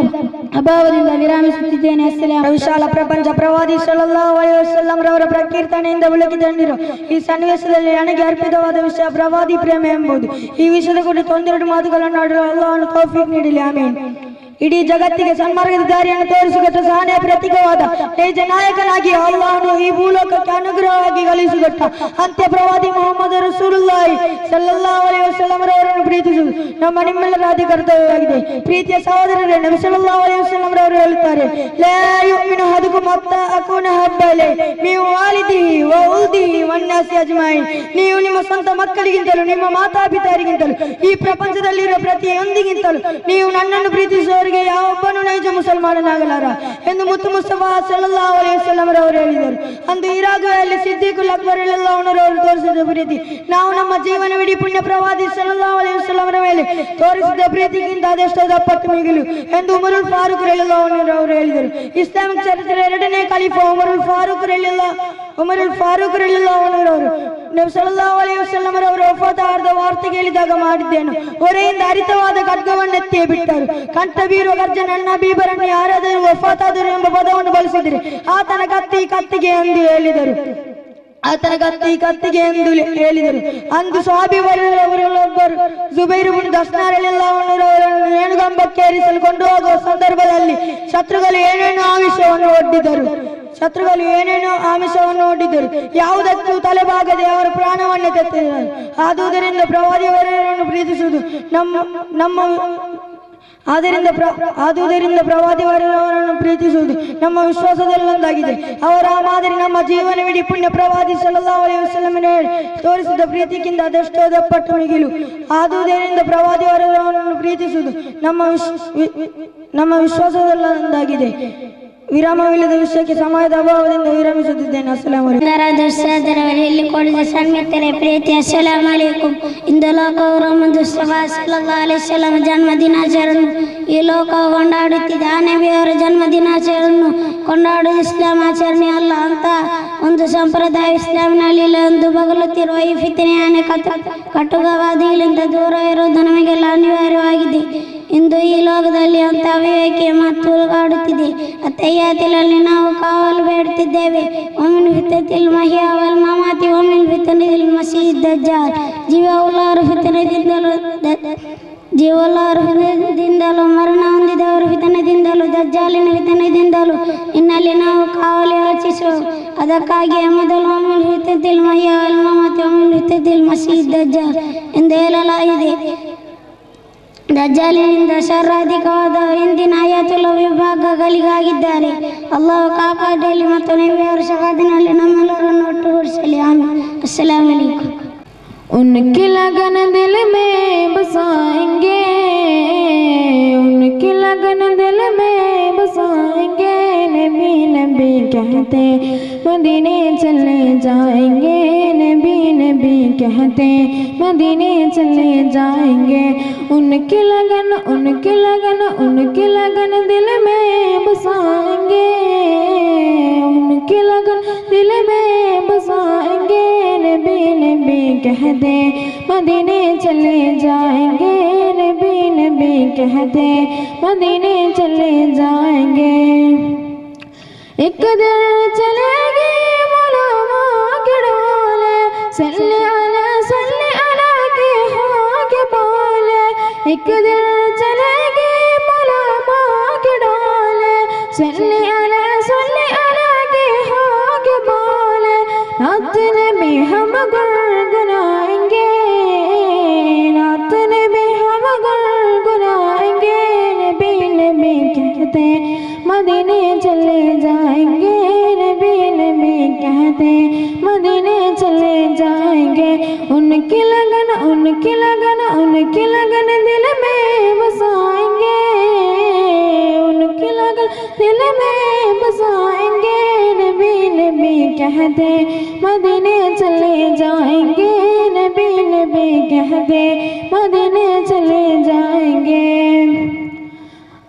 ಅಭಾವದಿಂದ ವಿರಾಮಿಸುತ್ತಿದ್ದೇನೆ. ವಿಶಾಲ ಪ್ರಪಂಚ ಪ್ರವಾದಿ ಸಲ್ಲಲ್ಲಾಹು ಅಲೈಹಿ ವಸಲ್ಲಂ ರವರ ಪ್ರಕೀರ್ತನೆಯಿಂದ ಬೆಳಕಿದಂಡಿರೋ ಈ ಸನ್ನಿವೇಶದಲ್ಲಿ ನನಗೆ ಅರ್ಪಿತವಾದ ವಿಷಯ ಪ್ರವಾದಿ ಪ್ರೇಮ ಎಂಬುದು. ಈ ವಿಷಯದ ಕುರಿತು ಒಂದೆರಡು ಮಾತುಗಳನ್ನು ಆಡಲು ಅಲ್ಲಾಹನು ತೌಫೀಕ್ ನೀಡಲಿ, ಆಮೀನ್. ಇಡೀ ಜಗತ್ತಿಗೆ ಸನ್ಮಾರ್ಗದ ದಾರಿಯನ್ನು ತೋರಿಸಿಕೊಟ್ಟ ಸಹನೆಯ ಪ್ರತೀಕವಾದ ನೈಜ ನಾಯಕನಾಗಿ ಅಲ್ಲಾಹನು ಈ ಭೂಲೋಕಕ್ಕೆ ಅನುಗ್ರಹವಾಗಿ ಕಳುಹಿಸಿಕೊಟ್ಟ ಅಂತ್ಯ ಪ್ರವಾದಿ ಮುಹಮ್ಮದ್ ರಸೂಲುಲ್ಲಾಹಿ ಸಲ್ಲಲ್ಲಾಹು ಅಲೈಹಿ ವಸಲ್ಲಂ ರವರನ್ನು ಪ್ರೀತಿಸುವುದು ನಮ್ಮ ನಿಮ್ಮೆಲ್ಲರ ಆದ್ಯ ಕರ್ತವ್ಯವಾಗಿದೆ. ಪ್ರೀತಿಯ ಸಹೋದರರೇ, ನಬಿ ಸಲ್ಲಲ್ಲಾಹು ಅಲೈಹಿ ವಸಲ್ಲಂ ರವರು ಹೇಳುತ್ತಾರೆ, ಲಾ ಯುಮಿನು ಅಹದುಕುಂ ಹತ್ತಾ ಅಕೂನ ಹಬ್ಬ ಇಲೈಹಿ ಮಿನ್ ವಾಲಿದಿಹಿ ವ ಉಲ್ದಿಹಿ ವನ್ನಾಸಿ ಅಜ್ಮഈನ್. ನೀವು ನಿಮ್ಮ ಸ್ವಂತ ಮಕ್ಕಳಿಗಿಂತಲೂ ನಿಮ್ಮ ಮಾತಾಪಿತರಿಗಿಂತಲೂ ಈ ಪ್ರಪಂಚದಲ್ಲಿರುವ ಪ್ರತಿಯೊಂದಿಗಿಂತಲೂ ನೀವು ನನ್ನನ್ನು ಪ್ರೀತಿಸುವವರಿಗೆ ಅವರಿಗೆ ಯಾವೊಬ್ಬನು ನೈಜ ಮುಸಲ್ಮಾನನಾಗಲಾರ ಎಂದು ಮುತ್ತು ಮುಸ್ತಫಾ ಸಲ್ಲಲ್ಲಾಹು ಅಲೈಹಿ ವಸಲ್ಲಂ ರವರು ಹೇಳಿದರು. ಅಂದು ಇರಾಕ್ನಲ್ಲಿ ಸಿದ್ದೀಕುಲ್ ಅಕ್ಬರ್ ರಲಿಯಲ್ಲಾಹು ಅನ್ಹು ರವರು ತೋರಿಸಿದ ಪ್ರೀತಿ ನಾವು ನಮ್ಮ ಜೀವನವಿಡೀ ಪುಣ್ಯ ಪ್ರವಾದಿ ಸಲ್ಲಲ್ಲಾಹು ಅಲೈಹಿ ವಸಲ್ಲಂ ರ ಮೇಲೆ ತೋರಿಸಿದ ಪ್ರೀತಿಗಿಂತ ಅದೆಷ್ಟೋ ದಪ್ಪಟ್ಟು ಮಿಗಿಲು ಎಂದು ಉಮರುಲ್ ಫಾರೂಕ್ ರಲಿಯಲ್ಲಾಹು ಅನ್ಹು ರವರು ಹೇಳಿದರು. ಇಸ್ಲಾಮಿಕ್ ಚರಿತ್ರೆ ಎರಡನೇ ಖಲೀಫಾ ಉಮರುಲ್ ಫಾರೂಕ್ ರಲಿಯಲ್ಲಾಹು ಅನ್ಹು ರವರು ನಬಿ ಸಲ್ಲಲ್ಲಾಹು ಅಲೈಹಿ ವಸಲ್ಲಂ ರವರ ವಫಾತಾದ ವಾರ್ತೆ ಕೇಳಿದಾಗ ಮಾಡಿದ್ದೇನು ಹೊರೆಯಿಂದ ಹರಿತವಾದ ಖಡ್ಗವನ್ನೆತ್ತಿಯೇ ಬಿಟ್ಟರು. ಕಂಠ ಬೀರುವ ಗರ್ಜನ ಅಣ್ಣ ಬೀಬರನ್ನು ಯಾರಾದರೂ ವಫಾತಾದರು ಎಂಬ ಪದವನ್ನು ಬಳಸಿದರೆ ಆತನ ಕತ್ತಿಗೆ ಎಂದು ಹೇಳಿದರು. ಅಂದು ಸ್ವಹಾಬಿ ವರರವರೊಬ್ಬರು ಜುಬೈರ್ ಇಬ್ನ್ ದಸ್ನಾರ್ ರಲಿಯಲ್ಲಾಹು ಅನ್ಹು ರವರನ್ನು ನೇಣುಗಂಬಕ್ಕೆ ಏರಿಸಲು ಕೊಂಡು ಹೋಗುವ ಸಂದರ್ಭದಲ್ಲಿ ಶತ್ರುಗಳು ಏನೇನೋ ಆಮಿಷವನ್ನು ಒಡ್ಡಿದರು. ಯಾವುದಕ್ಕೂ ತಲೆಬಾಗದೆ ಅವರ ಪ್ರಾಣವನ್ನೇ ತೆತ್ತಿದರು. ಆದುದರಿಂದ ಪ್ರವಾದಿಯವರನ್ನು ಪ್ರೀತಿಸುವುದು ನಮ್ಮ ವಿಶ್ವಾಸದಲ್ಲೊಂದಾಗಿದೆ. ಅವರ ಮಾದರಿ ನಮ್ಮ ಜೀವನವಿಡೀ ಪುಣ್ಯ ಪ್ರವಾದಿ ಸಲ್ಲಲ್ಲಾಹು ಅಲೈಹಿ ವಸಲ್ಲಂ ತೋರಿಸಿದ ಪ್ರೀತಿಗಿಂತ ಅದೆಷ್ಟೋ ದಪ್ಪಟ್ಟು ಮಿಗಿಲು. ಆದುದರಿಂದ ಪ್ರವಾದಿಯವರನ್ನು ಪ್ರೀತಿಸುವುದು ನಮ್ಮ ವಿಶ್ವಾಸದಲ್ಲೊಂದಾಗಿದೆ. ವಿರಾಮವಿಲ್ಲದ ವಿಷಯಕ್ಕೆ ಸಮಯದ ಅಭಾವದಿಂದ ವಿರಮಿಸುತ್ತಿದ್ದೇನೆ. ಅಸ್ಸಲಾಮು ಅಲೈಕುಂ. ಕೊಡಿದ ಸನ್ಮಿತರೆ ಪ್ರೀತಿ ಅಸ್ಸಲಾಮು ಅಲೈಕುಂ. ಇಂದು ಲೋಕವು ಮುಸ್ತಫಾ ಸಲ್ಲಲ್ಲಾಹು ಅಲೈಹಿ ವಸಲ್ಲಂ ಜನ್ಮ ದಿನಾಚರಣೆಯನ್ನು ಈ ಲೋಕವು ಕೊಂಡಾಡುತ್ತಿದೆ. ಆ ನಬಿಯವರ ಜನ್ಮ ದಿನಾಚರಣೆಯನ್ನು ಕೊಂಡಾಡುವ ಇಸ್ಲಾಂ ಆಚರಣೆ ಅಲ್ಲ ಅಂತ ಒಂದು ಸಂಪ್ರದಾಯ ಇಸ್ಲಾಮಿನಲ್ಲಿ ಒಂದು ಬಗಲುತ್ತಿರುವ ಈ ಫಿತನೆಯ ಕಟುಕವಾದಿಗಳಿಂದ ದೂರ ಇರುವುದು ನಮಗೆಲ್ಲ ಅನಿವಾರ್ಯವಾಗಿದೆ. ಇಂದು ಈ ಲೋಕದಲ್ಲಿ ಅಂತ ಅವಿವೇಕಿ ಮತ್ತು ಹುಡುಗಾಡುತ್ತಿದೆ. ಅತಯ್ಯಾತಿನಲ್ಲಿ ನಾವು ಕಾವಲು ಬೇಡುತ್ತಿದ್ದೇವೆ. ಒಮಿನ್ ಫಿತನತಿಲ್ ಮಹಿಯಾ ವಲ್ ಮಮಾತಿ ಒಮಿನ್ ಫಿತನತಿಲ್ ಮಸೀಹ್ ದಜ್ಜಾಲ್. ಜೀವವುಳ್ಳವರ ಫಿತನದಿಂದಲೂ ಮರಣ ಹೊಂದಿದವರ ಫಿತನದಿಂದಲೂ ದಜ್ಜಾಲಿನ ಫಿತನದಿಂದಲೂ ಇನ್ನಲ್ಲಿ ನಾವು ಕಾವಲು ಯಾಚಿಸುವ. ಅದಕ್ಕಾಗಿಯೇ ಮೊದಲು ಒಮಿನ್ ಫಿತನತಿಲ್ ಮಹಿಯಾ ವಲ್ ಮಮಾತಿ ಒಮಿನ್ ಫಿತನತಿಲ್ ಮಸೀಹ್ ದಜ್ಜಾಲ್ ಎಂದು ಹೇಳಲಾಗಿದೆ. ದಜ್ಜಾಲಿನಿಂದ ಶರ್ರಾಧಿಕವಾದ ಹಿಂದಿನ ಆಯಾತುಲ್ ವಿಭಾಗಗಳಿಗಾಗಿದ್ದಾರೆ. ಅಲ್ಲಾಹು ಕಾಪಾಡಲಿ ಮತ್ತು ನಬಿಯವರ ಶಫಾಅತಿನಲ್ಲಿ ನಮ್ಮೆಲ್ಲರನ್ನು ಒಟ್ಟುಗೂಡಿಸಲಿ. ಆಮೀನ್. अस्सलाम वालेकुम। उनकी लगन दिल में बसाएंगे, उनकी लगन दिल में बसाएंगे। नबी नबी कहते मदीने चले जाएंगे, नबी नबी कहते मदीने चले जाएंगे। उनकी लगन उनकी लगन उनकी लगन दिल में बसाएंगे, उनकी लगन दिल में बसाएंगे। नबी नबी कहते मदीने चले जाएंगे, नबी नबी कहते मदीने चले जाएंगे। एक दिन चलेगी मुलामा के डोले, सल्ले अला के हाँ के बोले। एक दिन चलेगी मुलामा के डोले, सल्ले अला के हाँ के बोले। रात में हम गुनगुनाएंगे, रात में हम गुनगुनाएंगे। नबी नबी कहते मदीने चले जाएंगे, नबी नबी कहते मदीने चले जाएंगे। उनकी लगन उनकी लगन उनकी लगन दिल में बसाएंगे, उनकी लगन दिल में बसाएंगे। नबी नबी कहते मदीने चले जाएंगे, नबी नबी कहते मदीने चले जाएंगे।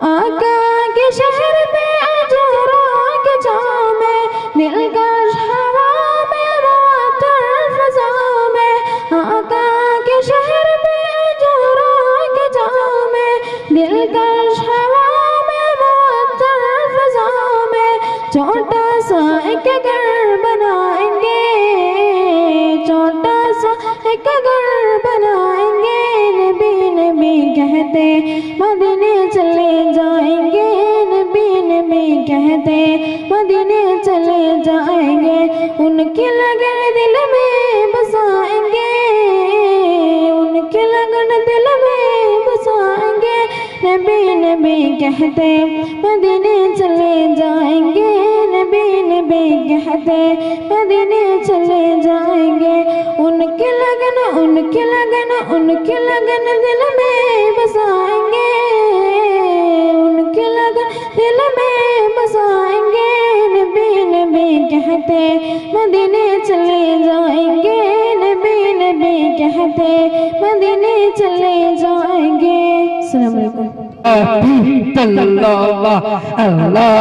आका के शहर में अजरा के जाम में, दिलकश हवा में मुअत्तर फ़ज़ा में। आका के शहर में अजरा के जाम में, दिलकश हवा में मुअत्तर फ़ज़ा में। छोटा सा एक घर बनाएंगे, छोटा सा एक घर बनाएंगे। नबी नबी कहते मदीने चले जाएंगे, नबी नबी कहते मदीने चले जाएंगे। उनकी लगन दिल में बसाएंगे, उनकी लगन दिल में बसाएंगे। नबी नबी कहते मदीने चले जाएंगे, नबी नबी कहते मदीने चले जाएंगे। उनकी लगन उनकी लगन उनकी लगन दिल में बसाएंगे, मदीने चले जाएंगे, नबी नबी कहते मदीने चले जाएंगे। अस्सलाम वालेकुम। अल्लाह अल्लाह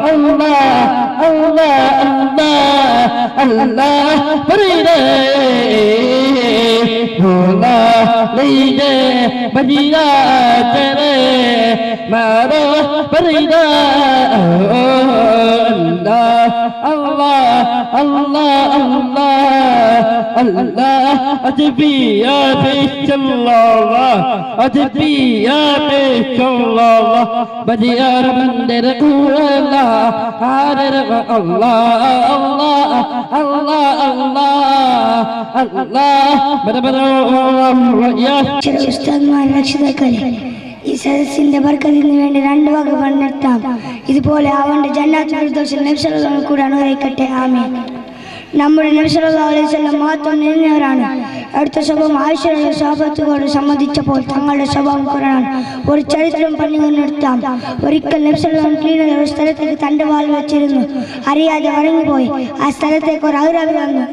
अल्लाह अल्लाह अल्लाह फरीदे भोला लीदे बजिया तेरे मारो फरीदा अल्लाह अल्लाह अल्लाह अल्लाह अल्लाह अजबिया बिस्मिल्लाह अजबिया बिस्मिल्लाह बजियार मंदिर अल्लाह हारिर अल्लाह अल्लाह अल्लाह अल्लाह अल्लाह ഉസ്താദ്മാർ രക്ഷിതാക്കളെ, ഈ സദസ്സിന്റെ ബർക്കത്തിന് വേണ്ടി രണ്ട് വാക്ക് പറഞ്ഞിട്ടാം. ഇതുപോലെ അവന്റെ ജന്നാത്തുൽ ഫിർദൗസിൽ നബി സല്ലല്ലാഹു അലൈഹി വസല്ലം കൂടെ അനുഗ്രഹിക്കട്ടെ. ആമീൻ. നമ്മുടെ നബി സല്ലല്ലാഹു അലൈഹി വസല്ലം മഹത്വം നിറഞ്ഞവരാണ്. അടുത്ത സ്വഭാവം ആയിഷയുടെ സ്വഭാവത്തോട് സംബന്ധിച്ചപ്പോൾ തങ്ങളുടെ സ്വഭാവം കുറവാണ്. ഒരു ചരിത്രം പറഞ്ഞു നിർത്താം. ഒരിക്കൽ നബി സല്ലല്ലാഹു അലൈഹി വസല്ലം ഒരു സ്ഥലത്തേക്ക് തന്റെ വാൽ വെച്ചിരുന്നു. അറിയാതെ വഴങ്ങിപ്പോയി. ആ സ്ഥലത്തേക്ക് ഒരു അഹ്റാബി വന്നു.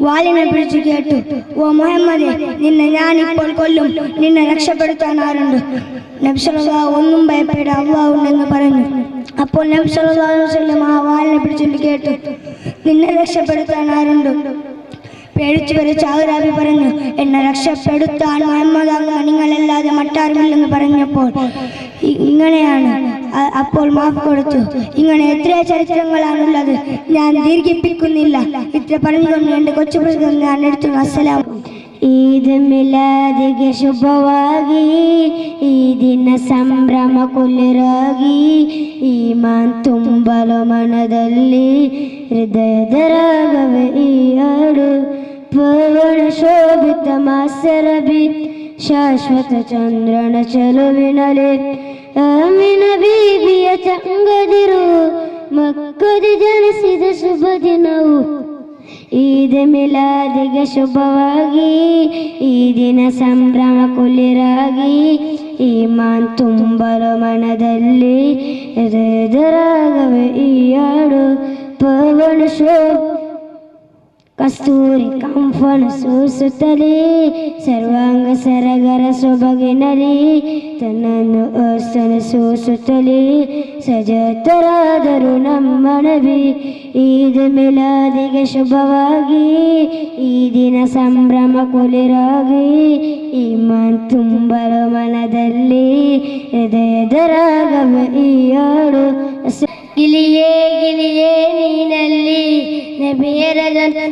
വാലിനെ പിടിച്ചു കേട്ടു, ഓ മുഹമ്മദേ, നിന്നെ ഞാനിപ്പോൾ കൊല്ലും, നിന്നെ രക്ഷപ്പെടുത്താൻ ആരുണ്ട്? നബി സല്ലല്ലാഹു ഒന്നും ഭയപ്പെട, അല്ലാഹു ഉണ്ടെന്ന് പറഞ്ഞു. അപ്പോൾ നബി സല്ലല്ലാഹു അലൈഹി വസല്ലം ആ വാലിനെ പിടിച്ചു കേട്ടു, നിന്നെ രക്ഷപ്പെടുത്താൻ ആരുണ്ട്? പേടിച്ചു വരച്ച അഹ്റാബി പറഞ്ഞു, എന്നെ രക്ഷപ്പെടുത്താൻ മുഹമ്മദ് നിങ്ങളല്ലാതെ മറ്റാരുമില്ലെന്ന് പറഞ്ഞപ്പോൾ ഇങ്ങനെയാണ്. അപ്പോൾ മാഫ് കൊടുത്തു. ഇങ്ങനെ എത്ര ചരിത്രങ്ങളാണുള്ളത്, ഞാൻ ദീർഘിപ്പിക്കുന്നില്ല. ഇത്ര പറഞ്ഞുകൊണ്ട് എൻ്റെ കൊച്ചു പ്രസംഗം ഞാൻ എടുത്തു. അസ്സലാം. ಈದ್ ಮಿಲಾದಿಗೆ ಶುಭವಾಗಿ, ಈ ದಿನ ಸಂಭ್ರಮ ಕುಲಿರಾಗಿ, ಈಮಾನ್ ತುಂಬಲು ಮನದಲ್ಲಿ ಹೃದಯದ ರಾಗವೇ ಈ ಹಾಡು. ಪವನ ಶೋಭಿತ ಮಾಸರಬಿ ಶಾಶ್ವತ ಚಂದ್ರನ ಚಲುವಿನಲೆ, ಆಮಿನ ಬೀಬಿಯ ಚಂಗದಿರು ಮಕ್ಕದಿ ಜನಿಸಿದ ಶುಭ ದಿನವು. ಈದ್ ಮಿಲಾದಿಗೆ ಶುಭವಾಗಿ, ಈ ದಿನ ಸಂಭ್ರಮ ಕುಲಿರಾಗಿ, ಈಮಾನ್ ತುಂಬಲು ಮನದಲ್ಲಿ ಹೃದಯದ ರಾಗವೇ ಈ ಹಾಡು. ಪವನ ಕಸ್ತೂರಿ ಕಂಫನ ಸೂಸುತ್ತಲೇ ಸರ್ವಾಂಗ ಸರಗರ ಸೊಬಗಿನಲಿ, ತನ್ನನ್ನು ಅಸ್ತನ ಸೂಸುತ್ತಲೇ ಸಜತರಾದರು ನಮ್ಮ ನಬಿ. ಈದ್ ಮಿಲಾದಿಗೆ ಶುಭವಾಗಿ, ಈ ದಿನ ಸಂಭ್ರಮ ಕುಲಿರಾಗಿ, ಈಮಾನ್ ತುಂಬಲು ಮನದಲ್ಲಿ ಹೃದಯದ ರಾಗವೇ ಈ ಹಾಡು. ಗಿಲಿಯೇ ಗಿಲಿಯೇ ನೀನಲ್ಲಿ ನಬಿಯರ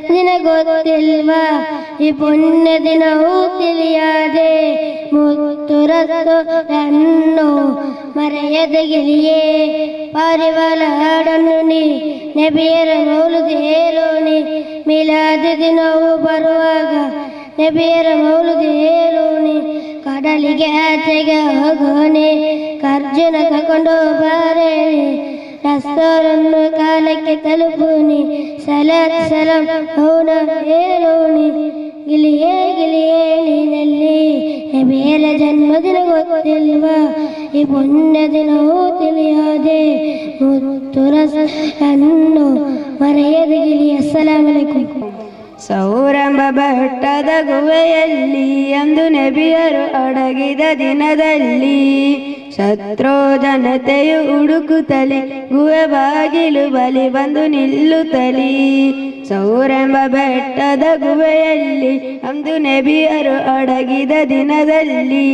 ದಿನ ಗೊತ್ತಿಲ್ವಾ, ಈ ಪುಣ್ಯ ದಿನವೂ ತಿಳಿಯಾದೆ ಮುತ್ತುರತ್ತು ನನ್ನು ಮರೆಯದ ಗಿಲಿಯೇ. ಪಾರಿವಾಳ ಹಾಡನ್ನು ನೀ ನಬಿಯರ ಮೌಲುದ್ ಹೇಳೋಣಿ, ಮಿಲಾದ ದಿನವೂ ಬರುವಾಗ ನಬಿಯರ ಮೌಲುದ್ ಹೇಳೋಣಿ. ಕಡಲಿಗೆ ಆಚೆಗೆ ಹೋಗೋಣಿ, ಕರ್ಜುನ ತಗೊಂಡು ಬಾರೇಣಿ, ರಸ್ತರನ್ನು ಕಾಲಕ್ಕೆ ತಲುಪುನಿ, ಸಲಾತ್ ಸಲಾಂ ಮೌನ ಹೇಳೋಣಿ. ಗಿಲಿಯೇ ಗಿಲಿಯೇ ನೀನಲ್ಲಿ ನಬಿಯರ ಜನ್ಮದಿನ ಗೊತ್ತಿಲ್ವಾ, ಈ ಪುಣ್ಯ ದಿನವೂ ತಿಳಿಯಾದೆ ಮುತ್ತುರನ್ನು ಮರೆಯದ ಗಿಲಿ. ಅಸ್ಸಲಾಮು ಅಲೈಕುಂ. ಸೌರಂಭ ಬೆಟ್ಟದ ಗುಹೆಯಲ್ಲಿ ಅಂದು ನಬಿಯರು ಅಡಗಿದ ದಿನದಲ್ಲಿ, ಶತ್ರು ಜನತೆಯು ಹುಡುಕುತ್ತಲಿ ಗುಹೆ ಬಾಗಿಲು ಬಲಿ ಬಂದು ನಿಲ್ಲುತ್ತಲಿ. ಸೌರಂಭ ಬೆಟ್ಟದ ಗುಹೆಯಲ್ಲಿ ಅಂದು ನಬಿಯರು ಅಡಗಿದ ದಿನದಲ್ಲಿ,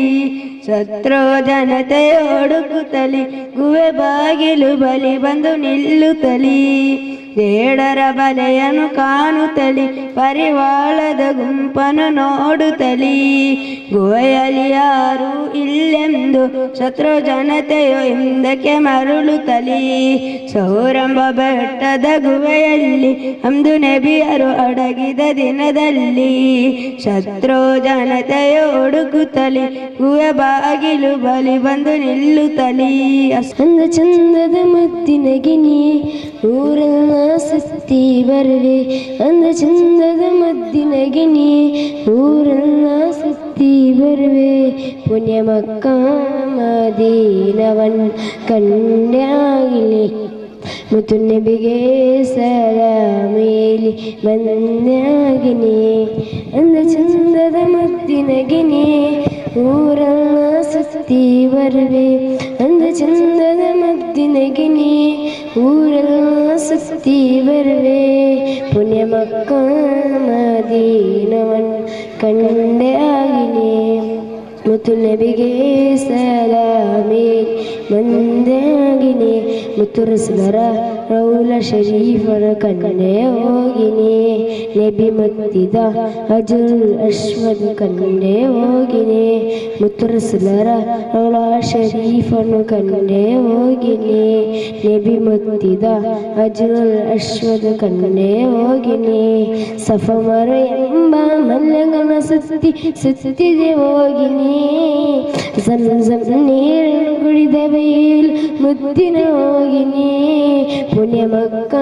ಶತ್ರು ಜನತೆಯು ಹುಡುಕುತ್ತಲಿ ಗುಹೆ ಬಾಗಿಲು ಬಲಿ ಬಂದು ನಿಲ್ಲುತ್ತಲಿ. ಬೇಡರ ಬಲೆಯನ್ನು ಕಾಣುತ್ತಲಿ, ಪರಿವಾಳದ ಗುಂಪನ್ನು ನೋಡುತ್ತಲಿ. ಗುಹೆಯಲ್ಲಿ ಯಾರು ಇಲ್ಲೆಂದು ಶತ್ರು ಜನತೆಯು ಹಿಂದಕ್ಕೆ ಮರಳುತ್ತಲಿ. ಸೌರಂಭ ಬೆಟ್ಟದ ಗುಹೆಯಲ್ಲಿ ಅಂದು ನಬಿಯರು ಅಡಗಿದ ದಿನದಲ್ಲಿ, ಶತ್ರು ಜನತೆಯು ಹುಡುಕುತ್ತಲಿ ಗುಹೆ ಬಾಗಿಲು ಬಲಿ ಬಂದು ನಿಲ್ಲುತ್ತಲಿ. ಅಂದ ಚಂದದ ಮುತ್ತಿನ ಗಿನಿ ಊರನ್ನ ಸುತ್ತಿ ಬರುವೆ, ಅಂದ ಚಂದದ ಮುದ್ದಿನ ಗಿನಿ ಊರನ್ನ ಸುತ್ತಿ ಬರುವೆ. ಪುಣ್ಯ ಮಕ್ಕ ಮದೀನವನ್ ಕಂಡಾಗಿಲಿ മുത്തുനബിയെ സലാമേലി വന്ദാകിനി അന്ത ചന്ദത മദ്ദിനകിനി ഊരന്ന സസ്തി വർവേ അന്ത ചന്ദത മദ്ദിനകിനി ഊരന്ന സസ്തി വർവേ പുണ്യ മക്ക മദീനവൻ കണ്ടാകിനി മുത്തുനബിയെ സലാമേലി വന്ദാകിനി മുത്തുറസ്ലറ റൗല ഷരീഫറ കണ്ടേ ಹೋಗಿನಿ നബി മത്തിദ അജുൽ അശ്വദ് കണ്ടേ ಹೋಗಿನಿ മുത്തുറസ്ലറ റൗല ഷരീഫറ കണ്ടേ ಹೋಗಿನಿ നബി മത്തിദ അജുൽ അശ്വദ് കണ്ടേ ಹೋಗಿನಿ സഫമര ಎಂಬ ಮಲ್ಲಗನ ಸುತ್ತಿದೆ ಹೋಗಿನಿ സംസം നീರು കുടിದവയിൽ മുത്തിന ಹೋಗಿನಿ പുണ്യ മക്ക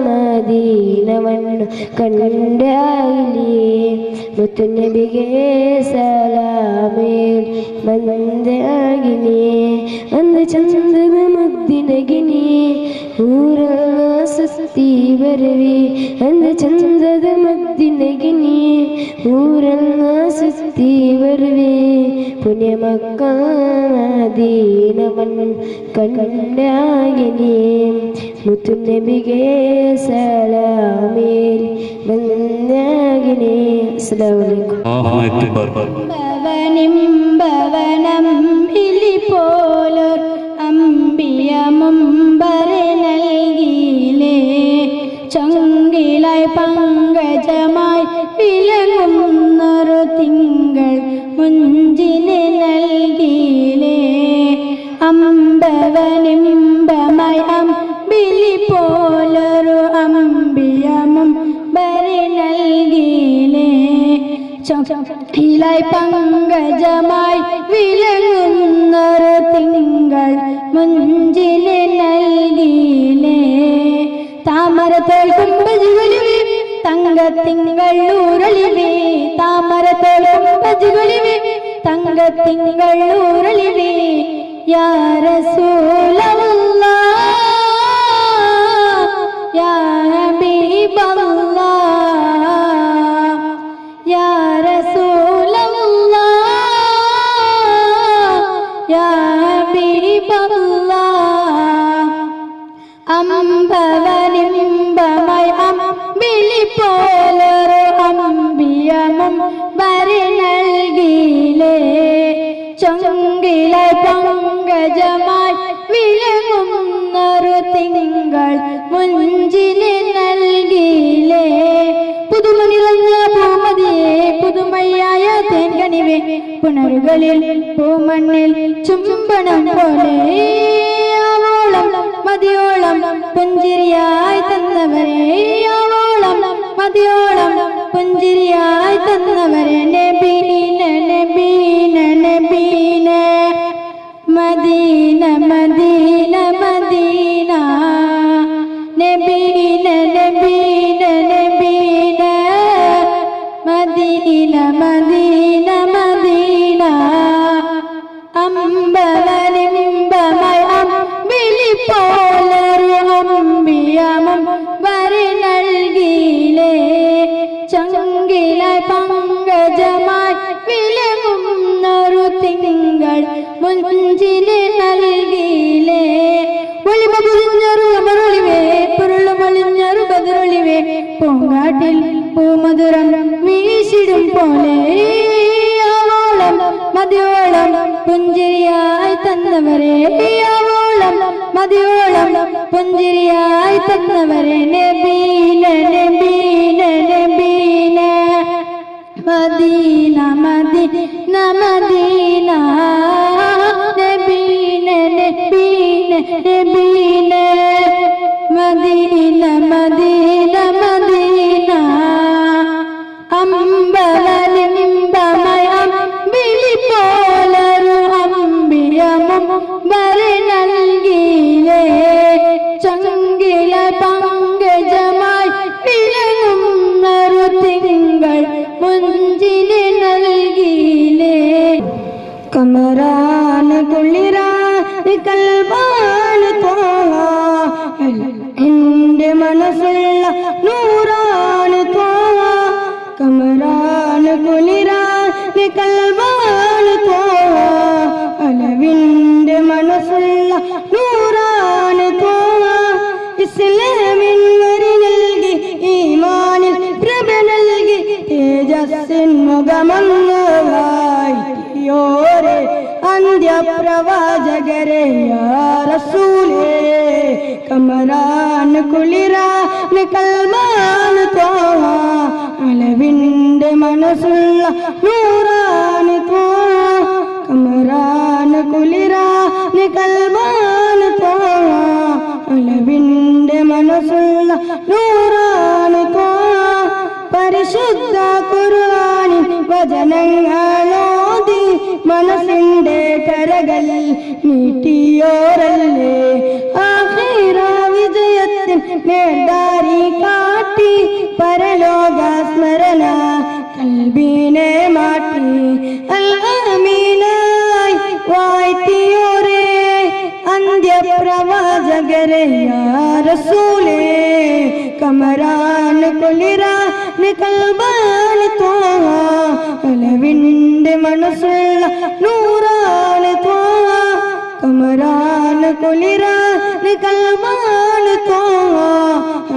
മദീനവൻ കണ്ടാകിനി മുത്തുനബിയെ സലാമേൽ വന്ദാകിനി അന്ത ചന്ദന മദ്ദിനകിനി ഊരന്ന സസ്തി വർവി അന്ത ചന്ദന മദ്ദിനകിനി ഊരന്ന സസ്തി വർവി പുണ്യ മക്ക മദീനവൻ കണ്ടാകിനി മുത്തുനബിയെ സലാമേൽ വന്ദാകിനി. അസ്സലാമു അലൈക്കും. ഭവനം ഇലിപോലൊർ അമ്പിയ മുമ്പരെ നൽകിയിലേ ചങ്കിലായി പങ്കജമായി വിളങ്ങുന്നൊരു തിങ്കൾ മുഞ്ചിനെ നൽകിയിലേ അമ്പവനിമ്പമായി അമ്പിളി പോലൊരു അമ്പിയമം ബരി നൽകിയിലേ ചങ്കിലായി പങ്കജമായി വിളങ്ങുന്നൊരു തിങ്കൾ മുഞ്ചിനെ നൽകിയിലേ താമരത്തോൾ കുമ്പജുകളിവേ തങ്കത്തിങ്കൾ ഊരളിവേ താമരത്തോൾ കുമ്പജുകളിവേ തങ്കത്തിങ്കൾ ഊരളിവേ യാ റസൂലല്ലാഹ് യാ ഹബീബല്ലാഹ് യാ റസൂലല്ലാഹ് യാ ഹബീബല്ലാഹ് അമ്പവനിമ്പമായി അമ്പിളി പോലൊരു അമ്പിയമം വരി നൽകിയിലേ ചങ്കിലെ പങ്കജമായി വിളങ്ങുന്നൊരു തിങ്കൾ മുഞ്ചിനെ നൽകിയിലേ പുതുമ നിറഞ്ഞ പൂമതിയെ പുതുമയായ തേൻകനിവേ പുണരുകളിൽ പൂമണ്ണിൽ ചുംബനം പോലെ ആവോളം മതിയോളം പുഞ്ചിരിയായി തന്നവരെ ആവോളം മതിയോളം പുഞ്ചിരിയായി തന്നവരെ നബീന നബീന നബീന മദീന മദീന മദീന നബീന നബീന നബീന മദീന മദീന മദീന അമ്പവനിമ്പമായി അമ്പിളി പോലൊരു അമ്പിയമം വരി നൽകിയിലേ ചങ്കിലായി പങ്കജമായി വിളങ്ങുന്നൊരു തിങ്കൾ മുഞ്ചിനെ നൽകിയിലേ ഒളിമ പൊതിഞ്ഞൊരു അമരൊളിവേ പൊരുളുമൊളിഞ്ഞൊരു ബദറൊളിവേ പൂങ്കാട്ടിൽ പൂമധുരം വീശിടും പോലെ ആവോളം മതിയോളം പുഞ്ചിരിയായി തന്നവരെ ആവോളം മതിയോളം പുഞ്ചിരിയായി തന്നവരെ നബീന നബീന നബീന മദീന മദീന മദീന നബീന നബീന നബീന മദീന മദീന മദീന അമ്പവനിമ്പമായി അമ്പിളി പോലൊരു അമ്പിയമം വരി നൽകിയിലേ ചങ്കിലെ പങ്കജമായി വിളങ്ങുന്നൊരു തിങ്കൾ മുഞ്ചിനെ നൽകിയിലേ കമറാന കുളിരാ കൽബാന തോള അലവിൻ്റെ മനസ്സുള്ള നൂറാണ് ത്വാഹ കമറാണ് കുളിരാണ് കൽബാണ് ത്വാഹ അലവിൻ്റെ മനസ്സുള്ള നൂറാണ് ത്വാഹ ഇസ്ലാമിൻ വരി നൽകി ഈമാനിൽ പ്രഭ നൽകി തേജസ്സിൻ മുഖമങ്ങ് വായിയോരെ അന്ത്യപ്രവാചകരെ യാ റസൂലേ കമറാണ് കുളിരാണ് കൽബാണ് ത്വാഹ അലവിൻ്റെ മനസ്സുള്ള നൂറാണ് ത്വാഹ കമറാണ് കുളിരാണ് കൽബാണ് ത്വാഹ അലവിൻ്റെ മനസ്സുള്ള നൂറാണ് ത്വാഹ പരിശുദ്ധ ഖുർആനിൻ വചനങ്ങളോതി മനസ്സിൻ്റെ കരകൾ നീട്ടിയോരല്ലേ ആഖിറ വിജയത്തിൻ മേൽദാരി കാട്ടി പരലോക സ്മരണ കൽബിനെ മാറ്റി അൽ ആമീനായി വാഴ്ത്തിയോരേ അന്ത്യപ്രവാചകരെ യാ റസൂലേ കമറാണ് കുളിരാണ് കൽബാണ് ത്വാഹ അലവിൻ്റെ മനസ്സുള്ള നൂറാണ് ത്വാഹ കമറാണ് കുളിരാണ് കൽബാണ് ത്വാഹ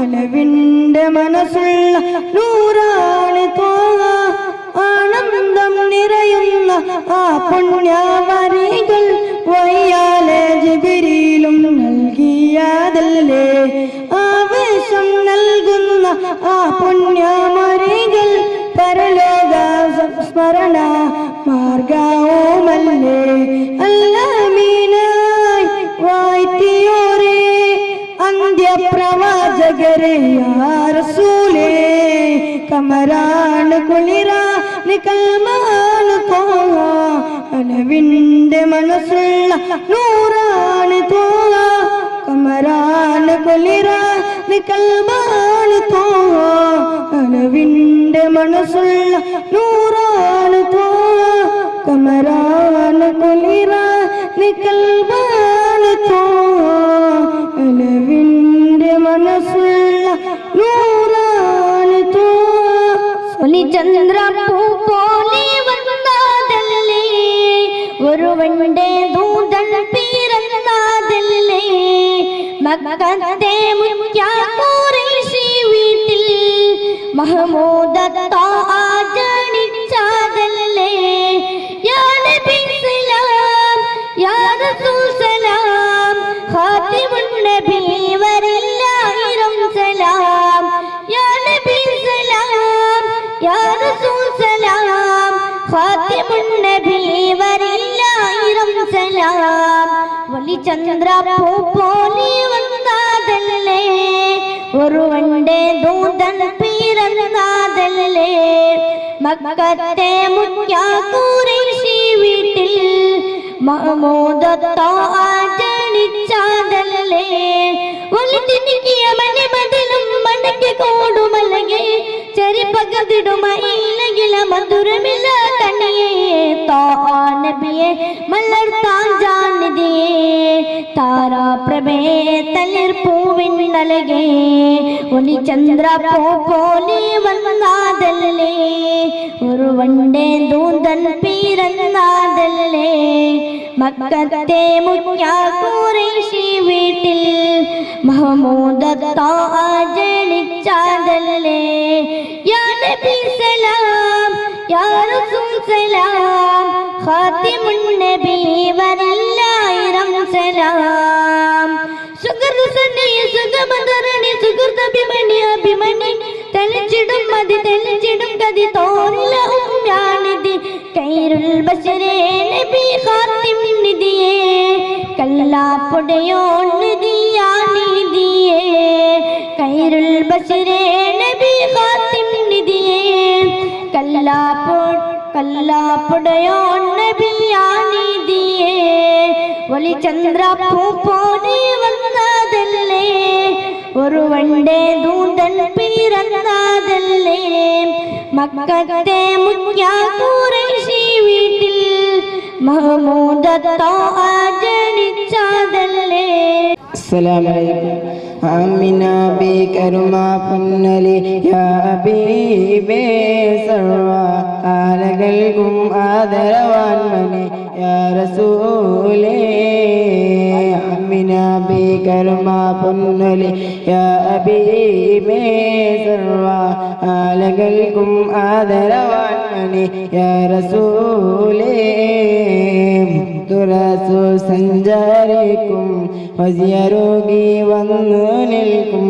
അലവിൻ്റെ മനസ്സുള്ള നൂറാണ് ത്വാഹ ആനന്ദം നിറയുന്ന ആ പുണ്യവരികൾ വയ്യാലെ ജിബ്രീലും നൽകിയതല്ലേ ആവേശം നൽകുന്ന ആ പുണ്യമരികൾ പരലോക സ്മരണ മാർഗവുമല്ലേ അല്ലാമീനായി വാഴ്ത്തിയോരേ അന്ത്യപ്രവാചകരെ യാ റസൂലേ കമറാണ് കുളിരാണ് കൽബാണ് ത്വാഹ അലവിൻ്റെ മനസ്സുള്ള നൂറാണ് ത്വാഹ കമറാണ് കുളിരാണ് കൽബാണ് ത്വാഹ അലവിൻ്റെ മനസ്സുള്ള നൂറാണ് ത്വാഹ കമറാണ് കുളിരാണ് കൽബാണ് ത്വാഹ അലവിൻ്റെ മനസ്സുള്ള നൂറാണ് ത്വാഹ ഒലിചന്ദ്രപ്പൂ പോലെ വന്നതല്ലേ ഒരുവന്റെ ദൂതൻ പിറന്നതല്ലേ മക്കത്തെ മുഖ്യ ഖുറൈശി വീട്ടിൽ മഹമൂദത്ത ആചരിച്ചതല്ലേ യാ നബി സലാം യാ റസൂൽ സലാം ഖാതിമുൻ നബി വരില്ലാഹിരം സലാം യാ നബി സലാം യാ റസൂൽ സലാം ഖാതിമുൻ നബി വരില്ലാഹിരം സലാം വലിചന്ദ്രപ്പൂ പോലെ വന്നതല്ലേ ഒരുവന്റെ ദൂതൻ പിറന്നതല്ലേ മക്കത്തെ മുഖ്യ ഖുറൈശി വീട്ടിൽ മഹമൂദത്ത ആചരിച്ചതല്ലേ ഒലിതിനിക്കിയ മണിമതിലും മടക്കി കൂടുമലകെ ചെരിപ്പകത്തിടുമയിലകില മധുരമില്ല കണിയേ നബിയെ മലർത്താൻ ജാനിതിയേ താരാ പ്രഭേ തളിർ പൂവിനലകെ ഒലിചന്ദ്രപ്പൂ പോലെ വന്നതല്ലേ ഒരുവന്റെ ദൂതൻ പിറന്നതല്ലേ മക്കത്തെ മുഖ്യ ഖുറൈശി വീട്ടിൽ മഹമൂദത്ത ആചരിച്ചതല്ലേ യാ നബി സലാം യാ റസൂൽ സലാം ഖാതിമുൻ നബി വരില്ലാഹിരം സലാം സുഗർസനി സുഗമധരണി സുഗർദഭിമനി അഭിമനി തെളിച്ചിടും മതി തെളിച്ചിടും കതി തോന്നില ഉമ്യാനിധി കൈരുൽ ബശരേ നബി ഖാതിം നിധിയേ കല്ലാപ്പൊടയോ നിധിയാനിധിയേ കൈരുൽ ബശരേ നബി ഖാതിം നിധിയേ കല്ലാപ്പൊടയോ നബിയാനിധിയേ വലിചന്ദ്രപ്പൂ പോലെ വന്നതല്ലേ ഒരുവന്റെ ദൂതൻ പിറന്നതല്ലേ മക്കത്തെ മുഖ്യ ഖുറൈശി വീട്ടിൽ മഹമൂദത്ത ആചരിച്ചതല്ലേ السلام عليكم آمنا بكرما فنلي يا حبيبي سروا ആലകൾക്കും ആദരവാൻ മണി യാ റസൂലേ അമിന ബികർമാ പുന്നലി യാ ഹബീബേ സർവാ ആലകൾക്കും ആദരവാൻ മണി യാ റസൂലേ തുറസു സഞ്ചാരിക്കും വലിയ രോഗി വന്നു നിൽക്കും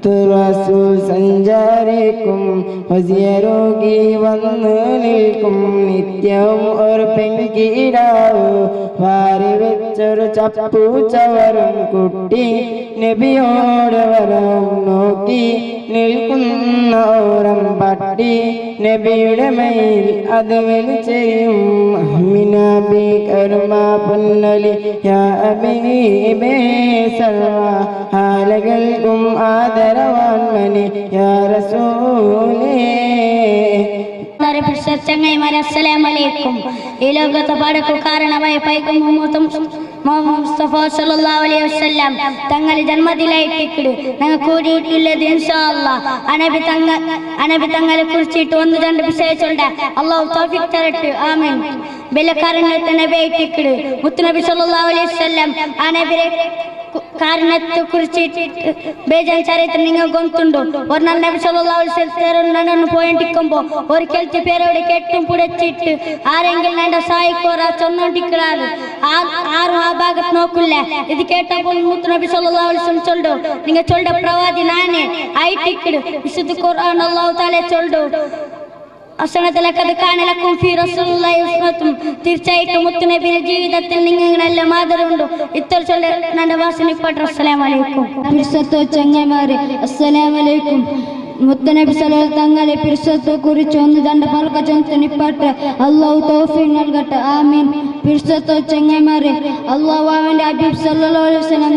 തുറസു സഞ്ചാരിക്കും വലിയ രോഗി വന്നു നിൽക്കും നിത്യവും ഒരു പെങ്കിടാവൂ വാരി വെച്ചൊരു ചപ്പു ചവറും കുട്ടി നബിയോട് വരം നോക്കി നിൽക്കുന്ന ഓരം പട്ടി നബിയുടെ മേൽ അത് വലിച്ചെയും അമിന ബികർമാ പുന്നലി യാ ഹബീബേ സർവാ ആലകൾക്കും ആദരവാൻ മണി യാ റസൂലേ. ചങ്ങായിമാരെ അസ്സലാമു അലൈക്കും. ഈ ലോകത്തെ പടക്കു കാരണമായ പൈക്കും മുസ്തഫ സല്ലല്ലാഹു അലൈഹി വസല്ലം തങ്ങളുടെ ജന്മദിനായിട്ടിക്കട് ഞങ്ങൾ കൂടിയിട്ടുള്ളത് ഇൻഷാ അല്ലാഹ് അനബി തങ്ങളെ കുറിച്ചിട്ട് ഒന്ന് രണ്ട് വിഷയിച്ചുണ്ട്. അല്ലാഹു തൗഫീഖ് തരട്ടെ. ആമീൻ. ബലക്കാരനത്തെ നബിയായിട്ടിക്കട് മുത്തുനബി സല്ലല്ലാഹു അലൈഹി വസല്ലം അനബിയെ കാരണത്തെ കുറിച്ചിട്ട് ബേജാൻ ചരിത്രം നിങ്ങൾ ഗൊന്തുണ്ടോ. ഒരു നബി സല്ലല്ലാഹു അലൈഹി വസല്ലം പോയിട്ടിരിക്കുമ്പോ ഒരു കേൾത്തി പേരോട് കെട്ടും പുടച്ചിട്ട് ആരെങ്കിലും എന്റെ സഹായിക്കോറ ചൊന്നോണ്ടിക്കളാറ് ആരും ആ ഭാഗത്ത് നോക്കില്ല. ഇത് കേട്ടപ്പോൾ മുത്തുനബി സല്ലല്ലാഹു അലൈഹി വസല്ലം ചൊല്ലു നിങ്ങൾ ചൊല്ല പ്രവാദി നാനേ ആയിട്ടിക്കട് വിശുദ്ധ ഖുർആൻ അല്ലാഹു തആല ചൊല്ലു തീർച്ചയായിട്ടും മുത്തുനബിയുടെ ജീവിതത്തിൽ നിങ്ങളുടെ മാതൃകയുണ്ട്. ഇത്ര ചൊല്ലി എന്റെ വാസനിപ്പെട്ടു. അസ്സലാമു അലൈക്കും. ചങ്ങന്മാരെ അസ്സലാമു അലൈക്കും. മുത്തനബി സല്ലല്ലാഹു തങ്ങളെ പിർസത്തെ കുറിച്ച് ഒന്ന് രണ്ട് പൽക്ക ചൊന്നിപ്പാട്ട് അല്ലാഹു തൗഫീഖ് നൽകട്ടെ. ആമീൻ. പിർസത്തെ ചങ്ങന്മാരെ അല്ലാഹു അവന്റെ ഹബീബ് സല്ലല്ലാഹു അലൈഹി വസല്ലം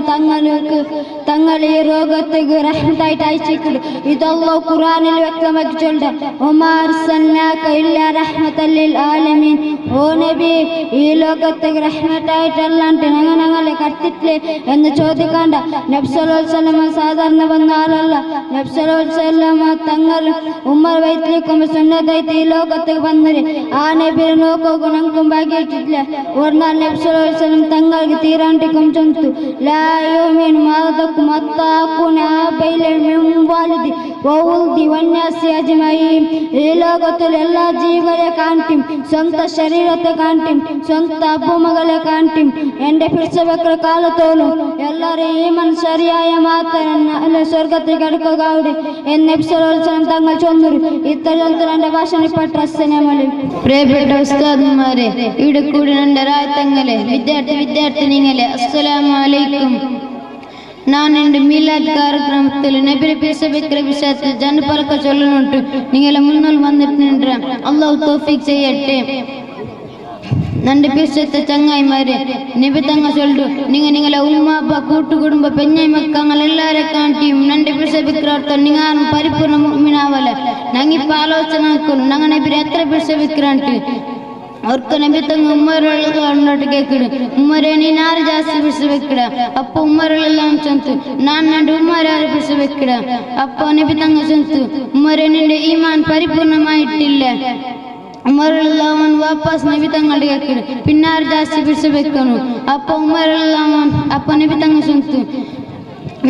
തങ്ങളെ ഈ രോഗത്തേക്ക് റഹ്മത്തായിട്ട് അയച്ചിട്ടുണ്ട്. ഇത് അല്ലാഹു ഖുർആനിൽ വ്യക്തമാക്കി ചൊല്ലുന്നുണ്ട്. വമാ അർസൽനാക ഇല്ലാ റഹ്മത്തൽ ലിൽ ആലമീൻ. ഓ നബി, ഈ ലോകത്തേക്ക് റഹ്മത്തായിട്ട് അല്ലാണ്ട് ഞങ്ങളെ കടത്തിട്ടില്ലേ എന്ന് ചോദിക്കണ്ട. നബി സല്ലല്ലാഹു അലൈഹി വസല്ലം സാധാരണ വന്ന ആളല്ല. നബി സല്ലല്ലാഹു അലൈഹി വസല്ലം തങ്ങൾ ഉമ്മർ വയറ്റിലേക്കുമ്പോൾ സുന്നത്തായിട്ട് ഈ ലോകത്തേക്ക് വന്നത്. ആ നബിയെ നോക്കുക ഞങ്ങൾക്കും ഭാഗ്യമായിട്ടില്ല. ഒരു നാൾ നബി സല്ലല്ലാഹു അലൈഹി വസല്ലം തങ്ങൾക്ക് തീരാണ്ടിക്കും ചൊന്തു ലാ യുമിനു മഅദക്കും അത്താഖുന ബൈലൽ മിൻ വാലിദി വൗൽദി വന്നാസി അജ്മഈൻ. ഈ ലോകത്തിൽ എല്ലാ ജീവികളെ കാണിക്കും, സ്വന്തം ശരീരത്തെ കാണിക്കും, സ്വന്തം അപ്പുമകളെ കാണിക്കും. എന്റെ പിടിച്ചവെക്കുന്ന കാലത്തോളം എല്ലാവരും ഈമാൻ ശരിയായ മാത്രം സ്വർഗത്തിൽ കിടക്കുക എന്ന് നബി സല്ലല്ലാഹു അലൈഹി വസല്ലം തങ്ങൾ ചൊന്നു. ഇത്തരം എന്റെ ഭാഷണിപ്പെട്ട അസ്സലാമു അലൈക്കും. പ്രിയപ്പെട്ട ഉസ്താദുമാരെ, ഇവിടെ കൂടി എന്റെ രായത്തങ്ങളെ വിദ്യാർത്ഥിനികളെ അസ്സലാമു അലൈക്കും. ഞാൻ എൻ്റെ മീലാദ് കാര്യക്രമത്തിൽ നബിയെ പിരിച്ചെടുക്കുന്ന വിഷയത്തിൽ ജനപലക്ക ചൊല്ലുന്നുണ്ട്. നിങ്ങളെ മുന്നിൽ വന്നിട്ടുണ്ട്. അല്ലാഹു തൗഫീഖ് ചെയ്യട്ടെ. നന്റെ പിരിച്ചത്തെ ചങ്ങായിമാരെ നബി തങ്ങ ചൊല്ലു നിങ്ങളെ ഉമ്മ അപ്പ കൂട്ടുകുടുംബ പെഞ്ഞായി മക്കങ്ങൾ എല്ലാരെ കാണിയും നന്റെ പിരിച്ചെടുത്ത നിങ്ങൾ പരിപൂർണ്ണ മുഅ്മിനാവല. ഞങ്ങിപ്പോൾ ആലോചന ആക്കുന്നു ഞങ്ങൾ നബി എത്ര പിരിച്ചെടുക്കാണ്ട് അവർക്ക് നബി തങ്ങ ഉമ്മരോട്ട് കേൾക്കിട് ഉമ്മരെ ನೀನ್ ಯಾರು ಜಾಸ್ತಿ ಬಿಡಿಸಬೇಕಿಡ ಅಪ್ಪ ಉಮ್ಮರೆಲ್ಲ ಚಂತು ನಾನು ನಂಡು ಉಮ್ಮರಾರು ಬಿಡಿಸಬೇಕಿಡ ಅಪ್ಪ ನಬಿ ತಂಗ ಚಂತು ಉಮ್ಮರೆ ನಿಂಡೆ ಈಮಾನ್ ಪರಿಪೂರ್ಣമായിട്ടില്ല. ഉമറുള്ളവൻ വാപ്പസ് നബി തങ്ങളുടെ കേൾക്കിട് പിന്നാറ് ജാസ്തി പിടിച്ചെടുക്കണം. അപ്പൊ ഉമറുള്ളവൻ അപ്പ നബി തങ്ങ ചൊന്തു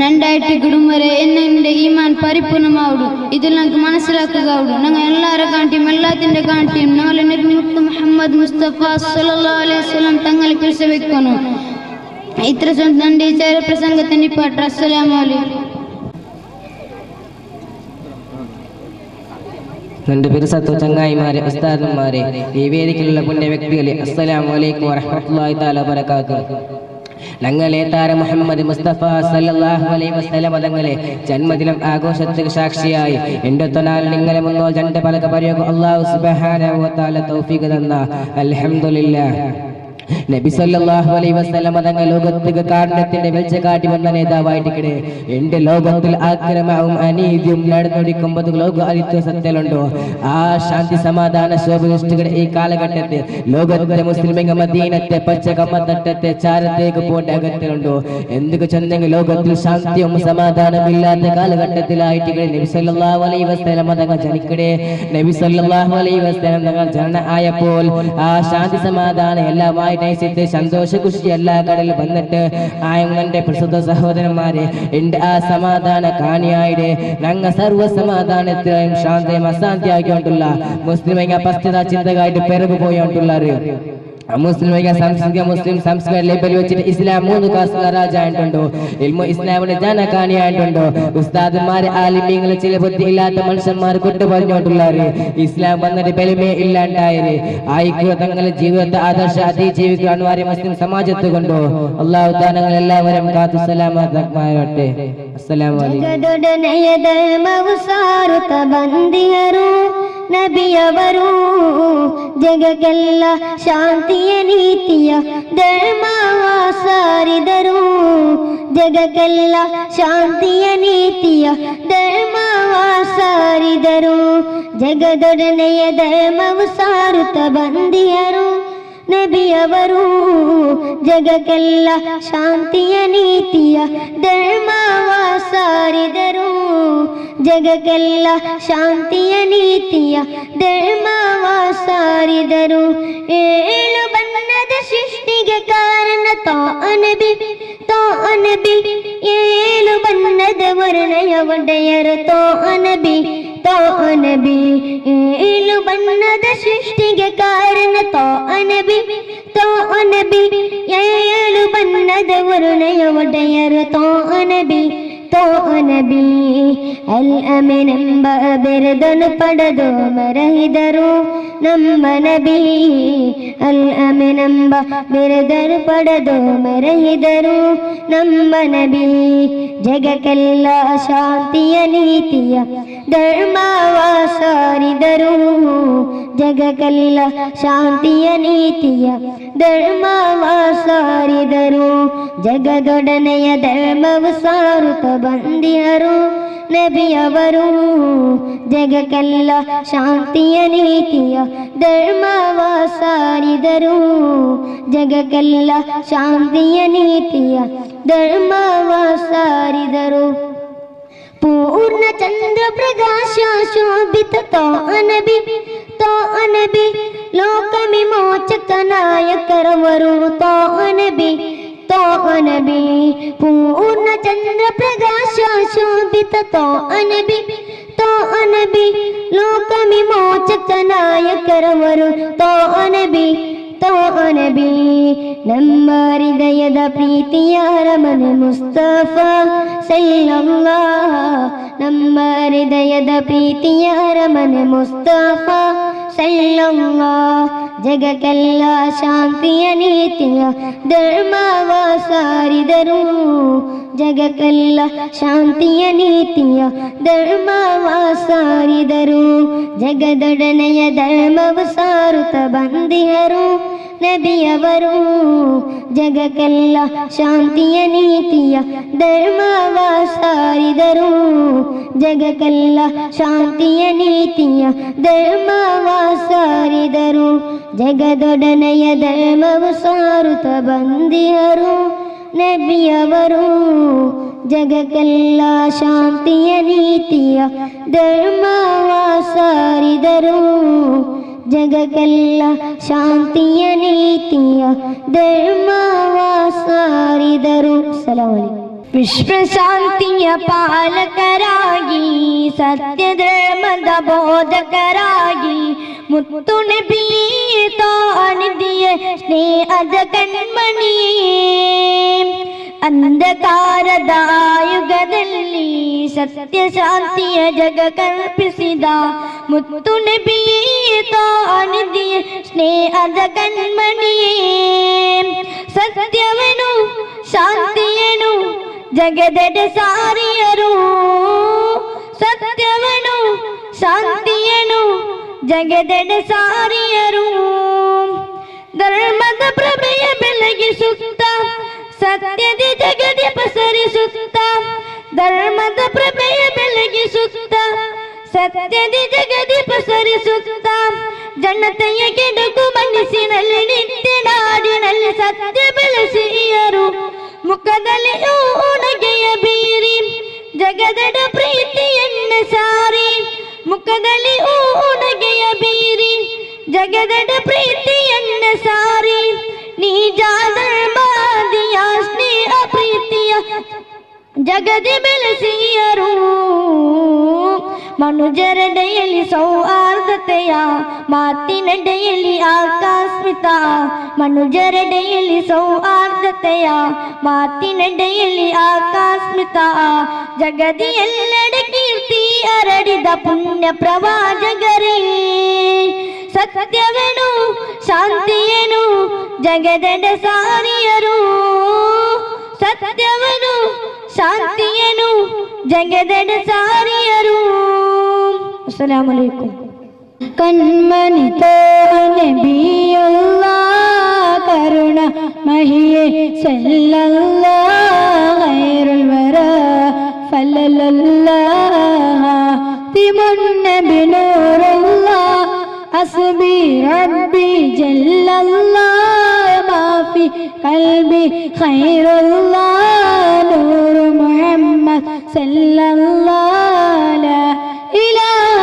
രണ്ടായിട്ട് കിടുമ്പരെ എന്നെ ഈമാൻ പരിപൂർണമാവുള്ളൂ. ഇതിൽ ഞങ്ങൾക്ക് മനസ്സിലാക്കുകയുള്ളൂ. ഞങ്ങൾ എല്ലാവരെ കാണിയും എല്ലാത്തിന്റെ കാണിയും ഞങ്ങളെ നിർമ്മിത്ത മുഹമ്മദ് മുസ്തഫ സല്ലല്ലാഹു അലൈഹി വസല്ലം തങ്ങളെ പിടിച്ചെടുക്കണം. ഇത്ര നന്റെ ഈ ചേര പ്രസംഗത്തിന് പാട്ട്. അസ്സലാമു അലൈക്കും. രണ്ട് പിറസത്വ ചങ്ങായിമാരെ ഉസ്താദന്മാരെ ഈ വേദിക്കലുള്ള പുണ്യ വ്യക്തികളെ അസ്സലാമു അലൈക്കും വറഹ്മത്തുള്ളാഹി തആല വബറകാതുഹു. ഞങ്ങളെ താര മുഹമ്മദ് മുസ്തഫ സല്ലല്ലാഹു അലൈഹി വസല്ലം തങ്ങളെ ജന്മദിനം ആഘോഷത്തിന് സാക്ഷിയായി എൻ്റെ തൊനാൽ നിങ്ങളെ മുന്നോൽ രണ്ട് പലക പറയുക അല്ലാഹു സുബ്ഹാനഹു വ തആല തൗഫീഖ് തന്ന അൽഹംദുലില്ലാഹ്. നബി സല്ലല്ലാഹു അലൈഹി വസല്ലം തങ്ങൾ ലോകത്തേക്ക് കാരുണ്യത്തിന്റെ വെളിച്ച കാട്ടി വന്ന നേതാവായിട്ടിക്കടെ എന്റെ ലോകത്തിൽ ആക്രമണവും അനീതിയും നടന്നൊടിക്കുമ്പോൾ ലോക അരിത്വ സത്യലുണ്ടോ ആ ശാന്തി സമാധാന ശോഭനിഷ്ഠയുടെ ഈ കാലഘട്ടത്തിൽ ലോകത്തെ മുസ്ലിം മദീനത്തെ പച്ച കമ്മത്തട്ടത്തെ ചാരത്തേക്ക് പോണ്ട അകത്തിലുണ്ടോ എന്തൊക്കെ ചെന്നെങ്കിൽ ലോകത്തിൽ ശാന്തിയും സമാധാനം ഇല്ലാത്ത കാലഘട്ടത്തിലായിട്ട് നബി സല്ലല്ലാഹു അലൈഹി വസല്ലം തങ്ങൾ ജനിക്കടെ നബി സല്ലല്ലാഹു അലൈഹി വസല്ലം തങ്ങൾ ജനന ആയപ്പോൾ ആ ശാന്തി സമാധാനം എല്ലാമായി നയിച്ചിട്ട് സന്തോഷ ഖുഷി എല്ലാ കടലിൽ വന്നിട്ട് ആയങ്ങളുടെ പ്രസിദ്ധ സഹോദരന്മാരെ എന്റെ ആ സമാധാന കാണിയായിട്ട് ഞങ്ങൾ സർവ്വ സമാധാനത്തിലും ശാന്തിയും അശാന്തിയാക്കിക്കൊണ്ടുള്ള മുസ്ലിം പശ്ചാത്ത ചിന്തകായിട്ട് പിറകു പോയോണ്ടുള്ളവര് മുസ്ലിം സംസ്കാര ലേബൽ വെച്ചിട്ട് ഇസ്ലാം 3 കാസുള്ള രാജായിട്ടുണ്ടോ ഇൽമു ഇസ്ലാമിന്റെ ജനകാണിയായിട്ടുണ്ടോ ഉസ്താദന്മാര് ആലിമീങ്ങൾ ചില ബുദ്ധി ഇല്ലാത്ത മനുഷ്യന്മാർ കൊണ്ടു പറഞ്ഞോണ്ടുള്ളവര് ഇസ്ലാം വന്നിട്ട് ബലമേ ഇല്ലാണ്ടായത് ആയിക്കോ തങ്ങളുടെ ജീവിതത്തെ ആദർശ അതിജീവിക്കുക അനിവാര്യ മുസ്ലിം സമാജത്ത് കൊണ്ടോ അള്ളാഹു താങ്കൾ എല്ലാവരും കാത്തു സലാമത്തെ അസ്സലാമു ನಬಿಯವರು ಜಗಕ್ಕೆಲ್ಲ ಶಾಂತಿಯ ನೀತಿಯ ಧರ್ಮವ ಸಾರಿದರು ಜಗಕ್ಕೆಲ್ಲ ಶಾಂತಿಯ ನೀತಿಯ ಧರ್ಮವ ಸಾರಿದರು ಜಗದೊಡನೆಯ ಧರ್ಮವು ಸಾರುತ್ತ ಬಂದಿಯರು ನಬಿಯವರು ಜಗಕ್ಕೆಲ್ಲ ಶಾಂತಿಯ ನೀತಿಯ ಧರ್ಮವ ಸಾರಿದರು ಜಗಕ್ಕೆಲ್ಲ ಶಾಂತಿಯ ನೀತಿಯ ಧರ್ಮವ ಸಾರಿದರು 7 ಬಣ್ಣದ ಸೃಷ್ಟಿಗೆ ಕಾರಣ ತಾ ಅನಬಿ 7 ಬಣ್ಣದ ವರ್ಣಯ ಒಡೆಯರು ತಾ ಅನಬಿ 7 ಬಣ್ಣದ ಸೃಷ್ಟಿಗೆ ಕಾರಣ ತಾ ಅನಬಿ 7 ಬಣ್ಣದ ವರ್ಣಯ ಒಡೆಯರು ತಾ ಅನಬಿ ಅಲ್-ಅಮೀನೆಂಬ ಬಿರುದನ್ನು ಪಡೆದು ಮೆರೆದರು ನಮ್ಮ ನಬಿ ಅಲ್-ಅಮೀನೆಂಬ ಬಿರುದನ್ನು ಪಡೆದು ಮೆರೆದರು ನಮ್ಮ ನಬಿ ಜಗಕ್ಕೆಲ್ಲ ಶಾಂತಿಯ ನೀತಿಯ ಧರ್ಮವ ಸಾರಿದರು ಜಗಕ್ಕೆಲ್ಲ ಶಾಂತಿಯ ನೀತಿಯ ಧರ್ಮವ ಸಾರಿದರು ಜಗದೊಡನೆಯ ಧರ್ಮವು ಸಾರುತ್ತ ಬಂದಿಯರು ನಬಿಯವರು ಜಗಕ್ಕೆಲ್ಲ ಶಾಂತಿಯ ನೀತಿಯ ಧರ್ಮವ ಸಾರಿದರು ಜಗಕ್ಕೆಲ್ಲ ಶಾಂತಿಯ ನೀತಿಯ ಧರ್ಮವ ಸಾರಿದರು ಪೂರ್ಣ ಚಂದ್ರ ಪ್ರಕಾಶ ಶೋಭಿತ ತಾ ಅನಬಿ ಲೋಕ ವಿಮೋಚಕ ನಾಯಕರವರು ತಾ ಅನಬಿ ಪೂರ್ಣ ಚಂದ್ರ ಪ್ರಕಾಶ ಶೋಭಿತ ತಾ ಅನಬಿ ಲೋಕ ವಿಮೋಚಕ ನಾಯಕರವರು ತಾ ಅನಬಿ ನಮ್ಮ ಹೃದಯದ ಪ್ರೀತಿಯ ಅರಮನೆ ಮುಸ್ತಫಾ ಸಲ್ಲಲ್ಲಾಹ್ ನಮ್ಮ ಹೃದಯದ ಪ್ರೀತಿಯ ಅರಮನೆ ಮುಸ್ತಫಾ ಸಲ್ಲಲ್ಲಾಹ್ ಜಗಕ್ಕೆಲ್ಲ ಶಾಂತಿಯ ನೀತಿಯ ಧರ್ಮವ ಸಾರಿದರು ಜಗಕ್ಕೆಲ್ಲ ಶಾಂತಿಯ ನೀತಿಯ ಧರ್ಮವ ಸಾರಿದರು ಜಗದೊಡನೆಯ ಧರ್ಮವು ಸಾರುತ್ತ ಬಂದಿಯರು ನಬಿಯವರು ಜಗಕ್ಕೆಲ್ಲ ಶಾಂತಿಯ ನೀತಿಯ ಧರ್ಮವ ಸಾರಿದರು ಜಗಕ್ಕೆಲ್ಲ ಶಾಂತಿಯ ನೀತಿಯ ಧರ್ಮವ ಸಾರಿದರು ಜಗದೊಡನೆಯ ಧರ್ಮವು ಸಾರುತ್ತ ಬಂದಿಯರು ನಬಿಯವರು ಜಗಕ್ಕೆಲ್ಲ ಶಾಂತಿಯ ನೀತಿಯ ಧರ್ಮವ ಸಾರಿದರು ಜಗಕ್ಕೆಲ್ಲ ಶಾಂತಿಯ ನೀತಿಯ ಧರ್ಮವ ಸಾರಿದರು. ವಿಶ್ವ ಶಾಂತಿಯ ಪಾಲಕರಾಗಿ ಸತ್ಯ ಧರ್ಮದ ಬೋಧಕರಾಗಿ ಮುತ್ತು ನಬಿ ತಾನಿದಿಯ ಸ್ನೇಹದ ಕಣ್ಮಣಿ ಅಂಧಕಾರದ ಯುಗದಲ್ಲಿ ಸತ್ಯ ಶಾಂತಿಯ ಜಗ ಕಲ್ಪಿಸಿದ ಮುತ್ತು ನಬಿ ತಾನಿದಿಯ ಸ್ನೇಹದ ಕಣ್ಮಣಿ ಸತ್ಯವೇನು ಶಾಂತಿಯೇನು ಜಗದೆಡೆ ಸಾರಿಯರು ಸತ್ಯವನು ಶಾಂತಿಯನು ಜಗದೆಡೆ ಸಾರಿಯರು ಧರ್ಮದ ಪ್ರಭೆಯ ಬೆಳಗಿಸುತ್ತ ಸತ್ಯದ ಜಗದಿ ಪಸರಿಸುತ್ತ ಧರ್ಮದ ಪ್ರಭೆಯ ಬೆಳಗಿಸುತ್ತ ಸತ್ಯದ ಜಗದಿ ಪಸರಿಸುತ್ತ ಜನತೆಯ ಕೆಡುಕು ಮನಸ್ಸಿನಲ್ಲಿ ನಿತ್ಯ ನಾಡಿನಲ್ಲಿ ಸತ್ಯ ಬೆಳೆಸಿಯರು ಮುಖದಲ್ಲಿ ಉಣಗೆಯ ಬೀರಿ ಜಗದಡ ಪ್ರೀತಿಯನ್ನ ಸಾರಿ ಮುಖದಲ್ಲಿ ಉಣಗೆಯ ಬೀರಿ ಜಗದಡ ಪ್ರೀತಿಯನ್ನ ಸಾರಿ ನಿಜ ಧರ್ಮದಿಯ ಸ್ನೇಹ ಪ್ರೀತಿಯ ಜಗದಿ ಬೆಳೆಸಿಯರು ಮನುಜರಡೆಯಲ್ಲಿ ಸೌಹಾರ್ದತೆಯ ಮಾತಿನಡೆಯಲ್ಲಿ ಆಕಸ್ಮಿತ ಮನುಜರಡೆಯಲ್ಲಿ ಸೌಹಾರ್ದತೆಯ ಮಾತಿನಡೆಯಲ್ಲಿ ಆಕಸ್ಮಿತ ಜಗದಿ ಎಲ್ಲೆಡೆ ಕೀರ್ತಿ ಹರಡಿದ ಪುಣ್ಯ ಪ್ರವಾಜಗರೇ ಸತ್ಯವೇನು ಶಾಂತಿಯೇನು ಜಗದೆಡ ಸಾರಿಯರು ಸತ್ಯವನು ಶಾಂತಿಯೇನು ಜಗದೆಡ ಸಾರಿಯರು. ಅಸ್ಸಲಾಮು ಅಲೈಕುಂ. ಕಣ್ಮಣಿ ನಬಿಯುಲ್ಲಾಹ್ ಕರುಣ ಮಹಿಯೇ ಸಲ್ಲಲ್ಲಾಹ್ ಖೈರುಲ್ ವರಾ ಫಲ್ಲಲ್ಲಾಹ್ ತಿಮುನ್ನಬಿ ನೂರುಲ್ಲಾಹ್ ಹಸ್ಬಿ ರಬ್ಬಿ ಜಲ್ಲಲ್ಲಾಹ್ ಮಾಫಿ ಕಲ್ಬಿ ಖೈರುಲ್ಲಾಹ್ ನೂರು ಮುಹಮ್ಮದ್ ಸಲ್ಲಲ್ಲಾಹ್ ಲಾ ಇಲಾಹ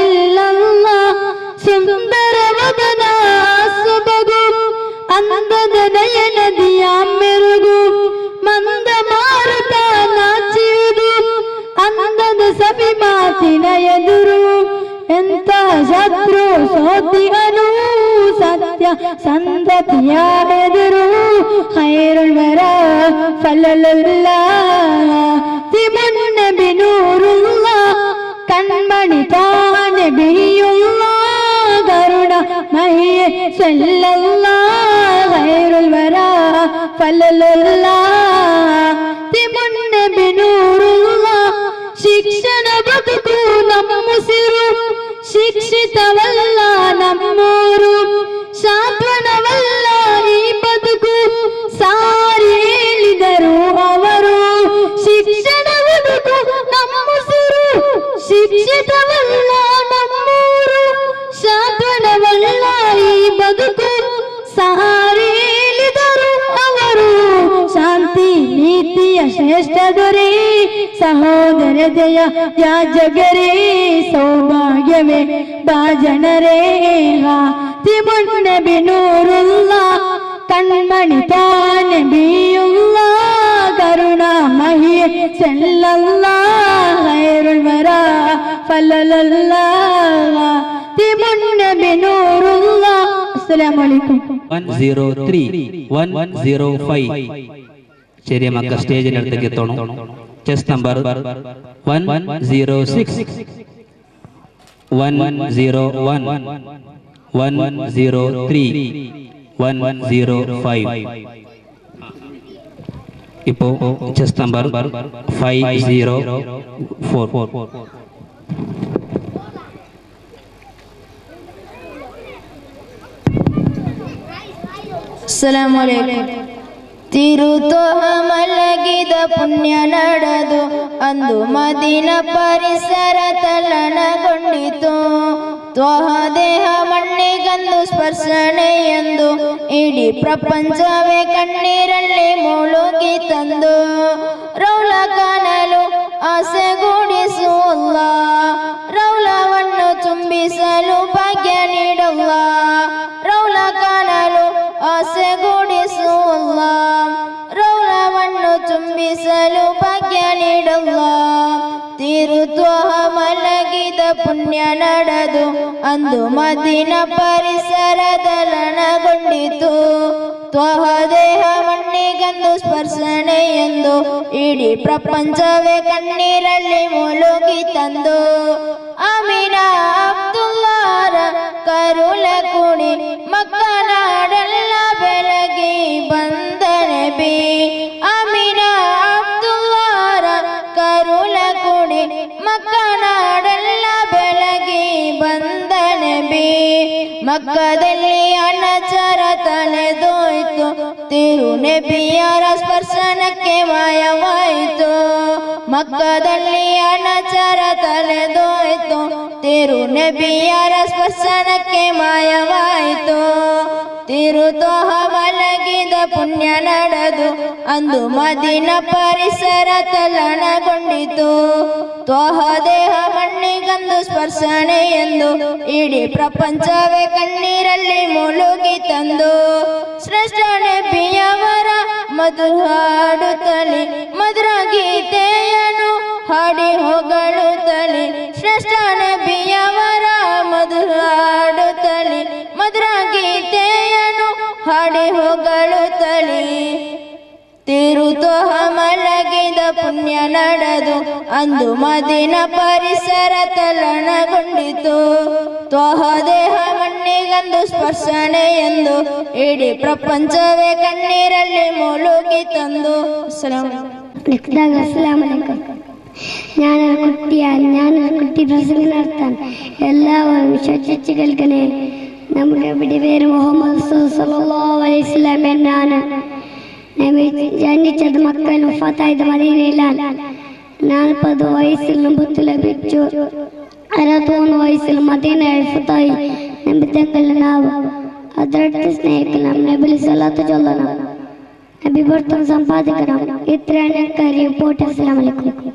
ಇಲ್ಲಲ್ಲಾಹ್ ಸುಂದರ ವದನ ಸೊಬಗು ಅಂದದ ನಯನದಿಯ ಮೆರುಗು ಮಂದ ಮಾರುತ ನಾಚಿಯುವುದು ಅಂದದ ಸವಿ ಮಾತಿನ ಎದುರು ಎಂತ ಶತ್ರು ಸೋತಿಗನು ಸತ್ಯ ಸಂತತಿಯ ಎದುರು ಖೈರುಲ್ ವರಾ ಫಲ್ಲಲ್ಲಾಹ್ ತಿಮುನ್ನಬಿ ನೂರುಲ್ಲಾಹ್ ಕಣ್ಮಣಿ ನಬಿಯುಲ್ಲಾಹ್ ಕರುಣ ಮಹಿಯೇ ಸಲ್ಲಲ್ಲಾಹ್ ಖೈರುಲ್ ವರಾ ಫಲ್ಲಲ್ಲಾಹ್ ತಿಮುನ್ನಬಿ ನೂರುಲ್ಲಾಹ್ ಶಿಕ್ಷಣ ಬದುಕು ನಮ್ಮುಸಿರು ಶಿಕ್ಷಿತವಲ್ಲ ನಮ್ಮೂರು ಸಾಂತ್ವನವಲ್ಲ ಈ ಬದುಕು ಸಾರಿ ಹೇಳಿದರು ಅವರು ಶಿಕ್ಷಣ ಬದುಕು ನಮ್ಮುಸಿರು ಶಿಕ್ಷಿತವಲ್ಲ ನಮ್ಮೂರು ಸಾಂತ್ವನವಲ್ಲ ಈ ಬದುಕು ಸಾರಿ ಹೇಳಿದರು ಅವರು ಶಾಂತಿ ನೀತಿಯ ಶ್ರೇಷ್ಠ ದೊರೆ ಸಹೋದರತೆಯ ಯಾಜಗರೇ ಸೌಭಾಗ್ಯವೇ ಬಾಜನರೇ ತಿಮುನ್ನಬಿ ನೂರುಲ್ಲಾಹ್ ಕಣ್ಮಣಿ ನಬಿಯುಲ್ಲಾಹ್ ಕರುಣಾ ಮಹಿಯೇ ಸಲ್ಲಲ್ಲಾಹ್ ಖೈರುಲ್ ವರಾ ಫಲ್ಲಲ್ಲಾಹ್ ತಿಮುನ್ನಬಿ ನೂರುಲ್ಲಾಹ್. ಅಸ್ಸಲಾಮು ಅಲೈಕುಂ. 103 ചെറിയ മക്ക സ്റ്റേജിനടുത്തേക്ക് എത്തണം. Chess number 106 101 103 105. ഇപ്പോൾ ചെസ് നമ്പർ 504. ಅಸ್ಸಲಾಮು ಅಲೈಕುಂ. ತಿರುತೋಹ ಮಲಗಿದ ಪುಣ್ಯ ನಡೆದು ಅಂದು ಮದೀನ ಪರಿಸರ ತಲ್ಲಣಗೊಂಡಿತು. ತ್ವಹ ದೇಹ ಮಣ್ಣಿಗಂದು ಸ್ಪರ್ಶನೆ ಎಂದು ಇಡೀ ಪ್ರಪಂಚವೇ ಕಣ್ಣೀರಲ್ಲಿ ಮುಳುಗಿ ತಂದು ರೌಲ ಕಾಣಲು ಆಸೆಗೂಡಿಸುವಲ್ಲ ರೌಲವನ್ನು ಚುಂಬಿಸಲು ಭಾಗ್ಯ ನೀಡುವ ರೌಲ ಕಾಣಲು ಆಸೆಗೂಡಿಸುವಲ್ಲ ರೌಲವನ್ನು ಚುಂಬಿಸಲು ಭಾಗ್ಯ ನೀಡುವ. ತಿರುತ್ವಹ ಮಲಗಿದ ಪುಣ್ಯ ನಡೆದು ಅಂದು ಮದೀನ ಪರಿಸರದಲನಗೊಂಡಿತು. ತ್ವಹ ದೇಹ ಮಣ್ಣಿಗಂದು ಸ್ಪರ್ಶನೆ ಎಂದು ಇಡೀ ಪ್ರಪಂಚವೇ ಕಣ್ಣೀರಲ್ಲಿ ಮುಳುಗಿ ತಂದು ಅಮೀನಾ ಅಬ್ದುಲ್ಲಾರ ಕರುಳ ಕುಣಿ ಮಕ್ಕನಾಡೆಲ್ಲ ಬೆಳಗಿ ಬಂದ ನಬಿ. ಅಮೀನಾ ಅಬ್ದುಲ್ಲಾರ ಕರುಳ ಕುಣಿ ಮಕ್ಕನಾಡೆಲ್ಲ ಬೆಳಗಿ ಬಂದ ನಬಿ. ಮಕ್ಕದಲ್ಲಿ ಅನಚರ ತಲೆದೋಯ್ತು ತಿರುನಬಿಯರ ಸ್ಪರ್ಶನಕ್ಕೆ ಮಾಯವಾಯಿತು ಮಕ್ಕದಲ್ಲಿ ಅನಚರ ತಲೆದೋಯ್ತು ತಿರುನಬಿಯರ ಸ್ಪರ್ಶನಕ್ಕೆ ಮಾಯವಾಯಿತು ತಿರುತೋಹ ಮಲಗಿದ ಪುಣ್ಯ ನಡೆದು ಅಂದು ಮದಿನ ಪರಿಸರ ತಲ್ಲಣಗೊಂಡಿತು ತ್ವಹ ದೇಹ ಮಣ್ಣಿಗಂದು ಸ್ಪರ್ಶನೆ ಎಂದು ಇಡೀ ಪ್ರಪಂಚವೇ ಕಣ್ಣೀರಲ್ಲಿ ಮುಳುಗಿ ತಂದು ಶ್ರೇಷ್ಠ ನಬಿಯವರ ಮಧುರ ಹಾಡುತ್ತಲೇ ಮಧುರ ಗೀತೆಯನ್ನು ಹಾಡಿ ಹೊಗಳುತ್ತಲೇ ಶ್ರೇಷ್ಠ ನಬಿಯವರ ಮಧುರ ಹಾಡುತ್ತಲೇ ಮಧುರ ಗೀತೆಯನ್ನು ಹಾಡಿ ಹೊಗಳುತ್ತಲೇ ತಿರುತೋಹ ಮಲಗಿದ ಪುಣ್ಯ ನಡೆದು ಅಂದು ಮದಿನ ಪರಿಸರ ತಲ್ಲಣಗೊಂಡಿತು ತ್ವಹ ದೇಹ ಮಣ್ಣಿಗಂದು ಸ್ಪರ್ಶನೆ ಎಂದು ಇಡೀ ಪ್ರಪಂಚವೇ ಕಣ್ಣೀರಲ್ಲಿ ಮುಳುಗಿ ತಂದು ഞാനൊരു കുട്ടി പ്രസംഗം നടത്താൻ എല്ലാവരും വിശ്വസിച്ച് കേൾക്കണേ. നമ്മുടെ ഇവിടെ പേര് മുഹമ്മദ് സല്ലല്ലാഹു അലൈഹി വസല്ലം എന്നാണ്. ജനിച്ചത് മക്കയിൽ വഫാത്തായത് മദീനയിലാണ്. 40 വയസ്സിൽ നബുവത്ത് ലഭിച്ചു. 63 വയസ്സിൽ മദീനയിൽ വഫാത്തായി. നബി തങ്ങളുടെ നാവ് അതിരട്ടി സ്നേഹിക്കണം. നബി സ്വലാത്ത് ചൊല്ലണം. നബി പൊരുത്തം സമ്പാദിക്കണം. ഇത്രയാണ് കാര്യം. പോട്ടെ. അസ്സലാമു അലൈക്കും.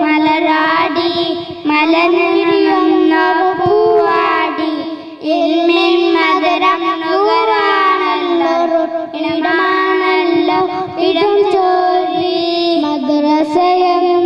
മലരാടി മലനിറയുന്ന പൂവാടി ഇൽമിൻ മധുരം നുകരാണല്ലോ ഇടമാണല്ലോ ഇടം ചോദി മദ്രസയെന്ന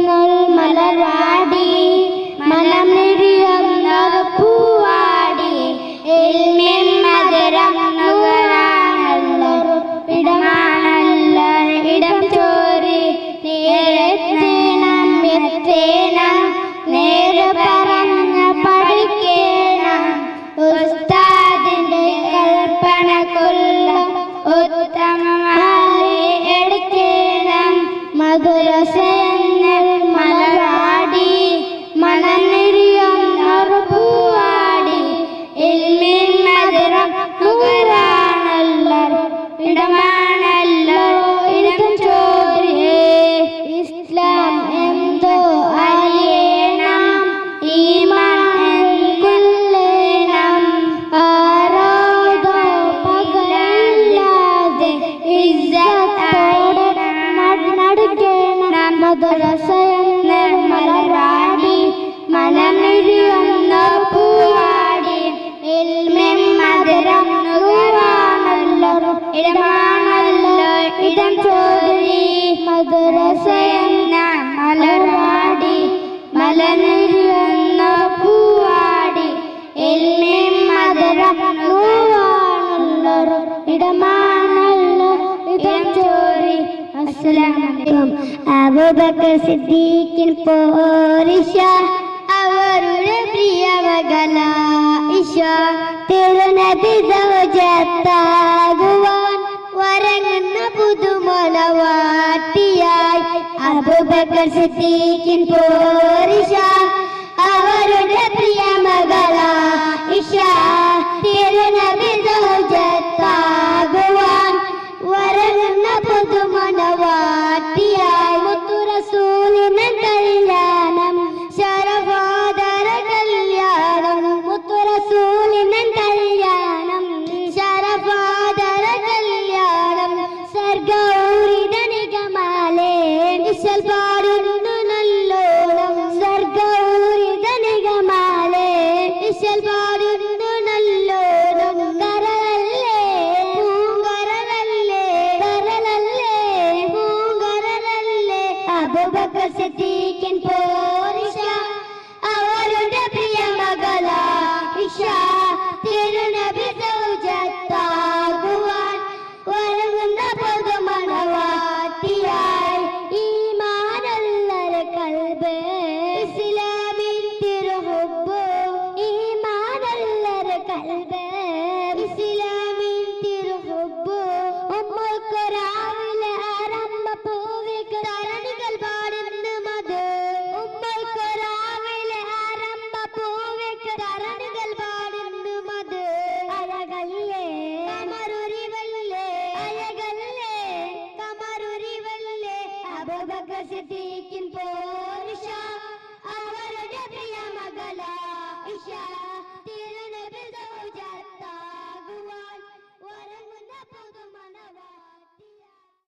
മലനിരുന്ന പൂവാടി എൽമേം മധുരം നൂവാണുള്ളൊരു ഇടമാണല്ലോ ഇടം ചോരി. അസ്സലാമലൈക്കും. അബൂബക്കർ സിദ്ദീഖിൻ പോരിഷ അവരുടെ പ്രിയ മകള ഇഷ തിരുനബി സൗജത്താകുവാൻ വരങ്ങുന്ന പുതുമണവാട്ടിയായി. അബൂബക്കർ സിദ്ദീഖിൻ പോരിഷ അവരുടെ പ്രിയ മകള ഇഷ തിരുനബി സൗജത്താകുവാൻ വരങ്ങുന്ന പുതുമണവാട്ടിയായി. മുത്തുറസൂലിന് കല്യാണം ശരഫാദര കല്യാണം. മുത്തുറസൂലിന് കല്യാണം ശരഫാദര കല്യാണം. സർഗൗരിത നിഗമാലേ ഇശൽ പാടുന്നു നല്ലോണം. സർഗൗരിത നിഗമാലേ ഇശൽ പാടുന്നു നല്ലോണം. കരളല്ലേ പൂങ്കരളല്ലേ കരളല്ലേ പൂങ്കരളല്ലേ. അബൂബക്കർ സിദ്ദീഖിൻ പോരിഷ അവരുടെ പ്രിയ മകള ഇഷ തിരുനബി സൗജത്താകുവാൻ വരങ്ങുന്ന പുതുമണവാട്ടിയായി. ഈമാനുള്ളൊരു കൽബ് ഇസ്ലാമിൻ തിരുഹുബ്ബ്. ഈമാനുള്ളൊരു കൽബ് ഇസ്ലാമിൻ തിരുഹുബ്ബ്. ഉമ്മൾക്കൊരാവിലെ ആരംഭ പൂവിക്ക് തരണികൾ പാടുന്നു മധു. ഉമ്മൾക്കൊരാവിലെ ആരംഭ പൂവിക്ക് തരണികൾ പാടുന്നു മധു. അഴകല്ലേ കമറുരിവല്ലേ അഴകല്ലേ കമറുരിവല്ലേ. അബൂബക്കർ സിദ്ദീഖിൻ പോരിഷ അവരുടെ പ്രിയ മകള ഇഷ